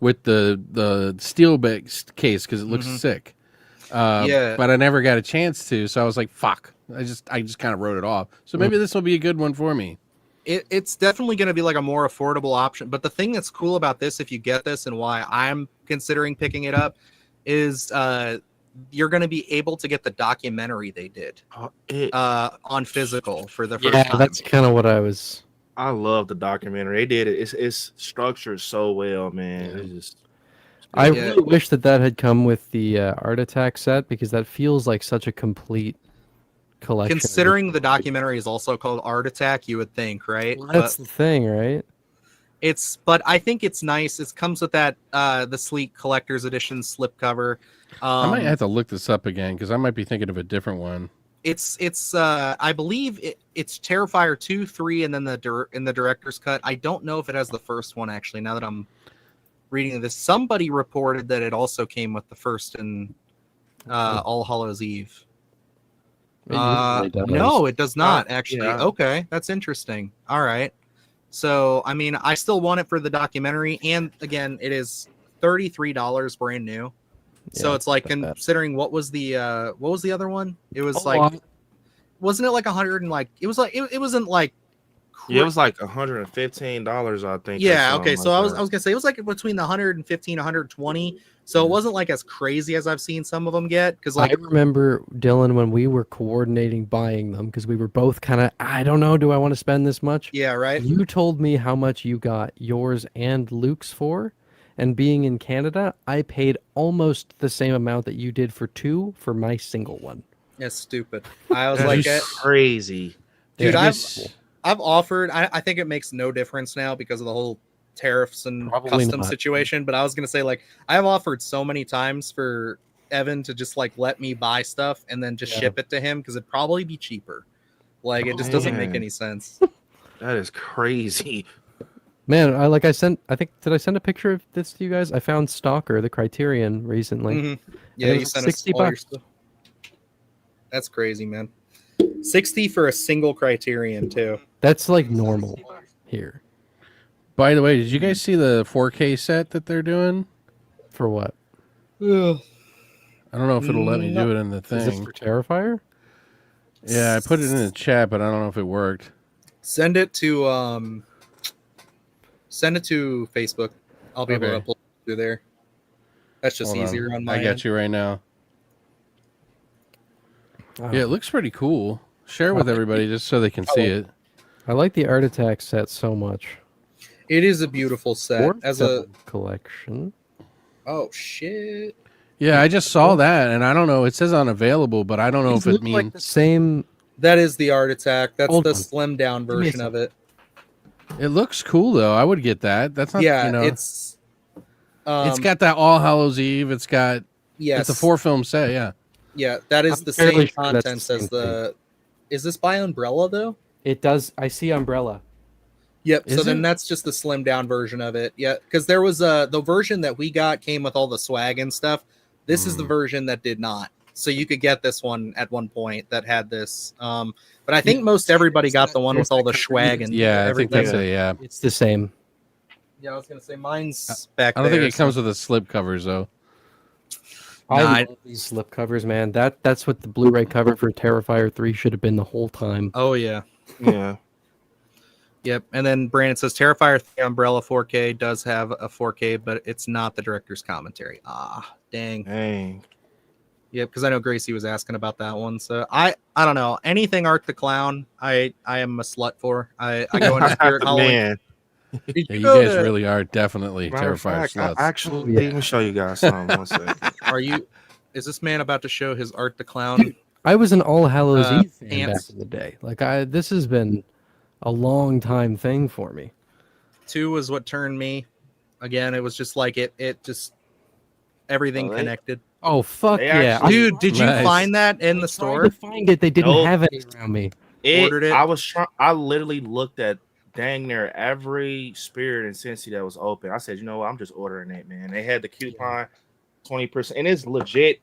with the steel based case because it looks sick. Yeah. But I never got a chance to, so I was like, "Fuck!" I just kind of wrote it off. So maybe this will be a good one for me. It's definitely going to be like a more affordable option. But the thing that's cool about this, if you get this, and why I'm considering picking it up, is you're going to be able to get the documentary they did on physical for the first Yeah, time. that's kind of what I was. I love the documentary. They did it. It's structured so well, man. It's just I Yeah. really wish that had come with the Art Attack set because that feels like such a complete collection. Considering the documentary is also called Art Attack, you would think, right? Well, that's the thing, right? But I think it's nice. It comes with that the sleek collector's edition slipcover. I might have to look this up again because I might be thinking of a different one. It's I believe it's Terrifier 2, 3, and then in the director's cut. I don't know if it has the first one actually. Now that I'm reading this, somebody reported that it also came with the first and All Hallows Eve. It usually does. No, it does not actually. yeah. Okay, that's interesting. All right. So I mean, I still want it for the documentary, and again, it is $33 brand new. So Yeah, it's like not bad. considering what was the other one? It was Oh, like, wasn't it like 100 and like it was like it wasn't like yeah, it was like $115, I think. or yeah, something okay. So like I was that. gonna say it was like between the 115 120. So it wasn't like as crazy as I've seen some of them get because like I remember, Dylan, when we were coordinating buying them because we were both kind of, I don't know, do I want to spend this much? yeah, right. You told me how much you got yours and Luke's for, and being in Canada, I paid almost the same amount that you did for 2 for my single one. That's stupid. I was That like, is crazy. dude, Yeah, I've offered. I think it makes no difference now because of the whole tariffs and Probably custom not. situation. But I was gonna say, like, I have offered so many times for Evan to just like let me buy stuff and then just ship it to him because it'd probably be cheaper. Like, it just doesn't make Man. any sense. That is crazy. Man, I sent did I send a picture of this to you guys? I found Stalker, the Criterion, recently. Mhm. Yeah, it you was sent us $60 all your stuff. That's crazy, man. 60 for a single Criterion too. That's like normal here. By the way, did you guys see the 4K set that they're doing? For what? I don't know if it'll let me do it in the Is this thing. for Terrifier? Yeah, I put it in the chat, but I don't know if it worked. Send it to Facebook. I'll be able Okay. to upload it through there. That's just Hold on. easier on my I got end. you right now. Oh. Yeah, it looks pretty cool. Share with everybody just so they can see it. I like the Art Attack set so much. It is a beautiful set. Fourth As a collection. oh shit. Yeah, I just saw that, and I don't know. It says unavailable, but I don't know These if it look means. like the same. That is the Art Attack. That's Hold the on. slimmed down Give me a version of it. It looks cool though. I would get that. That's not. Yeah, you know, it's it's got that All Hallows Eve. It's got. yes. It's a 4-film set. Yeah. Yeah, that is I'm the fairly same sure that's the contents same as the. Is this by Umbrella though? It does. I see Umbrella. Yep. Is So then it? that's just the slimmed down version of it. Yeah, because there was the version that we got came with all the swag and stuff. This is the version that did not. So you could get this one at one point that had this. But I think most everybody got the one with all the swag and Yeah, I think everything. that's a yeah. It's the same. Yeah, I was gonna say mine's back I don't there. think it so- comes with the slip covers though. I Nah, love these slip covers, man. That's what the Blu-ray cover for Terrifier 3 should have been the whole time. Oh yeah. Yeah. Yep. And then Brandon says Terrifier 3 Umbrella 4K does have a 4K, but it's not the director's commentary. Ah, dang. Dang. Yep, because I know Gracie was asking about that one. So I don't know. Anything Art the Clown, I am a slut for. I go into Spirit Halloween. Man. Yeah, you guys really are definitely Matter of Terrifier fact, sluts. actually, Yeah. let me show you guys something. One second. Is this man about to show his Art the Clown? I was an All Hallows Eve fan pants. back in the day. Like this has been a long time thing for me. 2 was what turned me. Again, it was just like it just everything Oh, they- connected. Oh fuck They yeah! actually- Dude, did you Nice. find that in the Tried store? to find it. They didn't Nope. have it around me. Ordered it. I literally looked at dang near every Spirit and Cincy that was open. I said, you know what? I'm just ordering it, man. They had the coupon 20%, and it's legit.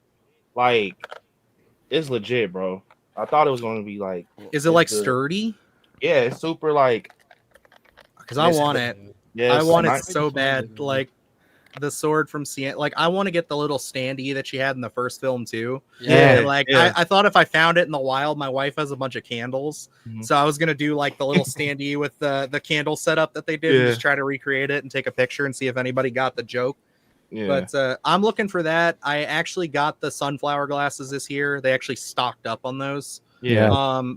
Like, it's legit, bro. I thought it was going to be like. Is it like good. sturdy? Yeah, it's super like. Because I Yes, want it. Yeah, I it's want it nice. so bad. Like the sword from Sienna. Like I want to get the little standee that she had in the first film too. Yeah, And, like yeah. I thought if I found it in the wild, my wife has a bunch of candles, Mhm. so I was gonna do like the little standee with the candle setup that they did, and Yeah. just try to recreate it and take a picture and see if anybody got the joke. Yeah. But I'm looking for that. I actually got the sunflower glasses this year. They actually stocked up on those. yeah.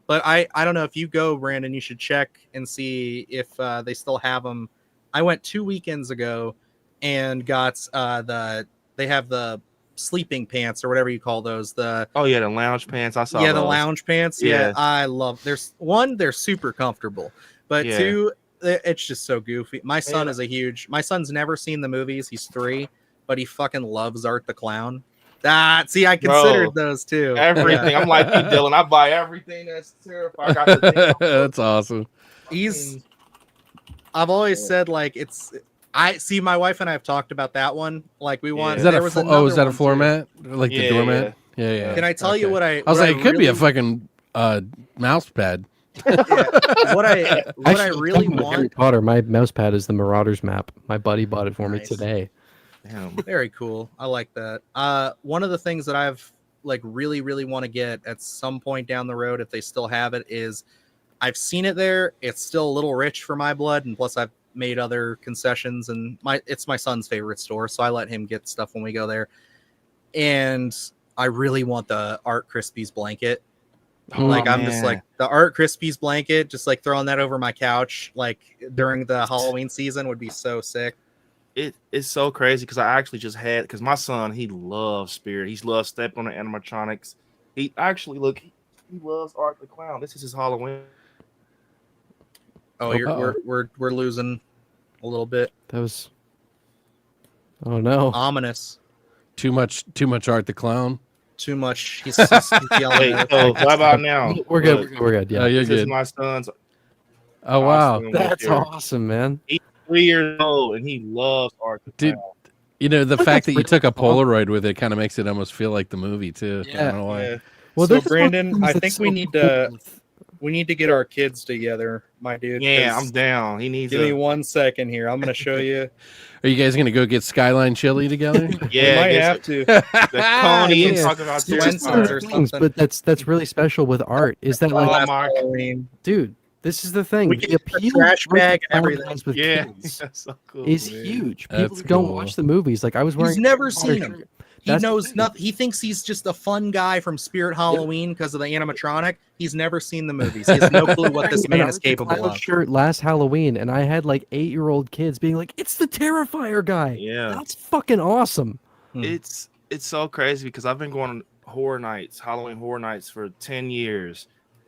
But I don't know if you go, Brandon, you should check and see if they still have them. I went 2 weekends ago and got they have the sleeping pants or whatever you call those. Oh yeah, the lounge pants. I saw. The those. lounge pants. Yeah, Yeah. I love. There's one, they're super comfortable, but Yeah. 2, it's just so goofy. My son Yeah. is my son's never seen the movies. He's 3, but he fucking loves Art the Clown. See, I considered those too. Everything. I'm like, hey, Dylan, I buy everything that's Terrifier. I got the thing. That's awesome. I've always said like I see my wife and I have talked about that one. Like we want. Is that there a was is another that a one, floor too. mat? Like the Yeah, doormat? Yeah. Can I tell you what I? I was like, it could be a really- fucking mouse pad. what I Actually, really talking about Harry want. Potter, my mouse pad is the Marauders map. My buddy bought it for me Nice. today. Damn. Very cool. I like that. One of the things that I've like really want to get at some point down the road, if they still have it, is I've seen it there. It's still a little rich for my blood, and plus I've made other concessions, and it's my son's favorite store, so I let him get stuff when we go there. And I really want the Art Krispies blanket. Like I'm just man. like the Art Krispies blanket, just like throwing that over my couch, like during the Halloween season would be so sick. It's so crazy because I actually just had because my son, he loves Spirit. He loves stepping on the animatronics. He actually he loves Art the Clown. This is his Halloween. Oh, we're losing a little bit. That was. Oh no! Ominous. Too much Art the Clown. Too much. He's yelling Wait, at so us. what about now? We're good. Look, We're good. Yeah. Oh, you're this is good. my son's. Oh wow. costume right That's there. awesome, man. 3 years old and he loves Art the Dude, Clown. You know, the Look, fact that's that you really took a cool. Polaroid with it kind of makes it almost feel like the movie too. I Yeah. don't know why. Yeah. Well, this is one of Brandon, the things I that's think so we need cool to with- we need to get our kids together, my dude. Yeah, 'cause- I'm down. He needs Give me 1 second here. I'm gonna show you. Are you guys gonna go get Skyline Chili together? Yeah, we might get have to. the Coney and Yeah. talk about Swenson's It's just one of or those things, something. but that's really special with art. Is that like, Oh, my- Halloween. dude? This is the thing. We The get the appeal trash Art the bag, Clown everything. has with Yeah, kids that's so cool. is man. huge. People That's who don't cool. watch the movies. Like I was wearing. He's never a seen Potter him. shirt. He That's the knows thing. nothing. He thinks he's just a fun guy from Spirit Halloween because of the animatronic. He's never seen the movies. He has no clue what this Wearing man an is Art the capable Clown of. shirt last Halloween, and I had like 8-year-old kids being like, "It's the Terrifier guy." Yeah. That's fucking awesome. It's so crazy because I've been going to horror nights, Halloween horror nights for 10 years,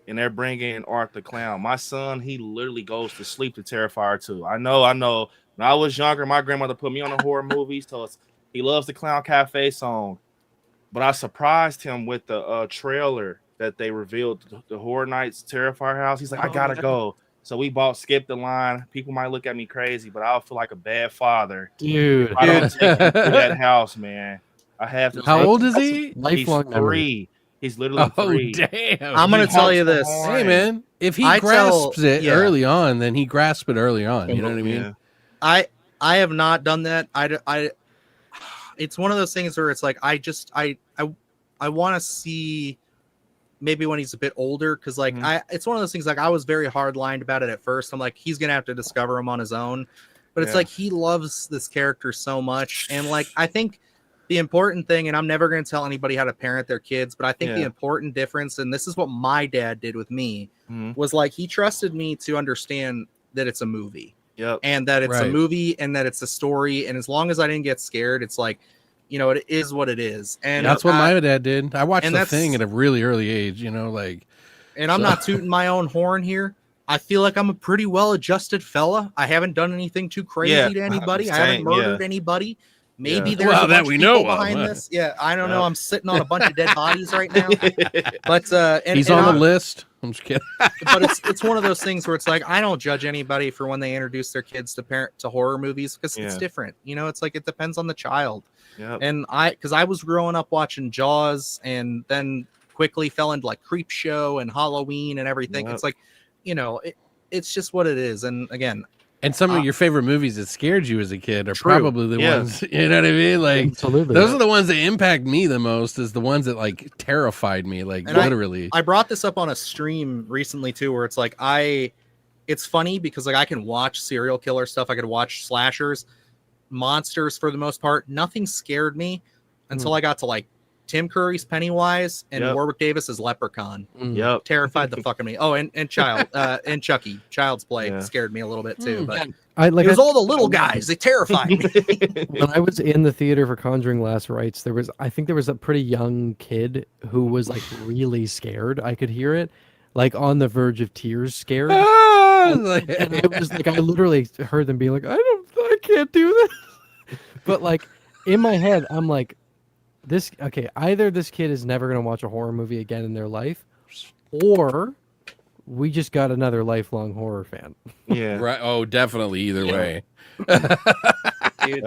and they're bringing in Art the Clown. My son, he literally goes to sleep to Terrifier too. I know. When I was younger, my grandmother put me on a horror movie, so he loves the Clown Cafe song. But I surprised him with the trailer that they revealed, the Horror Nights Terrifier house. He's like, I gotta go. So we Skip the Line. People might look at me crazy, but I'll feel like a bad father. Dude. I don't take him to that house, man. I have to. How take old him. is he? He's Lifelong memory. 3. He's literally Oh 3. damn! I'm gonna He tell you helps this. the horn. Hey man, if he I grasps tell- it yeah. early on, then he grasps it early on. You know what I mean? Yeah. I have not done that. It's one of those things where it's like I want to see maybe when he's a bit older, because like it's one of those things, like I was very hard lined about it at first. I'm like, he's gonna have to discover him on his own, but it's like he loves this character so much, and like I think the important thing, and I'm never going to tell anybody how to parent their kids, but I think the important difference, and this is what my dad did with me, was like he trusted me to understand that it's a movie. And that it's a movie and that it's a story. And as long as I didn't get scared, it's like, you know, it is what it is. And that's what my dad did. I watched The Thing at a really early age, you know, like. And I'm not tooting my own horn here. I feel like I'm a pretty well-adjusted fella. I haven't done anything too crazy to anybody. I haven't murdered anybody. Maybe there's a bunch of people behind this. Yeah, I don't know. I'm sitting on a bunch of dead bodies right now. But he's on the list. I'm just kidding. But it's one of those things where it's like I don't judge anybody for when they introduce their kids to horror movies, because it's different. You know, it's like it depends on the child. And because I was growing up watching Jaws, and then quickly fell into like Creep Show and Halloween and everything. It's like, you know, it's just what it is. And again. And some of your favorite movies that scared you as a kid are probably the ones, you know what I mean? Like, absolutely. Those are the ones that impact me the most, is the ones that like terrified me, like and literally. I brought this up on a stream recently too, where it's like it's funny because like I can watch serial killer stuff, I could watch slashers, monsters for the most part. Nothing scared me until I got to like Tim Curry's Pennywise and Warwick Davis's Leprechaun. Terrified the fuck out of me. Oh, and and Chucky, Child's Play scared me a little bit too. But it was all the little guys. They terrified me. When I was in the theater for Conjuring Last Rites, I think there was a pretty young kid who was like really scared. I could hear it, like on the verge of tears, scared. And it was like I literally heard them be like, I can't do this. But like in my head, I'm like, either this kid is never going to watch a horror movie again in their life, or we just got another lifelong horror fan. Yeah. Right. Oh, definitely. Either way. Dude,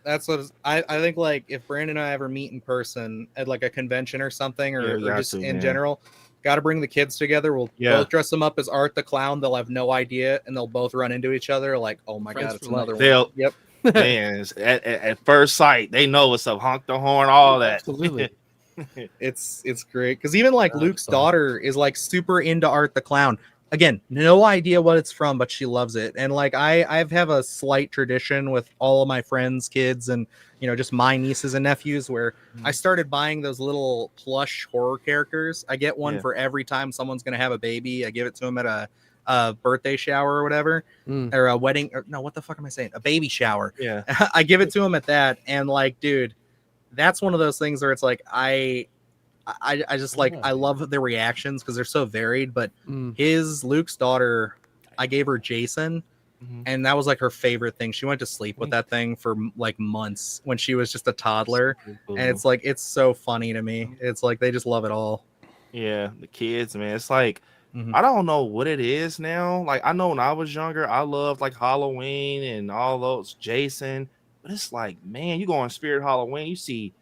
that's what I think. Like, if Brandon and I ever meet in person at like a convention or something, or just in general, got to bring the kids together. We'll both dress them up as Art the Clown. They'll have no idea, and they'll both run into each other like, oh my God, it's another one. Yep. Man, at first sight, they know what's up. Honk the horn, all that. Absolutely. It's great, because even like Luke's daughter is like super into Art the Clown. Again, no idea what it's from, but she loves it. And like I have a slight tradition with all of my friends' kids, and you know, just my nieces and nephews, where I started buying those little plush horror characters. I get one for every time someone's gonna have a baby. I give it to them at a birthday shower or whatever, or a wedding, or no, what the fuck am I saying? A baby shower. I give it to him at that, and like, dude, that's one of those things where it's like I just like I love the reactions because they're so varied. But Luke's daughter, I gave her Jason, and that was like her favorite thing. She went to sleep with that thing for like months when she was just a toddler, and it's like it's so funny to me. It's like they just love it all. Yeah, the kids, man. It's like I don't know what it is now. Like, I know when I was younger, I loved like Halloween and all those Jason. But it's like, man, you go on Spirit Halloween, you see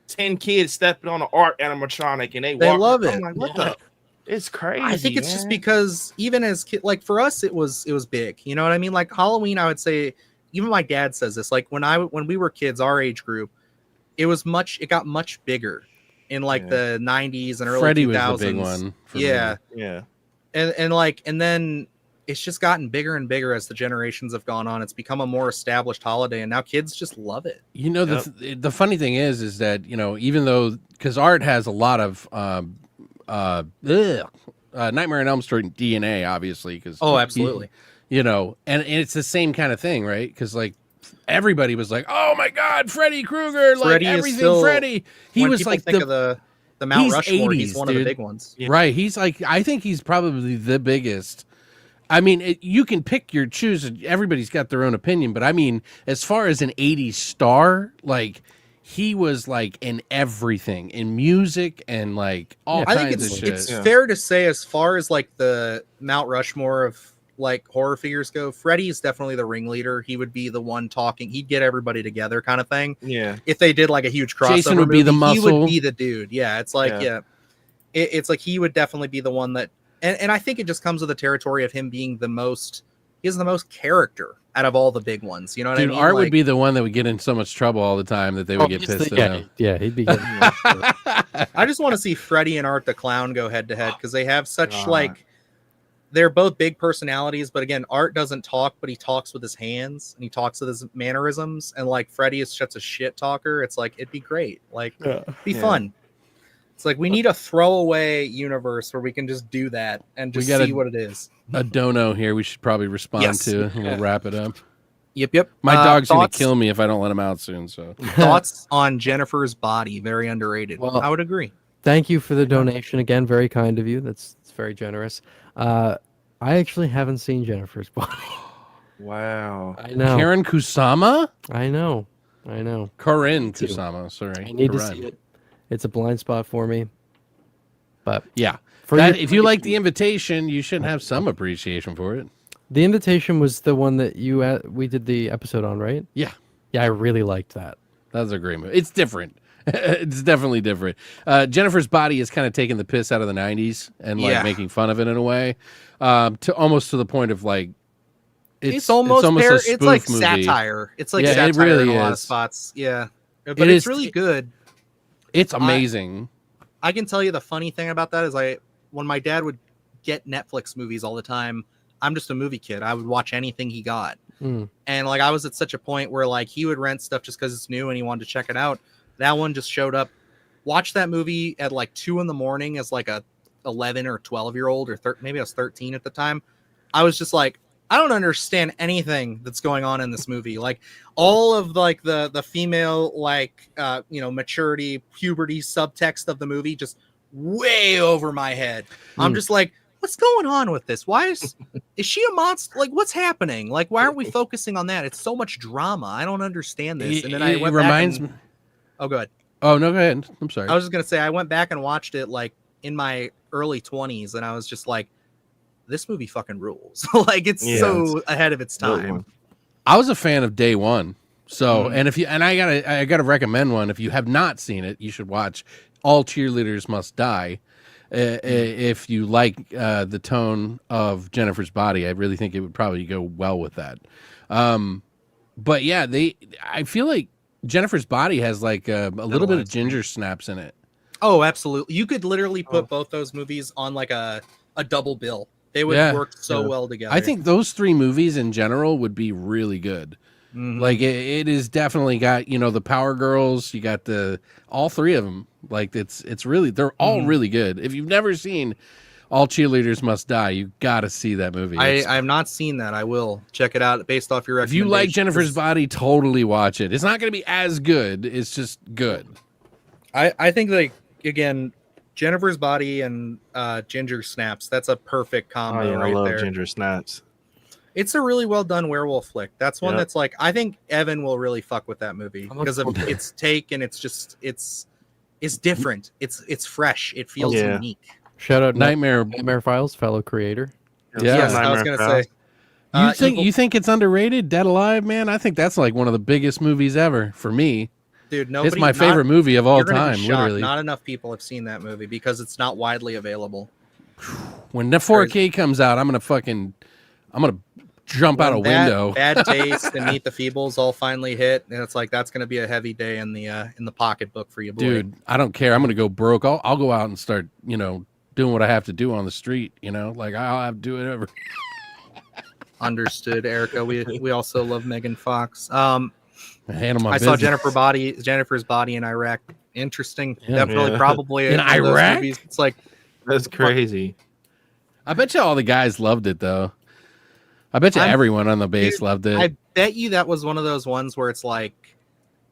10 kids stepping on an art animatronic, and they love it. I'm like, what the? It's crazy. I think it's just because even as like for us, it was big. You know what I mean? Like Halloween, I would say, even my dad says this. Like when we were kids, our age group, it got much bigger. In like the 90s and early Freddy 2000s. was the big one. Yeah. And then it's just gotten bigger and bigger as the generations have gone on. It's become a more established holiday, and now kids just love it. You know, the funny thing is that, you know, even though, because Art has a lot of Nightmare on Elm Street DNA, obviously. Absolutely. You know, and it's the same kind of thing, right? Because like, everybody was like, "Oh my God, Freddy Krueger!" Like Freddy everything, Freddy. He was like think of the Mount Rushmore. 80s, he's one of the big ones, right? He's like, I think he's probably the biggest. I mean, you can pick your choose. Everybody's got their own opinion, but I mean, as far as an '80s star, like he was like in everything, in music and like all kinds of shit. It's fair to say, as far as like the Mount Rushmore of like horror figures go, Freddy is definitely the ringleader. He would be the one talking. He'd get everybody together, kind of thing. Yeah. If they did like a huge crossover, Jason would be the muscle. He would be the dude. Yeah. It's like it's like he would definitely be the one that, and I think it just comes with the territory of him being the most he has the most character out of all the big ones. You know what I Dude, mean? Art would Like, be the one that would get in so much trouble all the time that they would get he's pissed the- at him. yeah, he'd be getting. I just want to see Freddy and Art the Clown go head to head because they have such God. like they're both big personalities, but again, Art doesn't talk, but he talks with his it'd and he talks with his mannerisms, and like Freddy is just a shit talker. It's like it'd be great, like be Yeah. fun. It's like we need a throwaway universe where we can just do that and just gotta- see what it is. A dono here we should probably respond Yes. to, and we'll wrap it up. Yep. My dog's going thoughts, to kill me if I don't let him out soon. So thoughts on Jennifer's body? Very underrated. Well, I would agree. Thank you for the donation again. Very kind of you. That's very generous. I actually haven't seen Jennifer's body. Wow. I know. Karen Kusama? I know. Corinne too. Kusama, sorry. I need to Corinne. see it. It's a blind spot for me. But Yeah. for That, your- if you like The Invitation, you should have some appreciation for it. The Invitation was the one that we did the episode on, right? Yeah. Yeah, I really liked that. That's a great movie. It's different. It's definitely different. Jennifer's Body is kind of taking the piss out of the 90s and like Yeah. making fun of it in a way, to almost to the point of like It's almost a it's like spoof movie. satire. It's like Yeah, it satire really in a lot of is. spots. Yeah, but It it's is- really good. It's amazing. I can tell you the funny thing about that is when my dad would get Netflix movies all the time, I'm just a movie kid. I would watch anything he got. Mm. And like I was at such a point where like he would rent stuff just because it's new and he wanted to check it out. That one just showed up. Watched that movie at like 2 a.m. as like a 11 or 12-year-old or maybe I was 13 at the time. I was just like, I don't understand anything that's going on in this movie. Like all of like the female like maturity, puberty subtext of the movie just way over my head. I'm just like, what's going on with this? Why is she a monster? Like what's happening? Like why aren't we focusing on that? It's so much drama. I don't understand this. And then I went reminds me. Oh, go ahead. Oh no, go ahead. I'm sorry. I was just gonna say I went back and watched it like in my early 20s, and I was just like, this movie fucking rules. Like it's so ahead of its time. I was a fan of Day One. So, Mhm. and if you and I gotta recommend one. If you have not seen it, you should watch All Cheerleaders Must Die. If you like the tone of Jennifer's Body, I really think it would probably go well with that. But yeah, I feel like Jennifer's Body has like a little bit of ginger snaps in it. Oh, absolutely. You could literally put both those movies on like a double bill. They would work so well together. I think those three movies in general would be really good. Mhm. Like it is definitely got, the Power Girls, you got all three of them. Like it's really, they're all really good. If you've never seen All Cheerleaders Must Die, you got to see that movie. I've not seen that. I will check it out based off your If you like recommendation. Jennifer's Body, totally watch it. It's not going to be as good. It's just good. I think like again, Jennifer's Body and Ginger Snaps. That's a perfect combo I right love there. Ginger Snaps. It's a really well done werewolf flick. That's one Yep. that's like I think Evan will really fuck with that movie I'm because of looking forward to its take and it's just it's different. It's fresh. It feels Yeah. unique. Shout out Nightmare. Nightmare Files, fellow creator. Yeah. Yes, I was Nightmare gonna say. Files. You think it's underrated? Dead Alive, man. I think that's like one of the biggest movies ever for me. Dude, nobody, It's my favorite movie of all you're gonna be time. shocked. Literally, Not enough people have seen that movie because it's not widely available. when the 4K comes out, I'm gonna jump out a When that window. Bad Taste and Meet the Feebles all finally hit, and it's like that's gonna be a heavy day in the pocketbook for you, boy. Dude, I don't care. I'm gonna go broke. I'll go out and start, doing what I have to do on the street. Like I'll have to do whatever. Understood, Erica. We also love Megan Fox. Handle my I saw business. Jennifer's Body in Iraq. Interesting. Yeah. Definitely, Yeah. probably In one of those Iraq? movies. It's like That's crazy. I bet you all the guys loved it though. I bet you I'm- everyone on the base Dude, loved it. I bet you that was one of those ones where it's like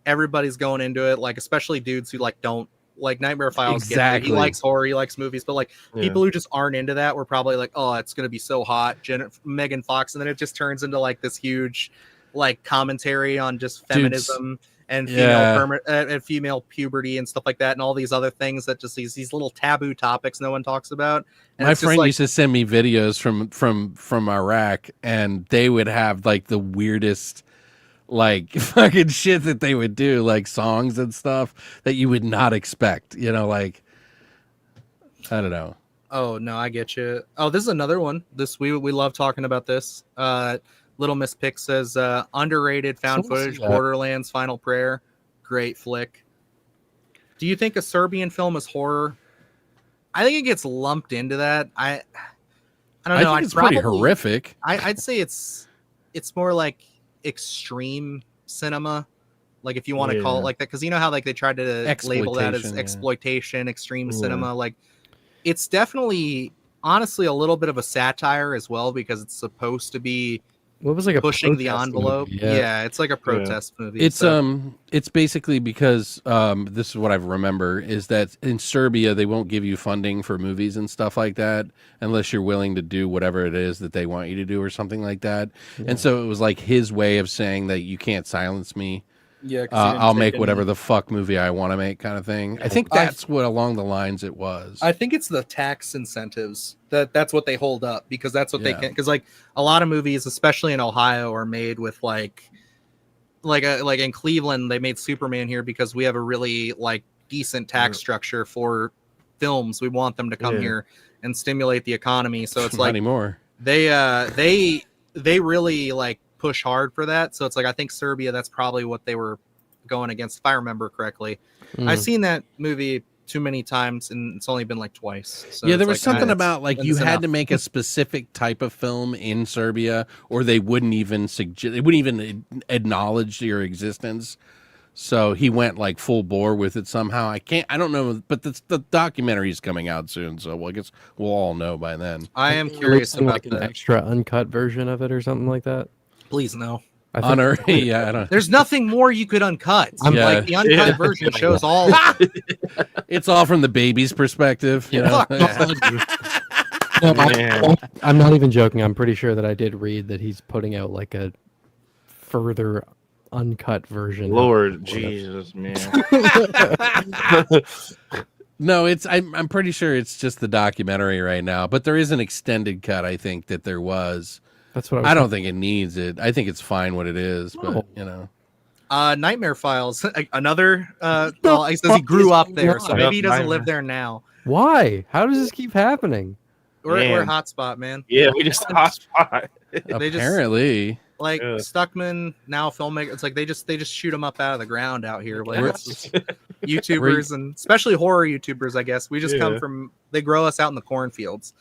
everybody's going into it, like especially dudes who like don't like Nightmare Files. Get it. Exactly. He likes horror, he likes movies, but like Yeah. people who just aren't into that were probably like, oh, it's gonna be so hot, Megan Fox, and then it just turns into like this huge like commentary on just feminism and and female puberty and stuff like that, and all these other things that just these little taboo topics no one talks about. And My it's just friend like, used to send me videos from Iraq, and they would have like the weirdest like fucking shit that they would do, like songs and stuff that you would not expect. Like I don't know. Oh no, I get you. Oh, this is another one. We love talking about this. Little Miss Pick says underrated found Someone footage, see that. Borderlands Final Prayer. Great flick. Do you think a Serbian film is horror? I think it gets lumped into that. I don't know. I think it's pretty horrific. I'd say it's more like extreme cinema. Like if you want to call it like that, because you know how like they tried to label that as exploitation, extreme cinema. Like it's definitely honestly a little bit of a satire as well, because it's supposed to be What was like a pushing the protest envelope. movie, Yeah, it's like a protest movie. It's basically because this is what I remember is that in Serbia they won't give you funding for movies and stuff like that unless you're willing to do whatever it is that they want you to do or something like that. Yeah. And so it was like his way of saying that you can't silence me. Yeah, I'll make whatever the fuck movie I want to make, kind of thing. I think that's what along the lines it was. I think it's the tax incentives that's what they hold up, because that's what they can. Because like a lot of movies, especially in Ohio, are made with like in Cleveland, they made Superman here because we have a really like decent tax structure for films. We want them to come here and stimulate the economy. So it's like anymore. They really like push hard for that. So it's like I think Serbia, that's probably what they were going against, if I remember correctly. I've seen that movie too many times and it's only been like twice. So yeah, there was like, something about like you had to make a specific type of film in Serbia or they wouldn't even suggest, they wouldn't even acknowledge your existence. So he went like full bore with it somehow. I don't know, but the documentary is coming out soon, so I guess we'll all know by then. I am curious about like an extra uncut version of it or something like that. Please no. Yeah, I don't. There's nothing more you could uncut. Like the uncut version shows all. It's all from the baby's perspective. You know? Fuck that. No, I'm not even joking. I'm pretty sure that I did read that he's putting out like a further uncut version. Lord Jesus, man. No, I'm pretty sure it's just the documentary right now, but there is an extended cut. I think that there was. That's what I don't think it needs it. I think it's fine what it is, but you know. Nightmare Files, another. Well, he says he grew up there, so maybe he doesn't live there now. Why? How does this keep happening? We're a hotspot, man. Yeah, we just hotspot. Apparently, like Stuckman now filmmaker. It's like they just shoot them up out of the ground out here. Like YouTubers and especially horror YouTubers, I guess. We just come from. They grow us out in the cornfields.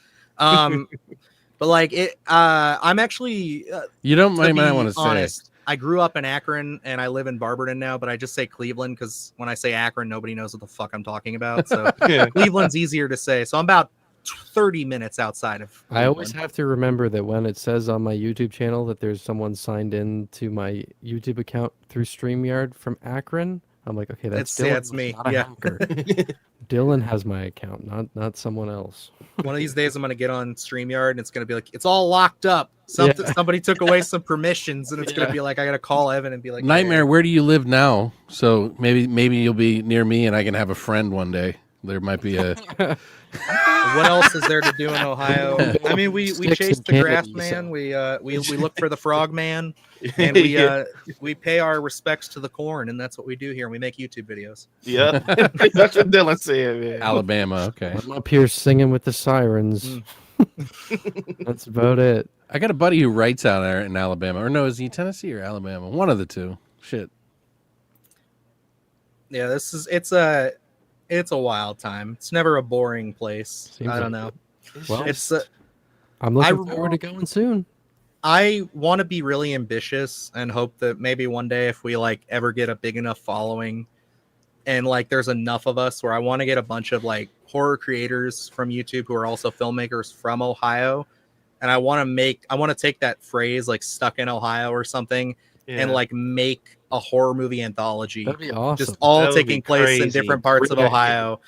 But like it, I'm actually. You don't might want to honest, say. I grew up in Akron and I live in Barberton now, but I just say Cleveland because when I say Akron, nobody knows what the fuck I'm talking about. So Cleveland's easier to say. So I'm about 30 minutes outside of Cleveland. I always have to remember that when it says on my YouTube channel that there's someone signed in to my YouTube account through StreamYard from Akron, I'm like, okay, that's Dylan. That's me. Not a hacker. Dylan has my account, not someone else. One of these days, I'm gonna get on StreamYard and it's gonna be like it's all locked up. Somebody took away some permissions, and it's gonna be like I gotta call Evan and be like, Nightmare, where do you live now? So maybe you'll be near me, and I can have a friend one day. There might be a. What else is there to do in Ohio? I mean, we chase the grass man. We look for the frog man, and we pay our respects to the corn, and that's what we do here. We make YouTube videos. Yeah, that's what Dylan said, man. Alabama, okay. I'm up here singing with the sirens. That's about it. I got a buddy who writes out there in Alabama, or no, is he Tennessee or Alabama? One of the two. Shit. Yeah, it's a wild time. It's never a boring place. Seems I don't like know. Well, It's I'm looking forward to going soon. I want to be really ambitious and hope that maybe one day if we like ever get a big enough following and like there's enough of us where I want to get a bunch of like horror creators from YouTube who are also filmmakers from Ohio, and I want to take that phrase like stuck in Ohio or something and like make a horror movie anthology. That'd be awesome. Just all That would taking be place in crazy. different parts of Really? Ohio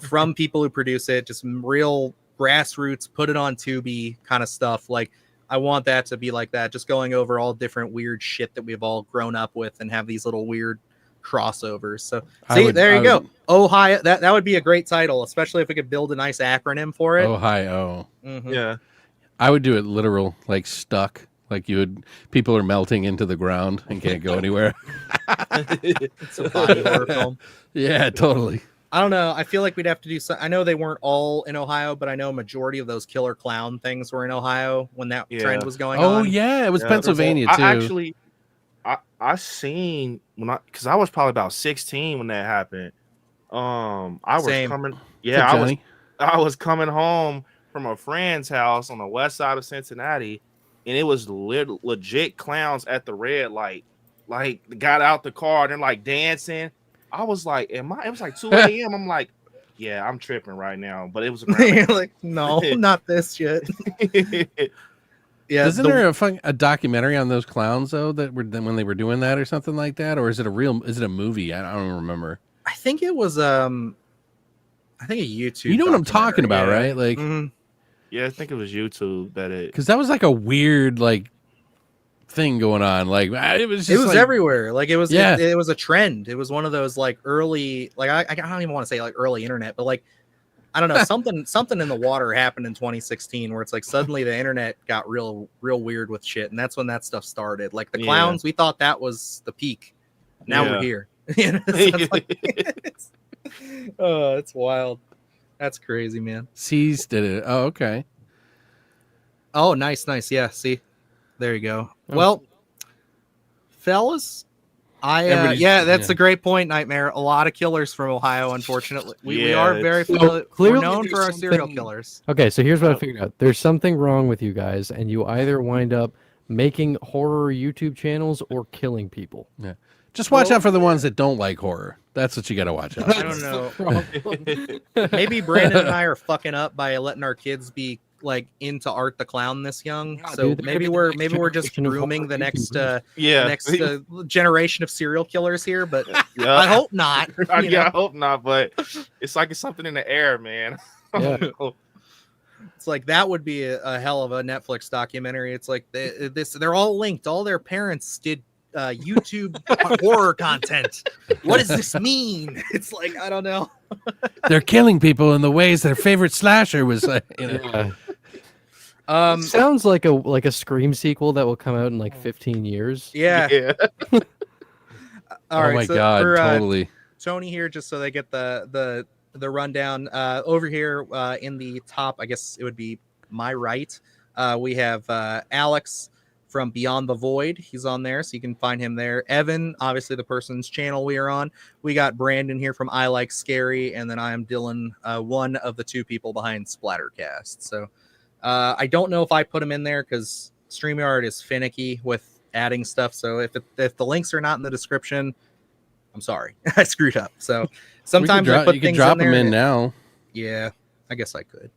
from people who produce it, just real grassroots, put it on Tubi kind of stuff. Like I want that to be like that, just going over all different weird shit that we've all grown up with and have these little weird crossovers. So there you go. Ohio, that would be a great title, especially if we could build a nice acronym for it. Ohio. Mhm. Yeah. I would do it literal, like stuck. Like people are melting into the ground and can't go anywhere. It's a body horror film. Yeah, totally. I don't know. I feel like we'd have to do some. I know they weren't all in Ohio, but I know a majority of those killer clown things were in Ohio when that trend was going on. Oh yeah, it was Yeah, Pennsylvania I too. actually, I seen because I was probably about 16 when that happened. I was Same. coming. What's up, Johnny? I was coming home from a friend's house on the west side of Cincinnati, and it was legit clowns at the red light. Like got out the car and they're like dancing. I was like, it was like 2 a.m. I'm like, yeah, I'm tripping right now. But it was You're like, no, not this shit. Yeah, Isn't there a documentary on those clowns though that were when they were doing that or something like that, or is it a movie? I don't remember. I think it was I think a YouTube. You know what I'm talking about, Yeah. right? Like, Yeah, I think it was YouTube that it. because that was like a weird like thing going on. Like it was just like, everywhere. Like it was Yeah. it was a trend. It was one of those like early, like I don't even want to say like early internet, but like I don't know, something in the water happened in 2016 where it's like suddenly the internet got real weird with shit, and that's when that stuff started. Like the clowns, we thought that was the peak. Now we're here. You know, so it's like, oh, it's wild. That's crazy, man. C's did it. Oh, okay. Oh, nice. Yeah, see, there you go. Oh. Well, fellas, that's a great point, Nightmare. A lot of killers from Ohio, unfortunately. We Yeah, are very familiar. clearly We're known there's for our serial something- killers. Okay, so here's what I figured out. There's something wrong with you guys, and you either wind up making horror YouTube channels or killing people. Yeah. Just watch out for the ones that don't like horror. That's what you got to watch out. I don't know. Maybe Brandon and I are fucking up by letting our kids be like into Art the Clown this young. Yeah, So dude, they're maybe gonna be we're the next just generation of grooming horror the next YouTubers. generation of serial killers here. But Yeah. I hope not. you know? I hope not, but it's like it's something in the air, man. Yeah. It's like that would be a hell of a Netflix documentary. It's like they're all linked. All their parents did YouTube horror content. What does this mean? It's like I don't know. They're killing people in the ways their favorite slasher was. You know. Yeah. Sounds like a Scream sequel that will come out in like 15 years. Yeah. Yeah. All Oh right. my So god, for, totally. Tony here, just so they get the rundown. Over here in the top, I guess it would be my right. We have Alex from Beyond the Void. He's on there, so you can find him there. Evan, obviously the person's channel we are on. We got Brandon here from ILIKESCARY, and then I am Dylan, one of the two people behind Splattercast. So I don't know if I put him in there because StreamYard is finicky with adding stuff. So if the links are not in the description, I'm sorry, I screwed up. So sometimes I put you things can drop in there. them in now, Yeah, I guess I could.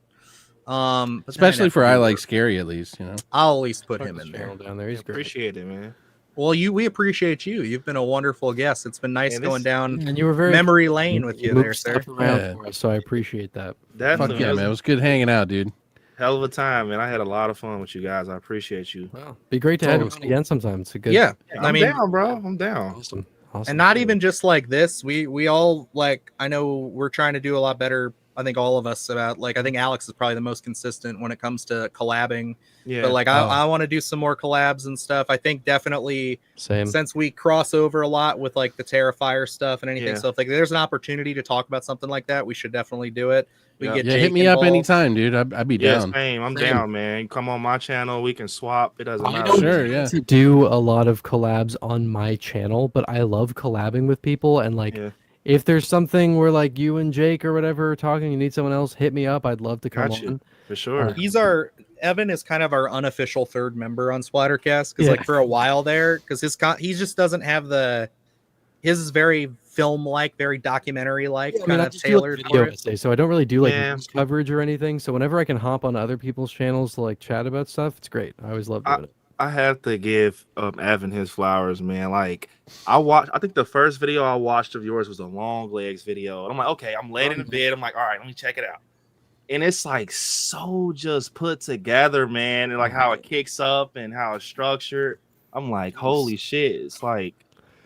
But then especially I'd for have I to like rework. scary at least. You know. I'll at least put Fuck him his in there. channel down there. He's great. Appreciate it, man. Well, we appreciate you. You've been a wonderful guest. It's been nice Man, going down And you were very memory lane with you moved there, sir. stuff around Yeah. for us, so I appreciate that. Definitely. Fuck yeah, man! It was good hanging out, dude. Hell of a time, man. I had a lot of fun with you guys. I appreciate you. Wow. Be great to have you Totally. again sometime. It's a good. Yeah, I'm I mean, down, bro. I'm down. Awesome. and not even just like this. We all like. I know we're trying to do a lot better. I think all of us about like. I think Alex is probably the most consistent when it comes to collabing. Yeah. But like, I want to do some more collabs and stuff. I think definitely Same. since we cross over a lot with like the Terrifier stuff and anything. Yeah. So if like there's an opportunity to talk about something like that, we should definitely do it. We Yeah. get Yeah, Jake hit me up involved. anytime, dude. I'd be yeah, down. same. I'm Same. down, man. Come on my channel. We can swap. It doesn't I matter. don't Sure, get yeah. to do a lot of collabs on my channel, but I love collabing with people. And like, Yeah. if there's something where like you and Jake or whatever are talking, you need someone else, hit me up. I'd love to come Got you. on. For sure. He's Evan is kind of our unofficial third member on Splattercast because Yeah. like for a while there, because he just doesn't have his is very film like, very documentary like, Yeah, I mean, kind I of just do, like, tailored video for it. essays, so I don't really do like Yeah. news coverage or anything. So whenever I can hop on other people's channels to like chat about stuff, it's great. I always love doing it. I have to give Evan his flowers, man. Like I think the first video I watched of yours was a long legs video. And I'm like, okay, I'm laying in the bed. I'm like, all right, let me check it out. And it's like so just put together, man, and like how it kicks up and how it's structured. I'm like, holy shit. It's like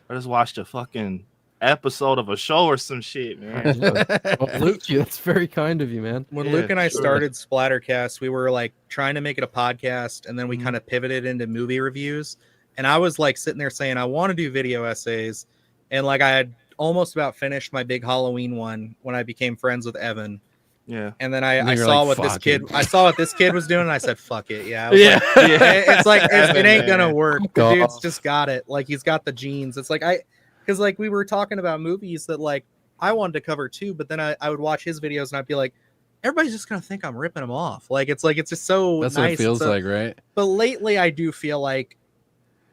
I just watched a fucking episode of a show or some shit, man. Well, thank you. That's very kind of you, man. When Yeah, Luke and I sure. started Splattercast, we were like trying to make it a podcast, and then we Mhm. kind of pivoted into movie reviews. And I was like sitting there saying, I want to do video essays. And like I almost about finished my big Halloween one when I became friends with Evan. Yeah. And then And I you're saw like, what this "Fuck kid it." I saw what this kid was doing, and I said, "Fuck it, yeah." I was Yeah. like, it's like it ain't gonna Man. work. Fuck The dude's off. just got it. Like he's got the genes. It's like because like we were talking about movies that like I wanted to cover too, but then I would watch his videos and I'd be like, everybody's just gonna think I'm ripping him off. Like it's just so That's nice. what it feels So- like, right? But lately, I do feel like,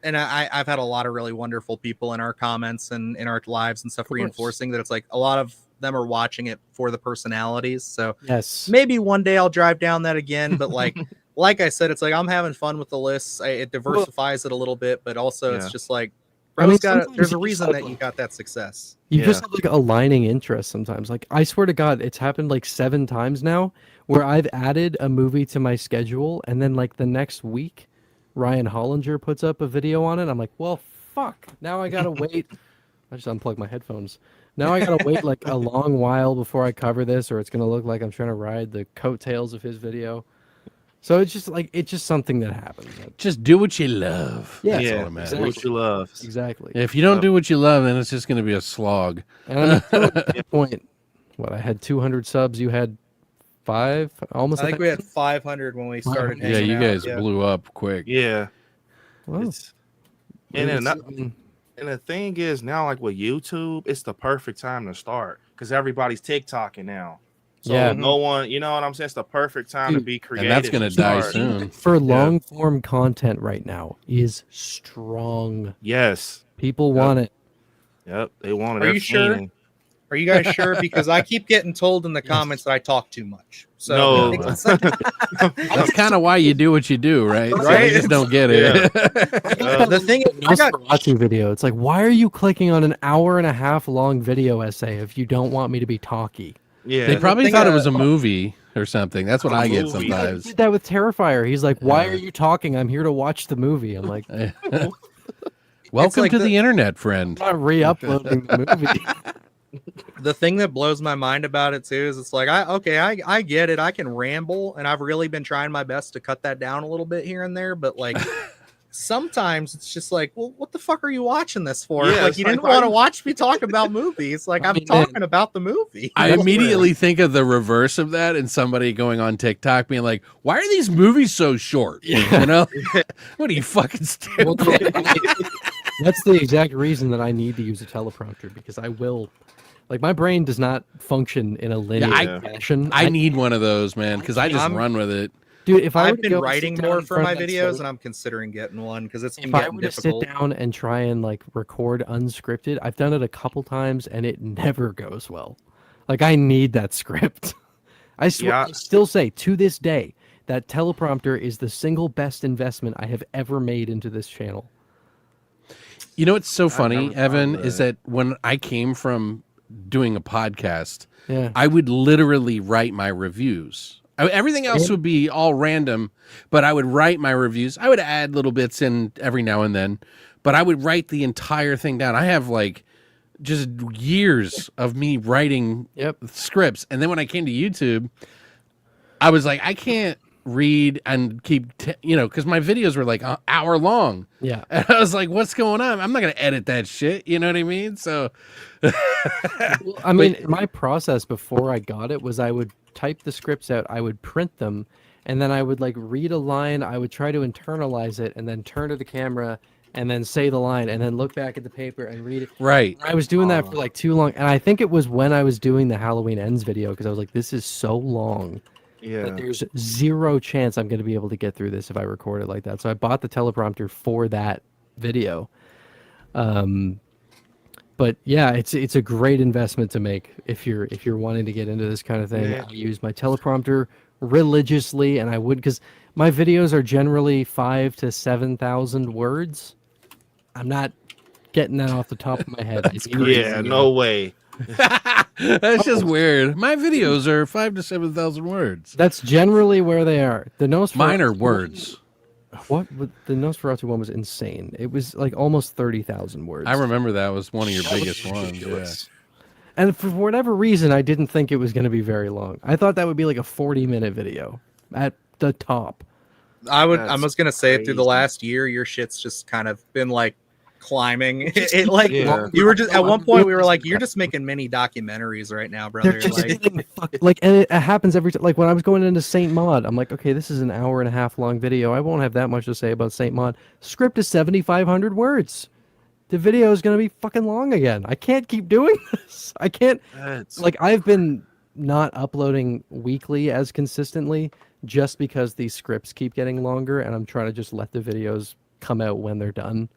and I've had a lot of really wonderful people in our comments and in our lives and stuff course. reinforcing that it's like a lot of them are watching it for the personalities. So Yes. maybe one day I'll drive down that again. But like I said, it's like I'm having fun with the lists. It diversifies it a little bit, but also it's Yeah. just like, I mean, there's sometimes a you reason just that have you got that success. You just Yeah. have like aligning interests sometimes. Like I swear to God, it's happened like 7 times now where I've added a movie to my schedule, and then like the next week, Ryan Hollinger puts up a video on it. I'm like, well, fuck. Now I gotta wait. I just unplugged my headphones. Now I gotta wait like a long while before I cover this, or it's gonna look like I'm trying to ride the coattails of his video. So it's just something that happens. Just do what you love. Yeah. That's Yeah. all that matters. Do what you love. Exactly. If you don't do what you love, then it's just going to be a slog. And I mean, at that point, what I had 200 subs. You had 5, almost. I think we had 500 when we started. Yeah, hanging you out. guys Yeah. blew up quick. Yeah. Wow. It's- and then and the thing is now, like with YouTube, it's the perfect time to start because everybody's TikToking now. So Yeah. no one, you know what I'm saying? It's the perfect time to Dude, be creative. And that's going to die start. soon. for long form content right now is strong. Yes. People want it. Yep. They want it. Are They're you sure? fiending. Are you guys sure? Because I keep getting told in the comments that I talk too much. So No. it's like, That's kind of why you do what you do, right? So Right? you just don't get it. the thing is, I got Nosferatu video. It's like, why are you clicking on an hour and a half long video essay if you don't want me to be talky? Yeah. They probably thing thought it that- was a movie or something. That's what A I get movie. He sometimes. did that with Terrifier. He's like, why Yeah. are you talking? I'm here to watch the movie. I'm like, Welcome like to the- the internet, friend. I'm not re-uploading the movie. the thing that blows my mind about it too is it's like I get it. I can ramble, and I've really been trying my best to cut that down a little bit here and there. But like sometimes it's just like, well, what the fuck are you watching this for? Yeah, like it's you like, didn't why want to you- watch me talk about movies. Like I'm mean, talking about the movie. I immediately think of the reverse of that and somebody going on TikTok being like, why are these movies so short? You know? What are you fucking Well, stupid? that's the exact reason that I need to use a teleprompter, because I will, like, my brain does not function in a linear I- fashion. I need one of those, man, because I just I'm- run with it. dude, if I were I've to been go and writing sit down more in for front my of that videos, soda- and I'm considering getting one because it's been if I getting were to difficult. sit down and try and like record unscripted, I've done it a couple times and it never goes well. Like, I need that script. I Yeah. still say to this day that teleprompter is the single best investment I have ever made into this channel. You know what's so never funny, thought Evan, of is that when I came from doing a podcast, Yeah. I would literally write my reviews. Everything else would be all random, but I would write my reviews. I would add little bits in every now and then, but I would write the entire thing down. I have like just years of me writing Yep. scripts. And then when I came to YouTube, I was like, I can't read and keep, because my videos were like an hour long. Yeah. And I was like, what's going on? I'm not going to edit that shit. You know what I mean? So, Well, I mean, my process before I got it was I would type the scripts out, I would print them, and then I would like read a line, I would try to internalize it, and then turn to the camera and then say the line, and then look back at the paper and read it. right. I was doing that for like too long, and I think it was when I was doing the Halloween Ends video, because I was like, this is so long Yeah. that there's zero chance I'm going to be able to get through this if I record it like that. So I bought the teleprompter for that video. But yeah, it's a great investment to make if you're wanting to get into this kind of thing. Yeah. I use my teleprompter religiously, and I would, because my videos are generally 5,000 to 7,000 words. I'm not getting that off the top of my head. Yeah. No way. That's just weird. My videos are 5,000 to 7,000 words. That's generally where they are. The Nosferatu Mine are words. The Nosferatu one was insane. It was like almost 30,000 words. I remember that was one of your biggest ones. Yeah. And for whatever reason, I didn't think it was going to be very long. I thought that would be like a 40-minute video at the top. I That's was gonna say through the crazy. last year, your shit's just kind of been like climbing. It like Yeah. you were just at one point we were like, you're just making mini documentaries right now, brother. They're just Like, getting like, and it happens every time. Like when I was going into Saint Maud, I'm like, okay, this is an hour and a half long video. I won't have that much to say about Saint Maud. Script is 7,500 words. The video is going to be fucking long again. I can't keep doing this. I can't. Like I've been not uploading weekly as consistently just because these scripts keep getting longer, and I'm trying to just let the videos come out when they're done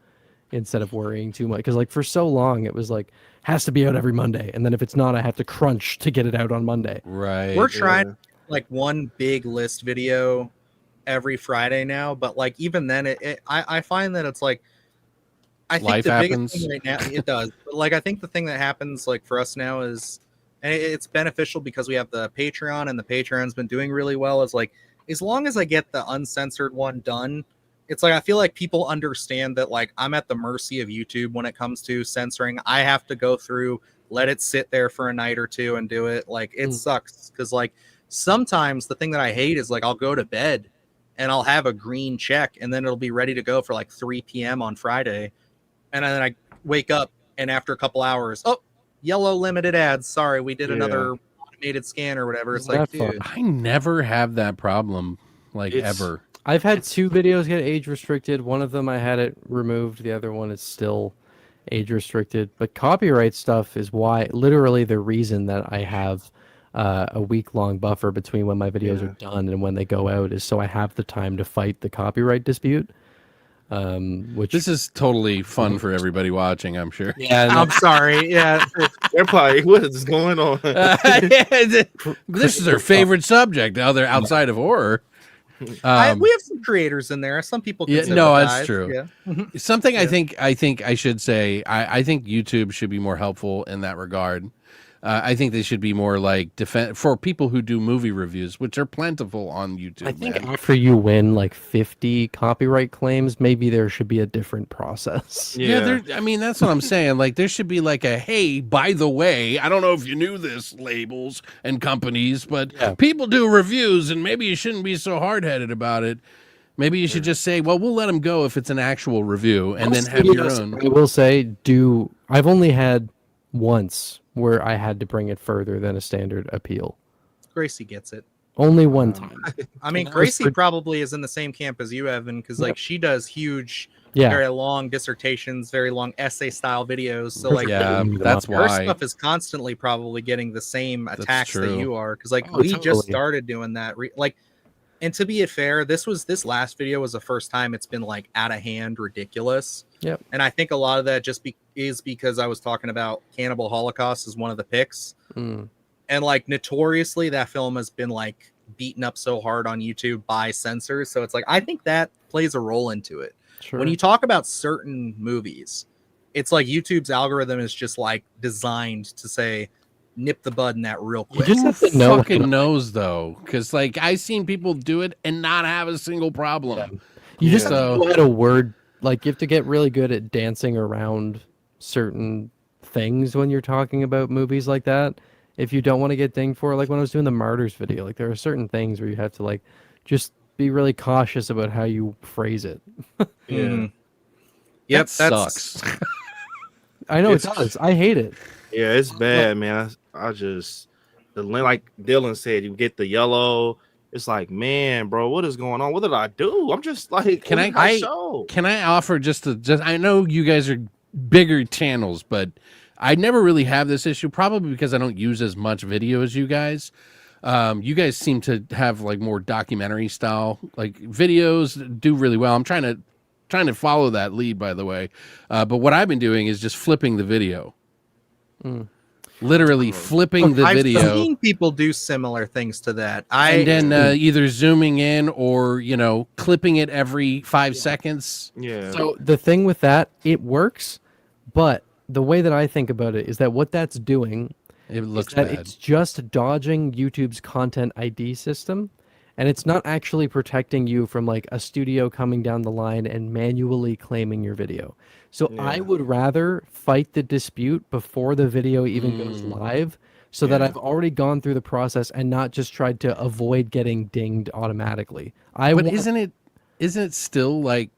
instead of worrying too much. Because like for so long it was like has to be out every Monday, and then if it's not, I have to crunch to get it out on Monday. Right. we're trying like one big list video every Friday now, but like even then I find that it's like I think Life the happens. biggest thing right now it does. But like I think the thing that happens like for us now is, and it's beneficial because we have the Patreon, and the Patreon's been doing really well, is like as long as I get the uncensored one done, it's like I feel like people understand that like I'm at the mercy of YouTube when it comes to censoring. I have to go through, let it sit there for a night or two and do it. Like it sucks because like sometimes the thing that I hate is like I'll go to bed and I'll have a green check and then it'll be ready to go for like 3 p.m. on Friday, and then I wake up and after a couple hours, oh, yellow limited ads. Sorry, we did another automated scan or whatever. It's Isn't like, that fun? dude, I never have that problem, like ever. I've had 2 videos get age restricted. One of them I had it removed. The other one is still age restricted. But copyright stuff is why, literally the reason that I have a week-long buffer between when my videos are done and when they go out is so I have the time to fight the copyright dispute. Which This is totally fun for everybody watching, I'm sure. yeah, I'm sorry. Yeah, They're probably, what is going on? This is their favorite subject outside of horror. we have some creators in there. Some people can Yeah, no, that's sympathize. true. Yeah. Something I think I should say. I think YouTube should be more helpful in that regard. I think they should be more like defend for people who do movie reviews, which are plentiful on YouTube. I think man. after you win like 50 copyright claims, maybe there should be a different process. Yeah, I mean that's what I'm saying. Like there should be like a hey, by the way, I don't know if you knew this, labels and companies, but people do reviews, and maybe you shouldn't be so hard headed about it. Maybe you should just say, well, we'll let them go if it's an actual review, and then have your own. I will say, I've only had once where I had to bring it further than a standard appeal. Gracie gets it. Only one time. I mean, Gracie probably is in the same camp as you, Evan, because like she does huge, Yeah. very long dissertations, very long essay style videos. So like, Yeah, that's her why. stuff is constantly probably getting the same attacks that true. you are, because like Oh, we just totally. started doing that. Like, and to be fair, this last video was the first time it's been like out of hand, ridiculous. Yep. And I think a lot of that just is because I was talking about Cannibal Holocaust as one of the picks. Mm. And like notoriously that film has been like beaten up so hard on YouTube by censors. So it's like I think that plays a role into it. Sure. When you talk about certain movies, it's like YouTube's algorithm is just like designed to say nip the bud in that real quick. just Who have to know fucking how to- knows though? Because like I've seen people do it and not have a single problem. You just Yeah. have to know how to word, like you have to get really good at dancing around certain things when you're talking about movies like that. If you don't want to get dinged for, like when I was doing the Martyrs video, like there are certain things where you have to like just be really cautious about how you phrase it. Mhm. That Yep, sucks. I know It's- it does. I hate it. Yeah, it's bad, man. I just like Dylan said, you get the yellow. It's like, man, bro, what is going on? What did I do? I'm just like, Can what I- did I show? Can I offer just I know you guys are bigger channels, but I never really have this issue, probably because I don't use as much video as you guys. You guys seem to have like more documentary style, like videos do really well. I'm trying to follow that lead, by the way. But what I've been doing is just flipping the video. Literally flipping the I've video. seen people do similar things to that. And then either zooming in or, clipping it every 5 seconds. Yeah. So the thing with that, it works, but the way that I think about it is that what that's doing It looks is that bad. it's just dodging YouTube's content ID system, and it's not actually protecting you from like a studio coming down the line and manually claiming your video. So I would rather fight the dispute before the video even goes live, so that I've already gone through the process and not just tried to avoid getting dinged automatically. But isn't it still like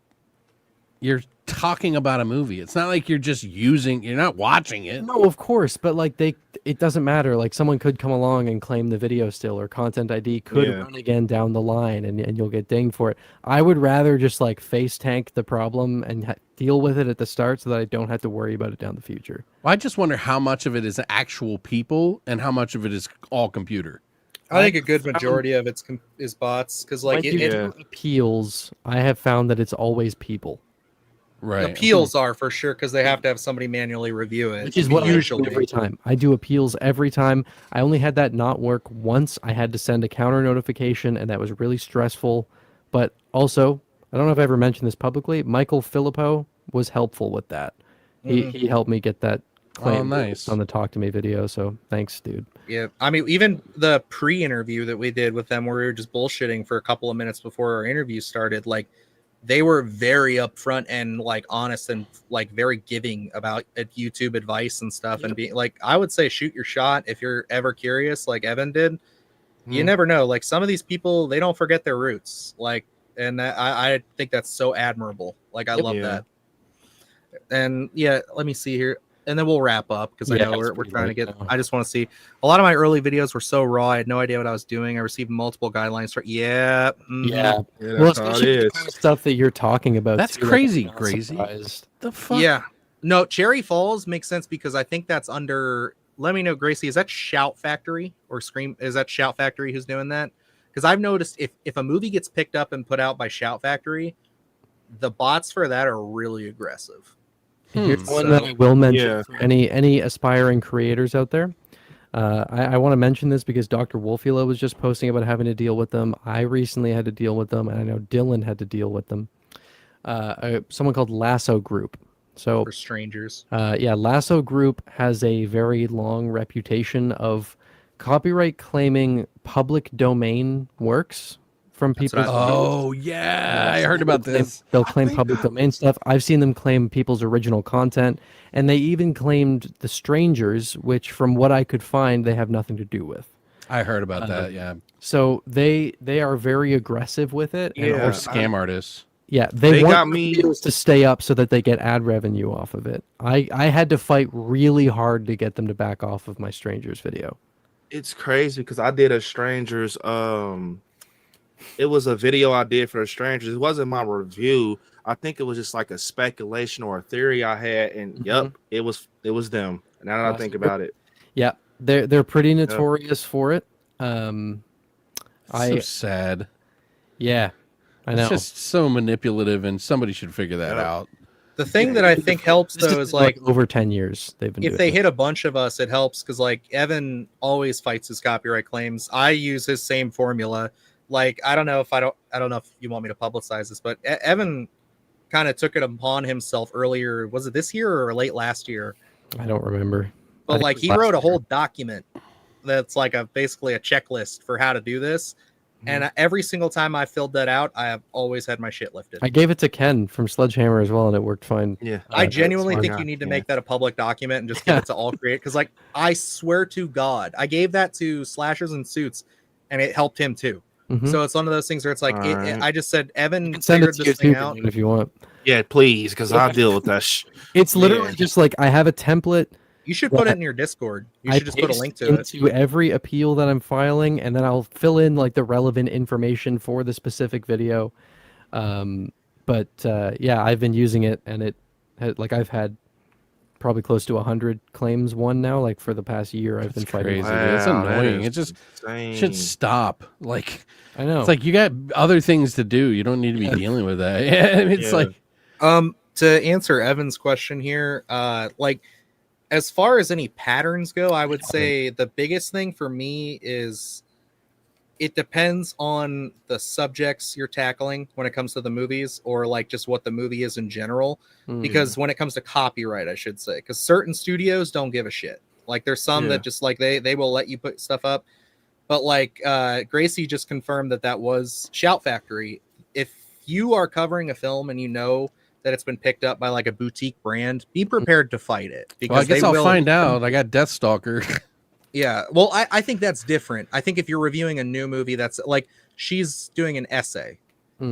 you're talking about a movie. It's not like you're just you're not watching it. No, of course, but like it doesn't matter. Like someone could come along and claim the video still, or Content ID could Yeah. run again down the line, and you'll get dinged for it. I would rather just like face tank the problem and deal with it at the start, so that I don't have to worry about it down the future. Well, I just wonder how much of it is actual people and how much of it is all computer. I think a good majority of it's is bots because like When you do appeals, I have found that it's always people. Right. appeals are for sure because they have to have somebody manually review it. Which is what I do usually every time. I do appeals every time. I only had that not work once. I had to send a counter notification, and that was really stressful. But also, I don't know if I ever mentioned this publicly, Michael Filippo was helpful with that. He helped me get that claim nice. on the Talk to Me video, so thanks, dude. Yeah, I mean, even the pre-interview that we did with them, where we were just bullshitting for a couple of minutes before our interview started, like they were very upfront and like honest and like very giving about YouTube advice and stuff, and being like, I would say shoot your shot if you're ever curious, like Evan did. You never know. Like some of these people, they don't forget their roots. Like, and I think that's so admirable. Like I love that. And yeah, let me see here. And then we'll wrap up because I know we're trying to get. I just want to see. A lot of my early videos were so raw. I had no idea what I was doing. I received multiple guidelines for. Yeah, That's well, how it especially the is. kind of stuff that you're talking about. That's too, like, crazy, I'm not crazy. surprised. The fuck? Yeah. No, Cherry Falls makes sense because I think that's under. Let me know, Gracie. Is that Shout Factory or Scream? Is that Shout Factory who's doing that? Because I've noticed if a movie gets picked up and put out by Shout Factory, the bots for that are really aggressive. Here's one that I will mention Yeah. for any aspiring creators out there. I want to mention this because Dr. Wolfula was just posting about having to deal with them. I recently had to deal with them, and I know Dylan had to deal with them. Someone called Lasso Group. So For strangers. Lasso Group has a very long reputation of copyright claiming public domain works from people. what I- Oh yeah, I heard about this. They'll claim public domain stuff. I've seen them claim people's original content, and they even claimed The Strangers, which, from what I could find, they have nothing to do with. I heard about that. Yeah. So they are very aggressive with it. And Yeah. Or also, scam artists. they got want me- videos to stay up so that they get ad revenue off of it. I had to fight really hard to get them to back off of my Strangers video. It's crazy because I did a strangers. It was a video I did for the strangers. It wasn't my review. I think it was just like a speculation or a theory I had, and yep, it was them. Now that I think about it, Yeah, they're pretty notorious for it. So I sad. yeah, I know. It's just so manipulative, and somebody should figure that out. The thing that I think helps This though is is like over 10 years they've been if doing they it. hit a bunch of us, it helps because like Evan always fights his copyright claims. I use his same formula. Like I don't know if you want me to publicize this, but Evan kind of took it upon himself earlier. Was it this year or late last year? I don't remember. But think like it was he last wrote a year. whole document that's like basically a checklist for how to do this. And every single time I filled that out, I have always had my shit lifted. I gave it to Ken from Sledgehammer as well, and it worked fine. yeah, I genuinely smart think guy. you need to Yeah. make that a public document and just give it to all creators. Because, like, I swear to God, I gave that to Slashers and Suits, and it helped him too. Mhm. So it's one of those things where it's like, Alright. I just said, Evan You can send it figured to this thing YouTube out. if you want. Yeah, please, because I deal with that. It's literally Yeah. just like I have a template. You should put Yeah. it in your Discord. You I should just put a paste link to it. into every appeal that I'm filing, and then I'll fill in like the relevant information for the specific video. Yeah, I've been using it, and I've had probably close to 100 claims won now. Like for the past year, I've been That's fighting. crazy. It's Wow, that annoying. is It just insane. should stop. Like I know. it's like you got other things to do. You don't need to be dealing with that. Yeah, it's Yeah. like To answer Evan's question here, like as far as any patterns go, I would say the biggest thing for me is it depends on the subjects you're tackling when it comes to the movies, or like just what the movie is in general. Because when it comes to copyright, I should say, because certain studios don't give a shit. Like there's some Yeah. that just like they will let you put stuff up. But like Gracie just confirmed that was Shout Factory. If you are covering a film and you know that it's been picked up by like a boutique brand, be prepared to fight it. Because well, I guess they I'll will, find out. I got Deathstalker. Yeah. Well, I think that's different. I think if you're reviewing a new movie, that's like she's doing an essay.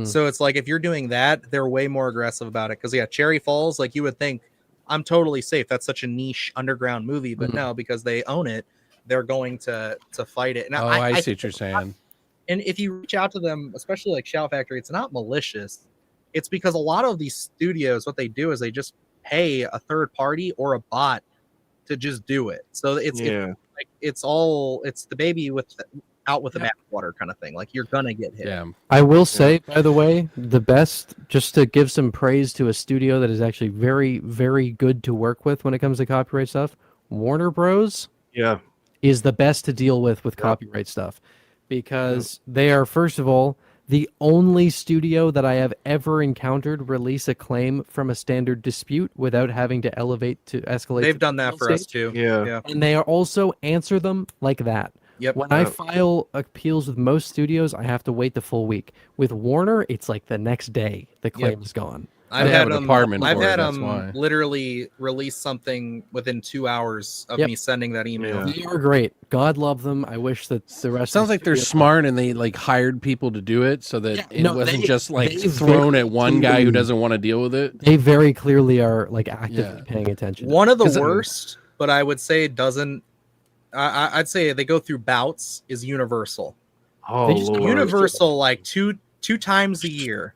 So it's like if you're doing that, they're way more aggressive about it. Because yeah, Cherry Falls, like you would think, I'm totally safe. That's such a niche underground movie, but no, because they own it, they're going to fight it. And I see what you're saying. And if you reach out to them, especially like Shout Factory, it's not malicious. It's because a lot of these studios, what they do is they just pay a third party or a bot to just do it. So it's the baby out with the bathwater kind of thing. Like you're gonna get hit. Yeah. I will say, by the way, the best, just to give some praise to a studio that is actually very, very good to work with when it comes to copyright stuff, Warner Bros. Yeah. Is the best to deal with copyright stuff, because they are, first of all, the only studio that I have ever encountered release a claim from a standard dispute without having to escalate. They've to done that for us too. Yeah. And they are also answer them like that. Yep. When I file appeals with most studios, I have to wait the full week. With Warner, it's like the next day the claim is gone. I've They had have a department I've for it, had that's why. literally release something within 2 hours of me sending that email. Yeah. They are great. God love them. I wish that the rest. Sounds of the like they're studios- smart and they like hired people to do it so that it wasn't just like they thrown very at one guy who clearly- doesn't want to deal with it. They very clearly are like actively Yeah. paying attention. One of the 'Cause, worst, but I would say it doesn't. I'd say they go through bouts is Universal. Oh, They just- Lord. Universal, like two times a year,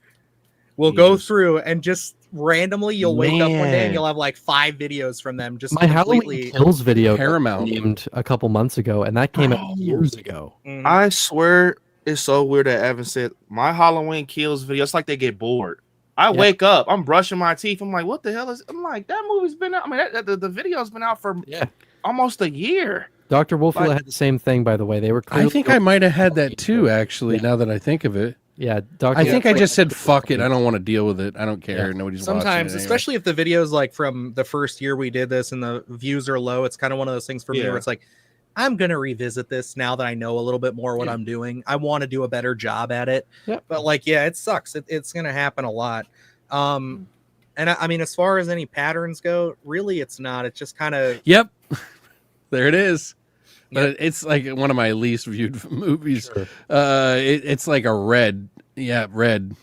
will go Jesus. through and just randomly you'll wake up one day Man. and you'll have like 5 videos from them just My Halloween completely. Kills video got Paramount. named a couple months ago, and that came out years ago. Mhm. I swear it's so weird that Evan said my Halloween Kills video. It's like they get bored. I wake up, I'm brushing my teeth. I'm like, what the hell is? I'm like, that movie's been out. I mean, the video's been out for almost a year. Dr. Wolfula But- had the same thing, by the way. They were. I think I might have had that too, actually, now that I think of it. Yeah, Dr. I think I just said, fuck it. I don't want to deal with it. I don't care. Yeah. Nobody's Sometimes, watching it anyway. especially if the video's like from the first year we did this and the views are low, it's kind of one of those things for me Yeah. where it's like, I'm gonna revisit this now that I know a little bit more what I'm doing. I want to do a better job at it. Yep. But like, yeah, it sucks. It's gonna happen a lot. And I mean, as far as any patterns go, really, it's not. It's just kind of Yep. There it is. But it's like one of my least viewed movies. Sure. It's like a red. Yeah, red.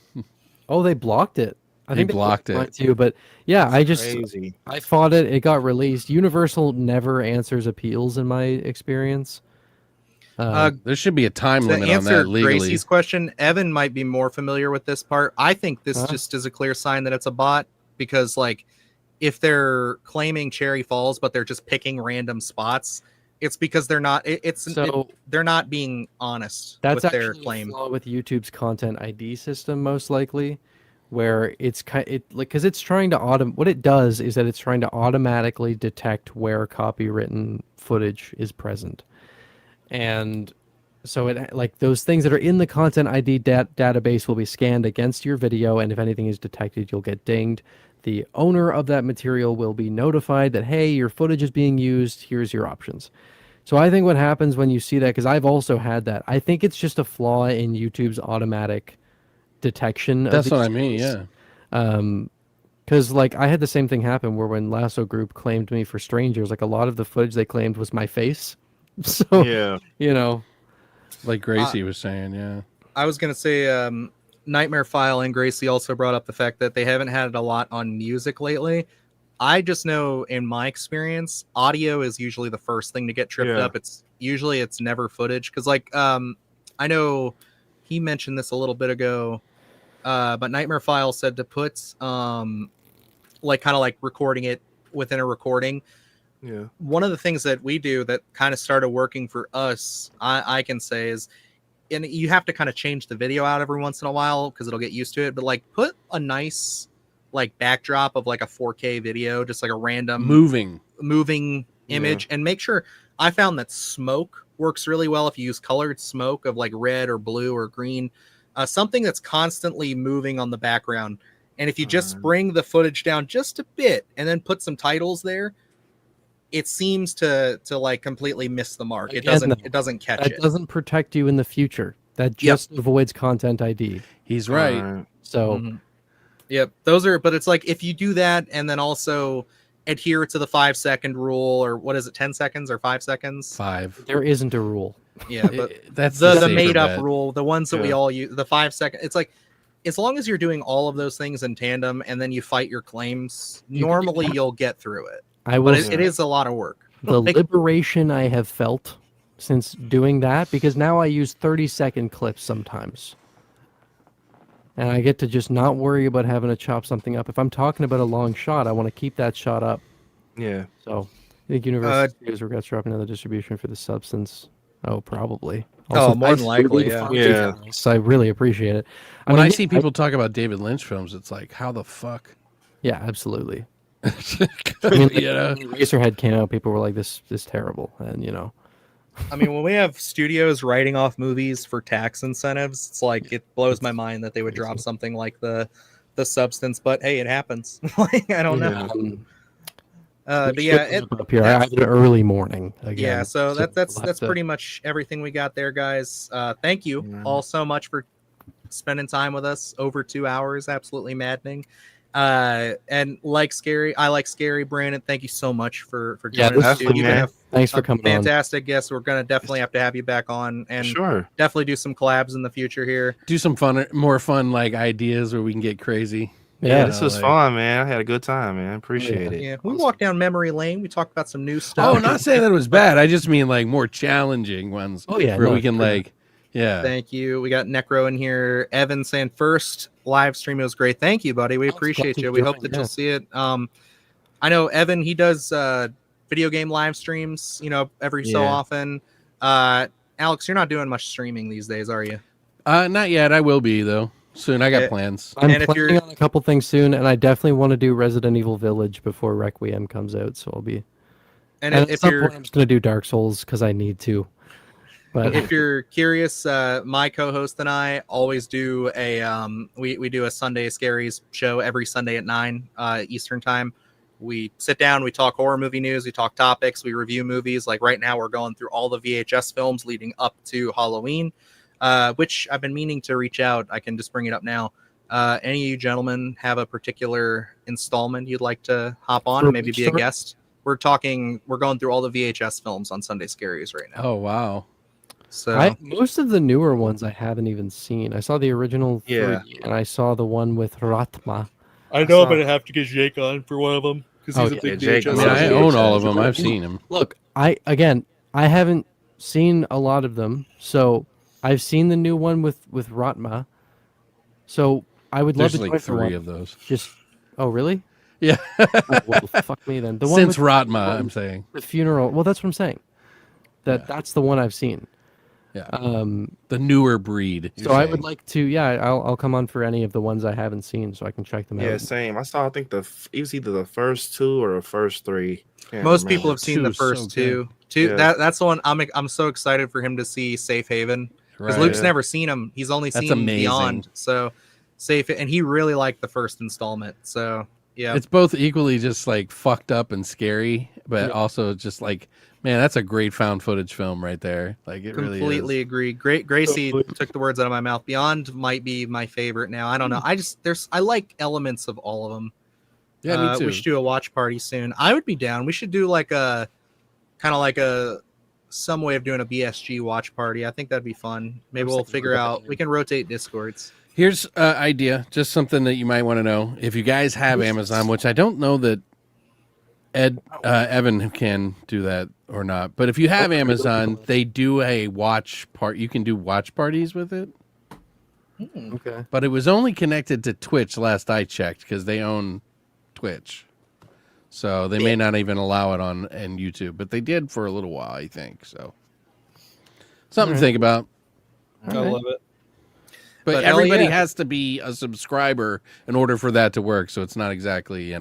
Oh, they blocked it. I They think blocked mine it. too. But yeah, Crazy. I fought it. It got released. Universal never answers appeals in my experience. There should be a time to limit on answer that legally. Gracie's question. Evan might be more familiar with this part. I think this just is a clear sign that it's a bot because, like, if they're claiming Cherry Falls but they're just picking random spots, it's because they're not. They're not being honest That's with their actually claim. a flaw with YouTube's content ID system, most likely, where it's because it's trying to What it does is that it's trying to automatically detect where copywritten footage is present, and so it like those things that are in the content ID database will be scanned against your video, and if anything is detected, you'll get dinged. The owner of that material will be notified that, hey, your footage is being used. Here's your options. So I think what happens when you see that, because I've also had that, I think it's just a flaw in YouTube's automatic detection. That's of what I these mean, things. Because like I had the same thing happen where when Lasso Group claimed me for strangers, like a lot of the footage they claimed was my face. So Yeah. you know, Like Gracie was saying, yeah. I was gonna say, Nightmare File and Gracie also brought up the fact that they haven't had it a lot on music lately. I just know in my experience, audio is usually the first thing to get tripped Yeah. up. It's never footage because like I know he mentioned this a little bit ago, but Nightmare File said to put like kind of like recording it within a recording. Yeah. One of the things that we do that kind of started working for us, I can say is, and you have to kind of change the video out every once in a while because it'll get used to it, but like put a nice like backdrop of like a 4K video, just like a random moving image, and make sure. I found that smoke works really well if you use colored smoke of like red or blue or green, something that's constantly moving on the background. And if you just bring the footage down just a bit and then put some titles there, it seems to like completely miss the mark. It doesn't catch it. That doesn't protect you in the future. That just avoids content ID. He's right. So Yep, those are. But it's like if you do that and then also adhere to the 5-second rule, or what is it, 10 seconds or 5 seconds? 5. there isn't a rule. Yeah, but That's the safer made up bet. rule, the ones that we all use, the 5 second. It's like as long as you're doing all of those things in tandem and then you fight your claims, You can do normally that. you'll get through it. I But will it is a lot of work. the Like, liberation I have felt since doing that, because now I use 30-second clips sometimes. And I get to just not worry about having to chop something up. If I'm talking about a long shot, I want to keep that shot up. Yeah. So I think Universal Studios regrets dropping another distribution for the substance. Oh, probably. Oh, more than thanks, likely, Ruby, yeah. for Yeah. details. I really appreciate it. When I mean, see people talk about David Lynch films, it's like, how the fuck? yeah, absolutely. I mean, you know? when Eraserhead came out, people were like, "This is terrible," and you know. I mean, when we have studios writing off movies for tax incentives, it's like it blows my mind that they would drop something like the substance. But hey, it happens. Like, I don't know. But yeah, Up here. I have an early morning again. yeah. So we'll that's have to- pretty much everything we got there, guys. Thank you all so much for spending time with us. Over 2 hours, absolutely maddening. And like Scary, I like Scary. Brandon, thank you so much for joining us. definitely, You've been man. Thanks for coming on. fantastic guest. We're gonna definitely have to have you back on, and Sure. definitely do some collabs in the future here. Do some more fun like ideas where we can get crazy. Yeah, This was like- fun, man. I had a good time, man. Appreciate it. Yeah, we walked down memory lane. We talked about some new stuff. Oh, not saying that it was bad. I just mean like more challenging ones. Oh, yeah, where no, we can sure. like, yeah. Thank you. We got Necro in here. Evan saying first live stream, it was great. Thank you, buddy. We I was appreciate glad you. to We hope join, that yeah. you'll see it. I know Evan, he does video game live streams, every so Yeah. often. Alex, you're not doing much streaming these days, are you? Not yet. I will be though. Soon. I got Yeah. plans. I'm And if planning you're- on a couple things soon, and I definitely want to do Resident Evil Village before Requiem comes out. So I'll be. And And at if some you're point, I'm just gonna do Dark Souls because I need to. But if you're curious, my co-host and I always do a we do a Sunday Scaries show every Sunday at 9 Eastern time. We sit down, we talk horror movie news, we talk topics, we review movies. Like right now, we're going through all the VHS films leading up to Halloween, which I've been meaning to reach out. I can just bring it up now. Any of you gentlemen have a particular installment you'd like to hop on For and maybe which be a story? guest? We're going through all the VHS films on Sunday Scaries right now. Oh wow. So most of the newer ones I haven't even seen. I saw the original Yeah. 3, and I saw the one with Ratma. I know I'm gonna have to get Jake on for one of them because Oh, he's a yeah, big Jake, VHS. I mean, I Yeah. own all of them. I've seen them. Look, I haven't seen a lot of them, so I've seen the new one with Ratma. So I would love There's to like join for 3 one. of those. Just really? Yeah. Oh, well, fuck me then. The one Since with Ratma, I'm saying. the funeral. Well, that's what I'm saying. That's the one I've seen. Yeah. Um, The newer breed. so I would like to. Yeah, I'll come on for any of the ones I haven't seen, so I can check them Yeah, out. same. I saw. I think it was either the first 2 or the first 3. Can't Most remember. people have seen the 2 is so first two. Yeah. That's the one I'm so excited for him to see Safe Haven because Right. Luke's Yeah. never seen him. He's only That's seen amazing. Beyond. So Safe, and he really liked the first installment. So yeah, It's both equally just like fucked up and scary, but also just like, man, that's a great found footage film right there. Like it completely really is. agree. Gracie took the words out of my mouth. Beyond might be my favorite now. I don't know. I like elements of all of them. Yeah, me too. We should do a watch party soon. I would be down. We should do like a kind of like some way of doing a BSG watch party. I think that'd be fun. Maybe we'll figure out. We can rotate Discords. Here's an idea, just something that you might want to know. If you guys have Amazon, which I don't know that Evan can do that or not, but if you have Amazon, they do a watch part. You can do watch parties with it, Okay. but it was only connected to Twitch last I checked because they own Twitch, so they may not even allow it on YouTube, but they did for a little while, I think. So something to think about. I love it. But hell everybody yeah. has to be a subscriber in order for that to work. So it's not exactly,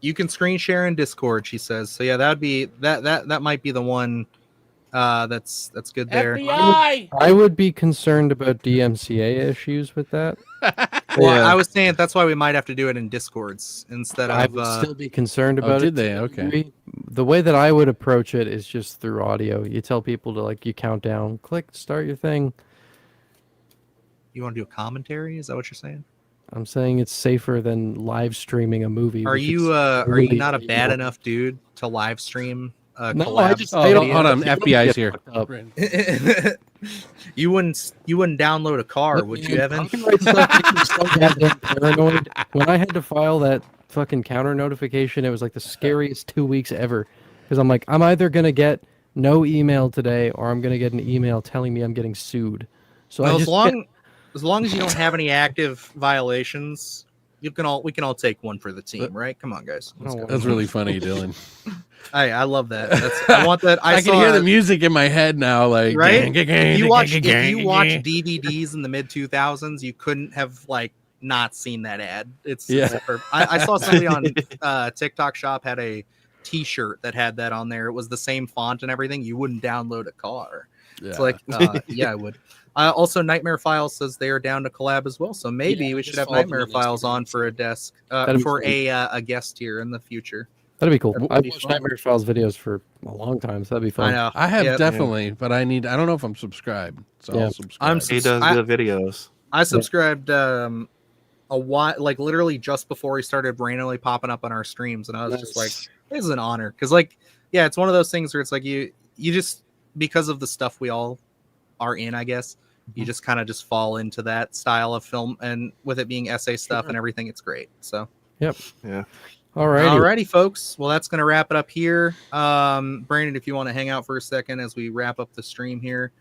You can screen share in Discord, she says. So yeah, that'd be that might be the one that's good there. FBI. I would be concerned about DMCA issues with that. Well, Yeah. I was saying that's why we might have to do it in Discords instead I of would still be concerned about did it. they? to a Okay. degree. The way that I would approach it is just through audio. You tell people to you count down, click, start your thing. you want to do a commentary? Is that what you're saying? I'm saying it's safer than live streaming a movie. Are which you is are you really not a bad illegal. enough dude to live stream No, collab. I just- Oh, They hold, don't- hold on. they don't FBI's get here. fucked up. you wouldn't download a car, would you, Evan? Copyright stuff makes me so goddamn paranoid. When I had to file that fucking counter notification, it was like the scariest 2 weeks ever. Because I'm like, I'm either gonna get no email today, or I'm gonna get an email telling me I'm getting sued. So Well, I just as long as you don't have any active violations, we can all take one for the team, right? Come on, guys. Let's go. That's really funny, Dylan. I love that. I want that. I can hear the music in my head now, like Right? If you watch gang. DVDs in the mid 2000s, you couldn't have like not seen that ad. It's Yeah. I saw somebody on TikTok Shop had a T-shirt that had that on there. It was the same font and everything. You wouldn't download a car. It's like, yeah, I would. Also, Nightmare Files says they are down to collab as well. So maybe Yeah, we I should just have followed them Nightmare on Files Instagram, on for a desk That'd be for fun. a guest here in the future. that'd be cool. That'd I've be watched fun. Nightmare Files videos for a long time, so that'd be fun. I know. I have Yep. definitely, but I don't know if I'm subscribed. So Yeah. I'll subscribe. I'm He does good videos. I subscribed a while, like literally just before he started randomly popping up on our streams, and I was just like, "This is an honor," because like, yeah, it's one of those things where it's like you just, because of the stuff we all are in, I guess, you just kind of just fall into that style of film, and with it being essay stuff and everything, it's great. So, Yep. Yeah. alrighty, folks. Well, that's gonna wrap it up here. Brandon, if you want to hang out for a second as we wrap up the stream here,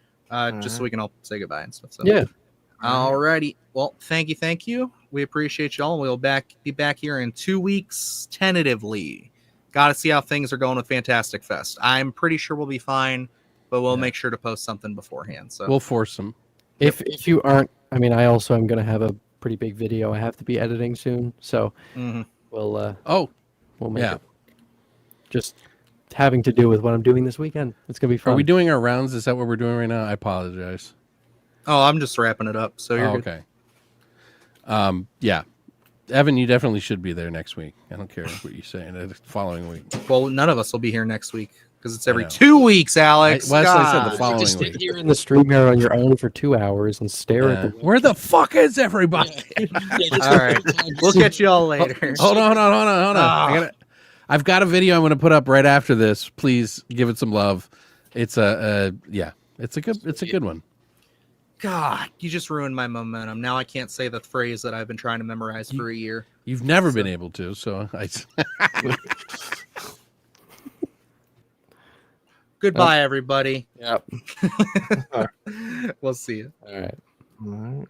just so we can all say goodbye and stuff. So, Yeah. alrighty. Well, thank you. We appreciate y'all. We'll be back here in 2 weeks, tentatively. Got to see how things are going with Fantastic Fest. I'm pretty sure we'll be fine, but we'll make sure to post something beforehand. So We'll force them. If you aren't, I mean, I also am gonna have a pretty big video I have to be editing soon, so we'll make yeah. it. Just having to do with what I'm doing this weekend. It's gonna be fun. Are we doing our rounds? Is that what we're doing right now? I apologize. Oh, I'm just wrapping it up. So you're good. Okay. Yeah. Evan, you definitely should be there next week. I don't care what you say. The following week. Well, none of us will be here next week because it's every know. 2 weeks, Alex. Well, that's what I said, the God. following just week. sit here in the stream yard on your own for 2 hours and stare at the Where the fuck is everybody? All right. We'll catch you all later. Hold on. I've got a video I'm going to put up right after this. Please give it some love. It's it's a good one. God, you just ruined my momentum. Now I can't say the phrase that I've been trying to memorize for a year. You've never been able to, so I. Goodbye, everybody. Yep. We'll see you. All right. All right.